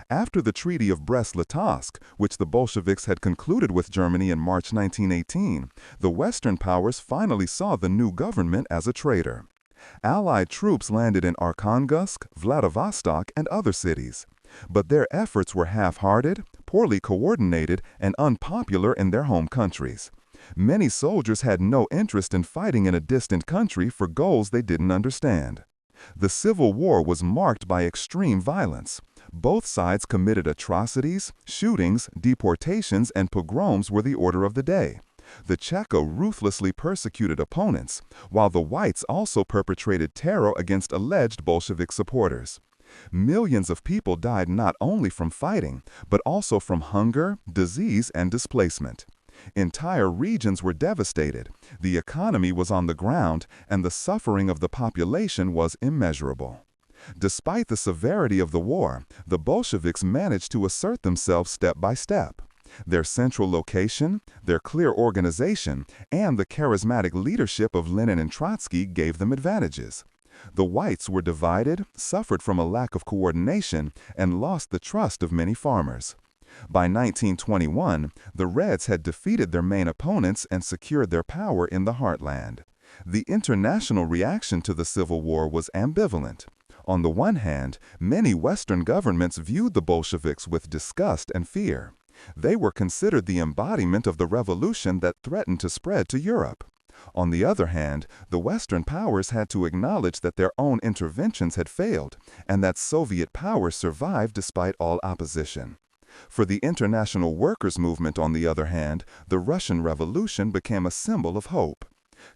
After the Treaty of Brest-Litovsk, which the Bolsheviks had concluded with Germany in March 1918, the Western powers finally saw the new government as a traitor. Allied troops landed in Arkhangelsk, Vladivostok, and other cities. But their efforts were half-hearted, poorly coordinated, and unpopular in their home countries. Many soldiers had no interest in fighting in a distant country for goals they didn't understand. The Civil War was marked by extreme violence. Both sides committed atrocities, shootings, deportations, and pogroms were the order of the day. The Cheka ruthlessly persecuted opponents, while the whites also perpetrated terror against alleged Bolshevik supporters. Millions of people died not only from fighting, but also from hunger, disease, and displacement. Entire regions were devastated, the economy was on the ground, and the suffering of the population was immeasurable. Despite the severity of the war, the Bolsheviks managed to assert themselves step by step. Their central location, their clear organization, and the charismatic leadership of Lenin and Trotsky gave them advantages. The whites were divided, suffered from a lack of coordination, and lost the trust of many farmers. By 1921, the Reds had defeated their main opponents and secured their power in the heartland. The international reaction to the Civil War was ambivalent. On the one hand, many Western governments viewed the Bolsheviks with disgust and fear. They were considered the embodiment of the revolution that threatened to spread to Europe. On the other hand, the Western powers had to acknowledge that their own interventions had failed, and that Soviet power survived despite all opposition. For the international workers' movement, on the other hand, the Russian Revolution became a symbol of hope.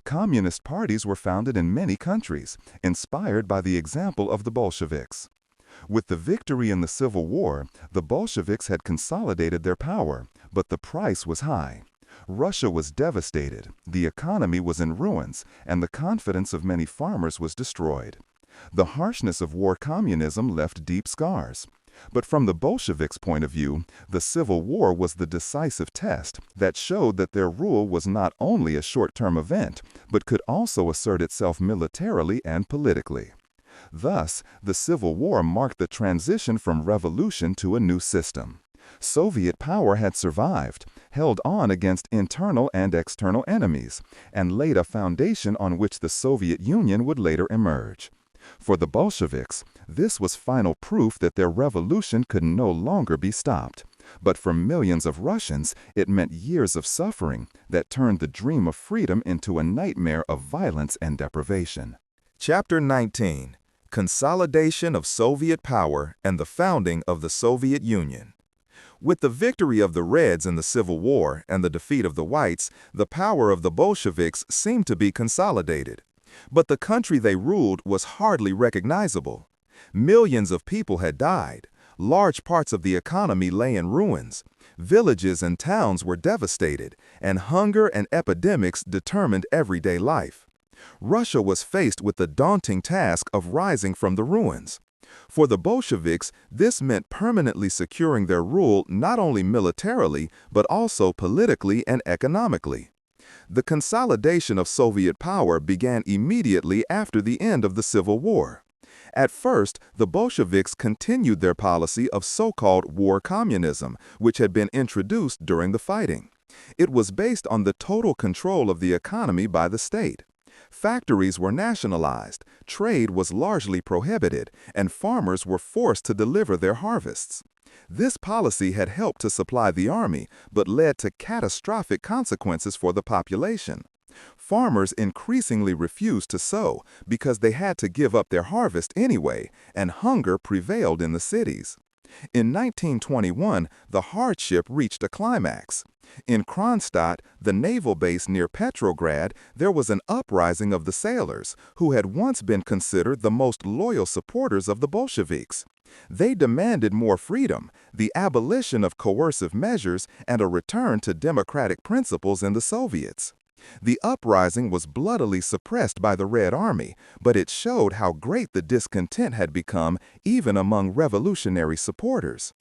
Communist parties were founded in many countries, inspired by the example of the Bolsheviks. With the victory in the Civil War, the Bolsheviks had consolidated their power, but the price was high. Russia was devastated, the economy was in ruins, and the confidence of many farmers was destroyed. The harshness of war communism left deep scars. But from the Bolsheviks' point of view, the Civil War was the decisive test that showed that their rule was not only a short-term event, but could also assert itself militarily and politically. Thus, the Civil War marked the transition from revolution to a new system. Soviet power had survived, held on against internal and external enemies, and laid a foundation on which the Soviet Union would later emerge. For the Bolsheviks, this was final proof that their revolution could no longer be stopped. But for millions of Russians, it meant years of suffering that turned the dream of freedom into a nightmare of violence and deprivation. Chapter 19: Consolidation of Soviet Power and the Founding of the Soviet Union. With the victory of the Reds in the Civil War and the defeat of the Whites, the power of the Bolsheviks seemed to be consolidated. But the country they ruled was hardly recognizable. Millions of people had died. Large parts of the economy lay in ruins. Villages and towns were devastated, and hunger and epidemics determined everyday life. Russia was faced with the daunting task of rising from the ruins. For the Bolsheviks, this meant permanently securing their rule not only militarily, but also politically and economically. The consolidation of Soviet power began immediately after the end of the Civil War. At first, the Bolsheviks continued their policy of so-called war communism, which had been introduced during the fighting. It was based on the total control of the economy by the state. Factories were nationalized, trade was largely prohibited, and farmers were forced to deliver their harvests. This policy had helped to supply the army, but led to catastrophic consequences for the population. Farmers increasingly refused to sow because they had to give up their harvest anyway, and hunger prevailed in the cities. In 1921, the hardship reached a climax. In Kronstadt, the naval base near Petrograd, there was an uprising of the sailors, who had once been considered the most loyal supporters of the Bolsheviks. They demanded more freedom, the abolition of coercive measures, and a return to democratic principles in the Soviets. The uprising was bloodily suppressed by the Red Army, but it showed how great the discontent had become even among revolutionary supporters.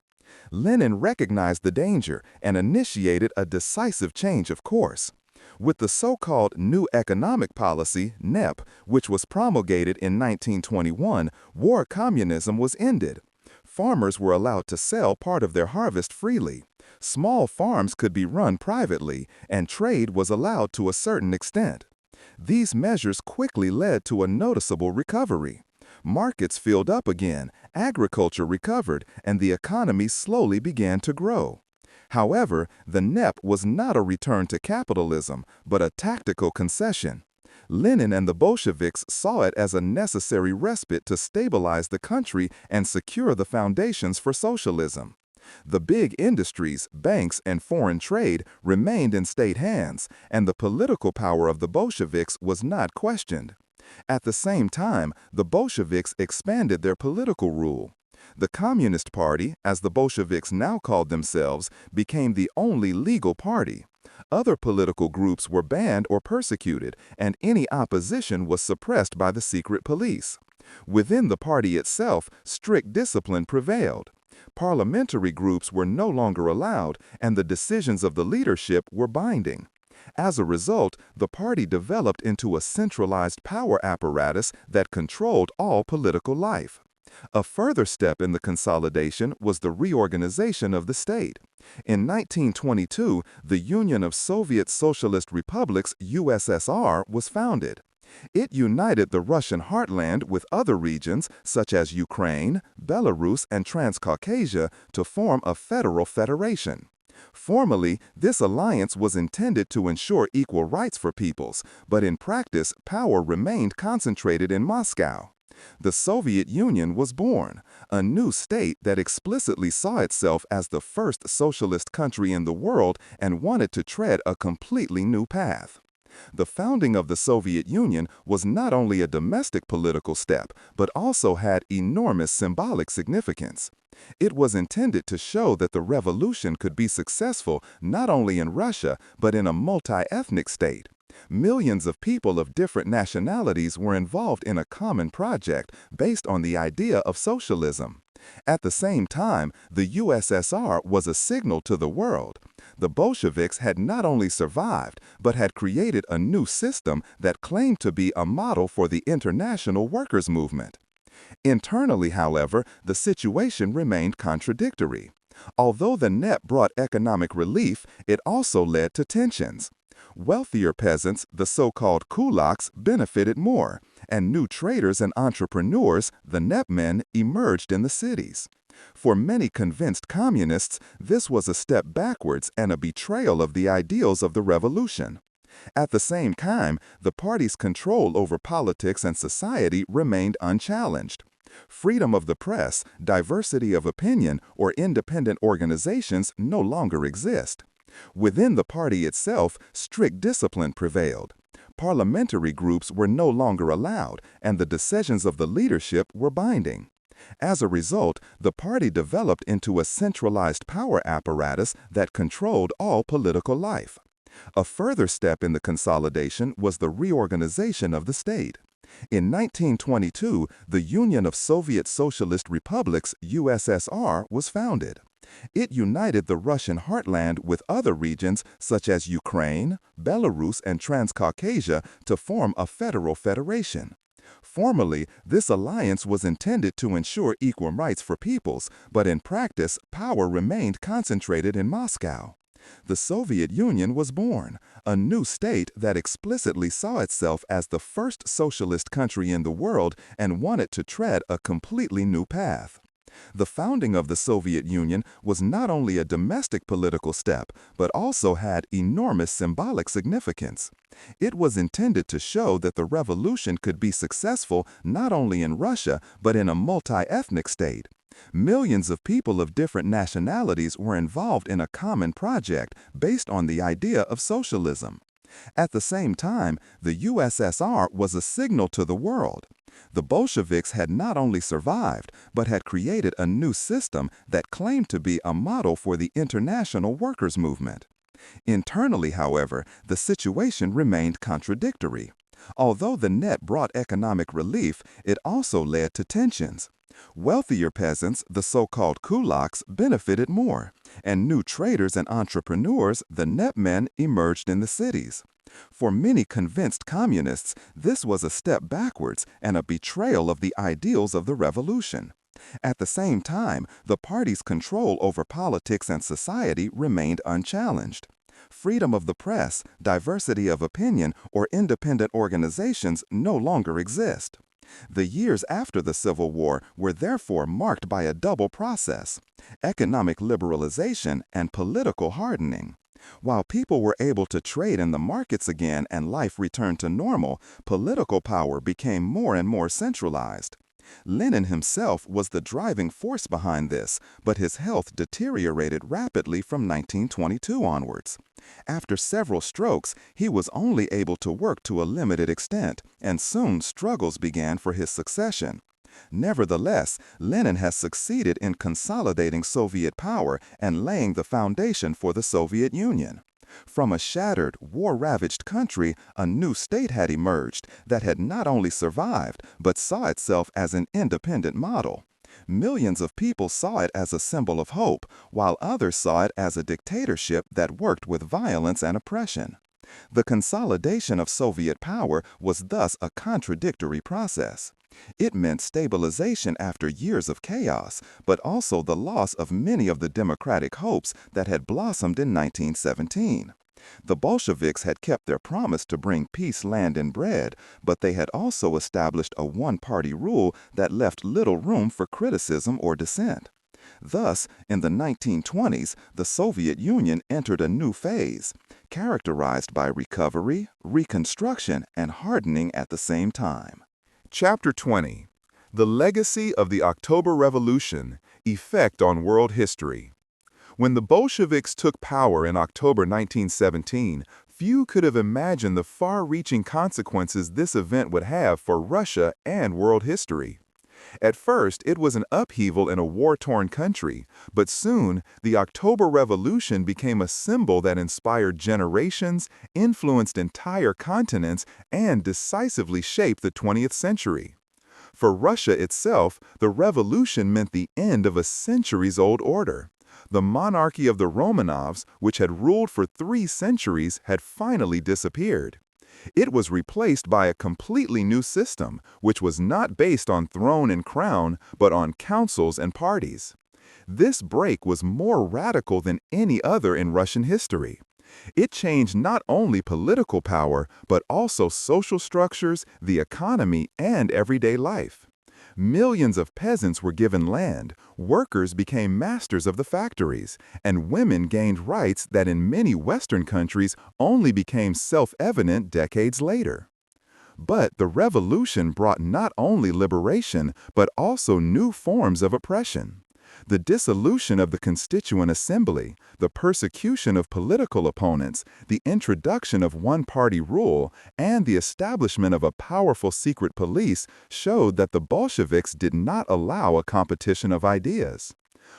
Lenin recognized the danger and initiated a decisive change of course. With the so-called New Economic Policy, NEP, which was promulgated in 1921, war communism was ended. Farmers were allowed to sell part of their harvest freely. Small farms could be run privately, and trade was allowed to a certain extent. These measures quickly led to a noticeable recovery. Markets filled up again, agriculture recovered, and the economy slowly began to grow. However, the NEP was not a return to capitalism, but a tactical concession. Lenin and the Bolsheviks saw it as a necessary respite to stabilize the country and secure the foundations for socialism. The big industries, banks, and foreign trade remained in state hands, and the political power of the Bolsheviks was not questioned. At the same time, the Bolsheviks expanded their political rule. The Communist Party, as the Bolsheviks now called themselves, became the only legal party. Other political groups were banned or persecuted, and any opposition was suppressed by the secret police. Within the party itself, strict discipline prevailed. Parliamentary groups were no longer allowed, and the decisions of the leadership were binding. As a result, the party developed into a centralized power apparatus that controlled all political life. A further step in the consolidation was the reorganization of the state. In 1922, the Union of Soviet Socialist Republics, USSR, was founded. It united the Russian heartland with other regions such as Ukraine, Belarus, and Transcaucasia to form a federal federation. Formally, this alliance was intended to ensure equal rights for peoples, but in practice, power remained concentrated in Moscow. The Soviet Union was born, a new state that explicitly saw itself as the first socialist country in the world and wanted to tread a completely new path. The founding of the Soviet Union was not only a domestic political step, but also had enormous symbolic significance. It was intended to show that the revolution could be successful not only in Russia, but in a multi-ethnic state. Millions of people of different nationalities were involved in a common project based on the idea of socialism. At the same time, the USSR was a signal to the world. The Bolsheviks had not only survived, but had created a new system that claimed to be a model for the international workers' movement. Internally, however, the situation remained contradictory. Although the NEP brought economic relief, it also led to tensions. Wealthier peasants, the so-called kulaks, benefited more, and new traders and entrepreneurs, the NEP men, emerged in the cities. For many convinced communists, this was a step backwards and a betrayal of the ideals of the revolution. At the same time, the party's control over politics and society remained unchallenged. Freedom of the press, diversity of opinion, or independent organizations no longer exist. Within the party itself, strict discipline prevailed. Parliamentary groups were no longer allowed, and the decisions of the leadership were binding. As a result, the party developed into a centralized power apparatus that controlled all political life. A further step in the consolidation was the reorganization of the state. In 1922, the Union of Soviet Socialist Republics, USSR, was founded. It united the Russian heartland with other regions such as Ukraine, Belarus, and Transcaucasia to form a federal federation. Formally, this alliance was intended to ensure equal rights for peoples, but in practice, power remained concentrated in Moscow. The Soviet Union was born, a new state that explicitly saw itself as the first socialist country in the world and wanted to tread a completely new path. The founding of the Soviet Union was not only a domestic political step, but also had enormous symbolic significance. It was intended to show that the revolution could be successful not only in Russia, but in a multi-ethnic state. Millions of people of different nationalities were involved in a common project based on the idea of socialism. At the same time, the USSR was a signal to the world. The Bolsheviks had not only survived, but had created a new system that claimed to be a model for the international workers' movement. Internally, however, the situation remained contradictory. Although the net brought economic relief, it also led to tensions. Wealthier peasants, the so-called kulaks, benefited more, and new traders and entrepreneurs, the netmen, emerged in the cities. For many convinced communists, this was a step backwards and a betrayal of the ideals of the revolution. At the same time, the party's control over politics and society remained unchallenged. Freedom of the press, diversity of opinion, or independent organizations no longer exist. The years after the Civil War were therefore marked by a double process: economic liberalization and political hardening. While people were able to trade in the markets again and life returned to normal, political power became more and more centralized. Lenin himself was the driving force behind this, but his health deteriorated rapidly from 1922 onwards. After several strokes, he was only able to work to a limited extent, and soon struggles began for his succession. Nevertheless, Lenin has succeeded in consolidating Soviet power and laying the foundation for the Soviet Union. From a shattered, war-ravaged country, a new state had emerged that had not only survived, but saw itself as an independent model. Millions of people saw it as a symbol of hope, while others saw it as a dictatorship that worked with violence and oppression. The consolidation of Soviet power was thus a contradictory process. It meant stabilization after years of chaos, but also the loss of many of the democratic hopes that had blossomed in 1917. The Bolsheviks had kept their promise to bring peace, land, and bread, but they had also established a one-party rule that left little room for criticism or dissent. Thus, in the 1920s, the Soviet Union entered a new phase, characterized by recovery, reconstruction, and hardening at the same time. Chapter 20. The Legacy of the October Revolution, Effect on World History. When the Bolsheviks took power in October 1917, few could have imagined the far-reaching consequences this event would have for Russia and world history. At first, it was an upheaval in a war-torn country, but soon, the October Revolution became a symbol that inspired generations, influenced entire continents, and decisively shaped the 20th century. For Russia itself, the revolution meant the end of a centuries-old order. The monarchy of the Romanovs, which had ruled for 3 centuries, had finally disappeared. It was replaced by a completely new system, which was not based on throne and crown, but on councils and parties. This break was more radical than any other in Russian history. It changed not only political power, but also social structures, the economy, and everyday life. Millions of peasants were given land, workers became masters of the factories, and women gained rights that in many Western countries only became self-evident decades later. But the revolution brought not only liberation, but also new forms of oppression. The dissolution of the Constituent Assembly, the persecution of political opponents, the introduction of one-party rule, and the establishment of a powerful secret police showed that the Bolsheviks did not allow a competition of ideas.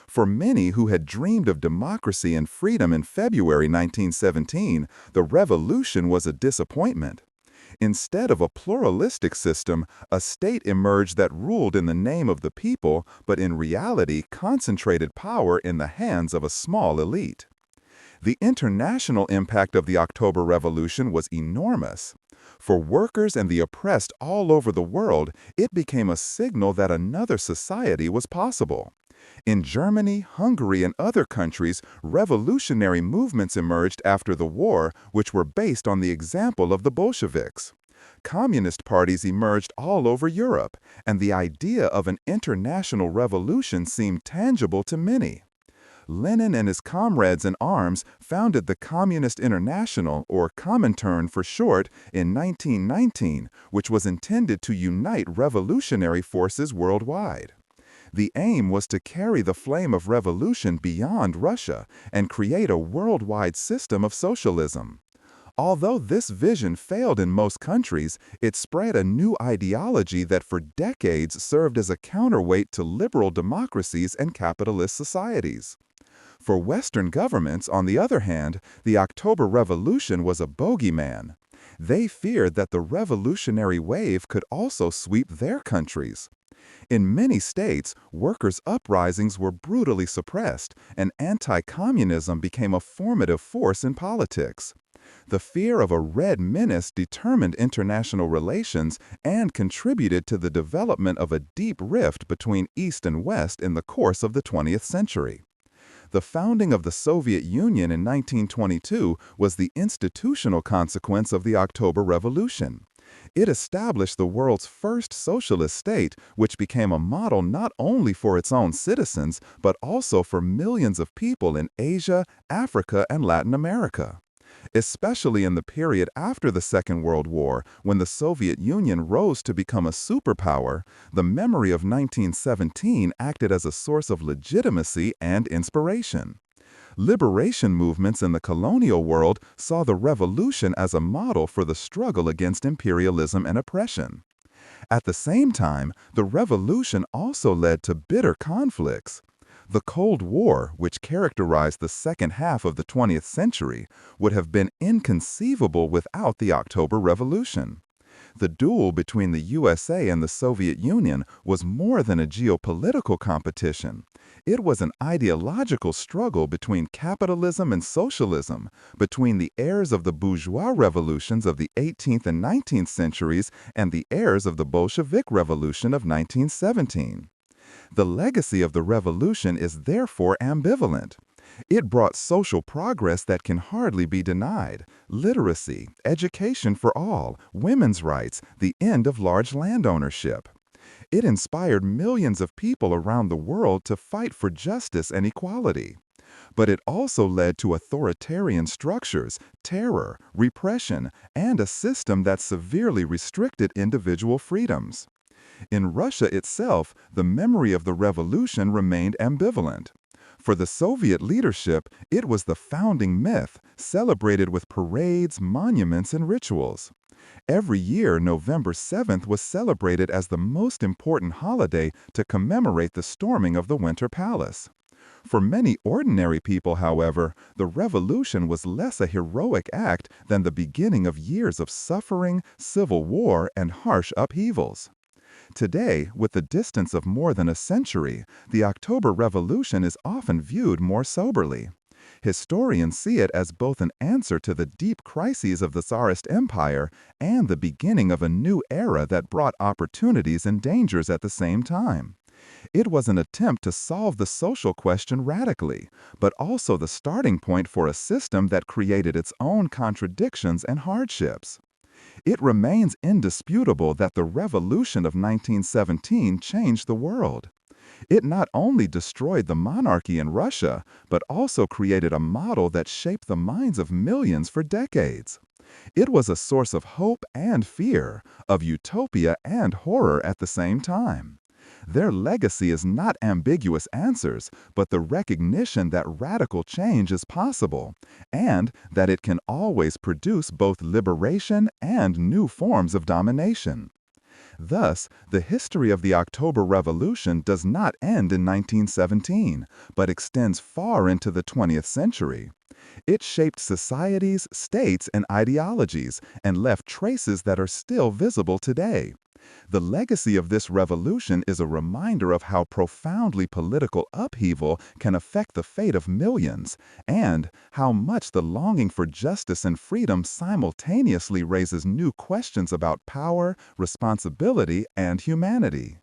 For many who had dreamed of democracy and freedom in February 1917, the revolution was a disappointment. Instead of a pluralistic system, a state emerged that ruled in the name of the people, but in reality concentrated power in the hands of a small elite. The international impact of the October Revolution was enormous. For workers and the oppressed all over the world, it became a signal that another society was possible. In Germany, Hungary, and other countries, revolutionary movements emerged after the war, which were based on the example of the Bolsheviks. Communist parties emerged all over Europe, and the idea of an international revolution seemed tangible to many. Lenin and his comrades in arms founded the Communist International, or Comintern for short, in 1919, which was intended to unite revolutionary forces worldwide. The aim was to carry the flame of revolution beyond Russia and create a worldwide system of socialism. Although this vision failed in most countries, it spread a new ideology that for decades served as a counterweight to liberal democracies and capitalist societies. For Western governments, on the other hand, the October Revolution was a bogeyman. They feared that the revolutionary wave could also sweep their countries. In many states, workers' uprisings were brutally suppressed, and anti-communism became a formative force in politics. The fear of a red menace determined international relations and contributed to the development of a deep rift between East and West in the course of the 20th century. The founding of the Soviet Union in 1922 was the institutional consequence of the October Revolution. It established the world's first socialist state, which became a model not only for its own citizens, but also for millions of people in Asia, Africa, and Latin America. Especially in the period after the Second World War, when the Soviet Union rose to become a superpower, the memory of 1917 acted as a source of legitimacy and inspiration. Liberation movements in the colonial world saw the revolution as a model for the struggle against imperialism and oppression. At the same time, the revolution also led to bitter conflicts. The Cold War, which characterized the second half of the 20th century, would have been inconceivable without the October Revolution. The duel between the USA and the Soviet Union was more than a geopolitical competition. It was an ideological struggle between capitalism and socialism, between the heirs of the bourgeois revolutions of the 18th and 19th centuries and the heirs of the Bolshevik Revolution of 1917. The legacy of the revolution is therefore ambivalent. It brought social progress that can hardly be denied: literacy, education for all, women's rights, the end of large land ownership. It inspired millions of people around the world to fight for justice and equality. But it also led to authoritarian structures, terror, repression, and a system that severely restricted individual freedoms. In Russia itself, the memory of the revolution remained ambivalent. For the Soviet leadership, it was the founding myth, celebrated with parades, monuments, and rituals. Every year, November 7th was celebrated as the most important holiday to commemorate the storming of the Winter Palace. For many ordinary people, however, the revolution was less a heroic act than the beginning of years of suffering, civil war, and harsh upheavals. Today, with the distance of more than a century, the October Revolution is often viewed more soberly. Historians see it as both an answer to the deep crises of the Tsarist Empire and the beginning of a new era that brought opportunities and dangers at the same time. It was an attempt to solve the social question radically, but also the starting point for a system that created its own contradictions and hardships. It remains indisputable that the revolution of 1917 changed the world. It not only destroyed the monarchy in Russia, but also created a model that shaped the minds of millions for decades. It was a source of hope and fear, of utopia and horror at the same time. Their legacy is not ambiguous answers, but the recognition that radical change is possible, and that it can always produce both liberation and new forms of domination. Thus, the history of the October Revolution does not end in 1917, but extends far into the 20th century. It shaped societies, states, and ideologies, and left traces that are still visible today. The legacy of this revolution is a reminder of how profoundly political upheaval can affect the fate of millions, and how much the longing for justice and freedom simultaneously raises new questions about power, responsibility, and humanity.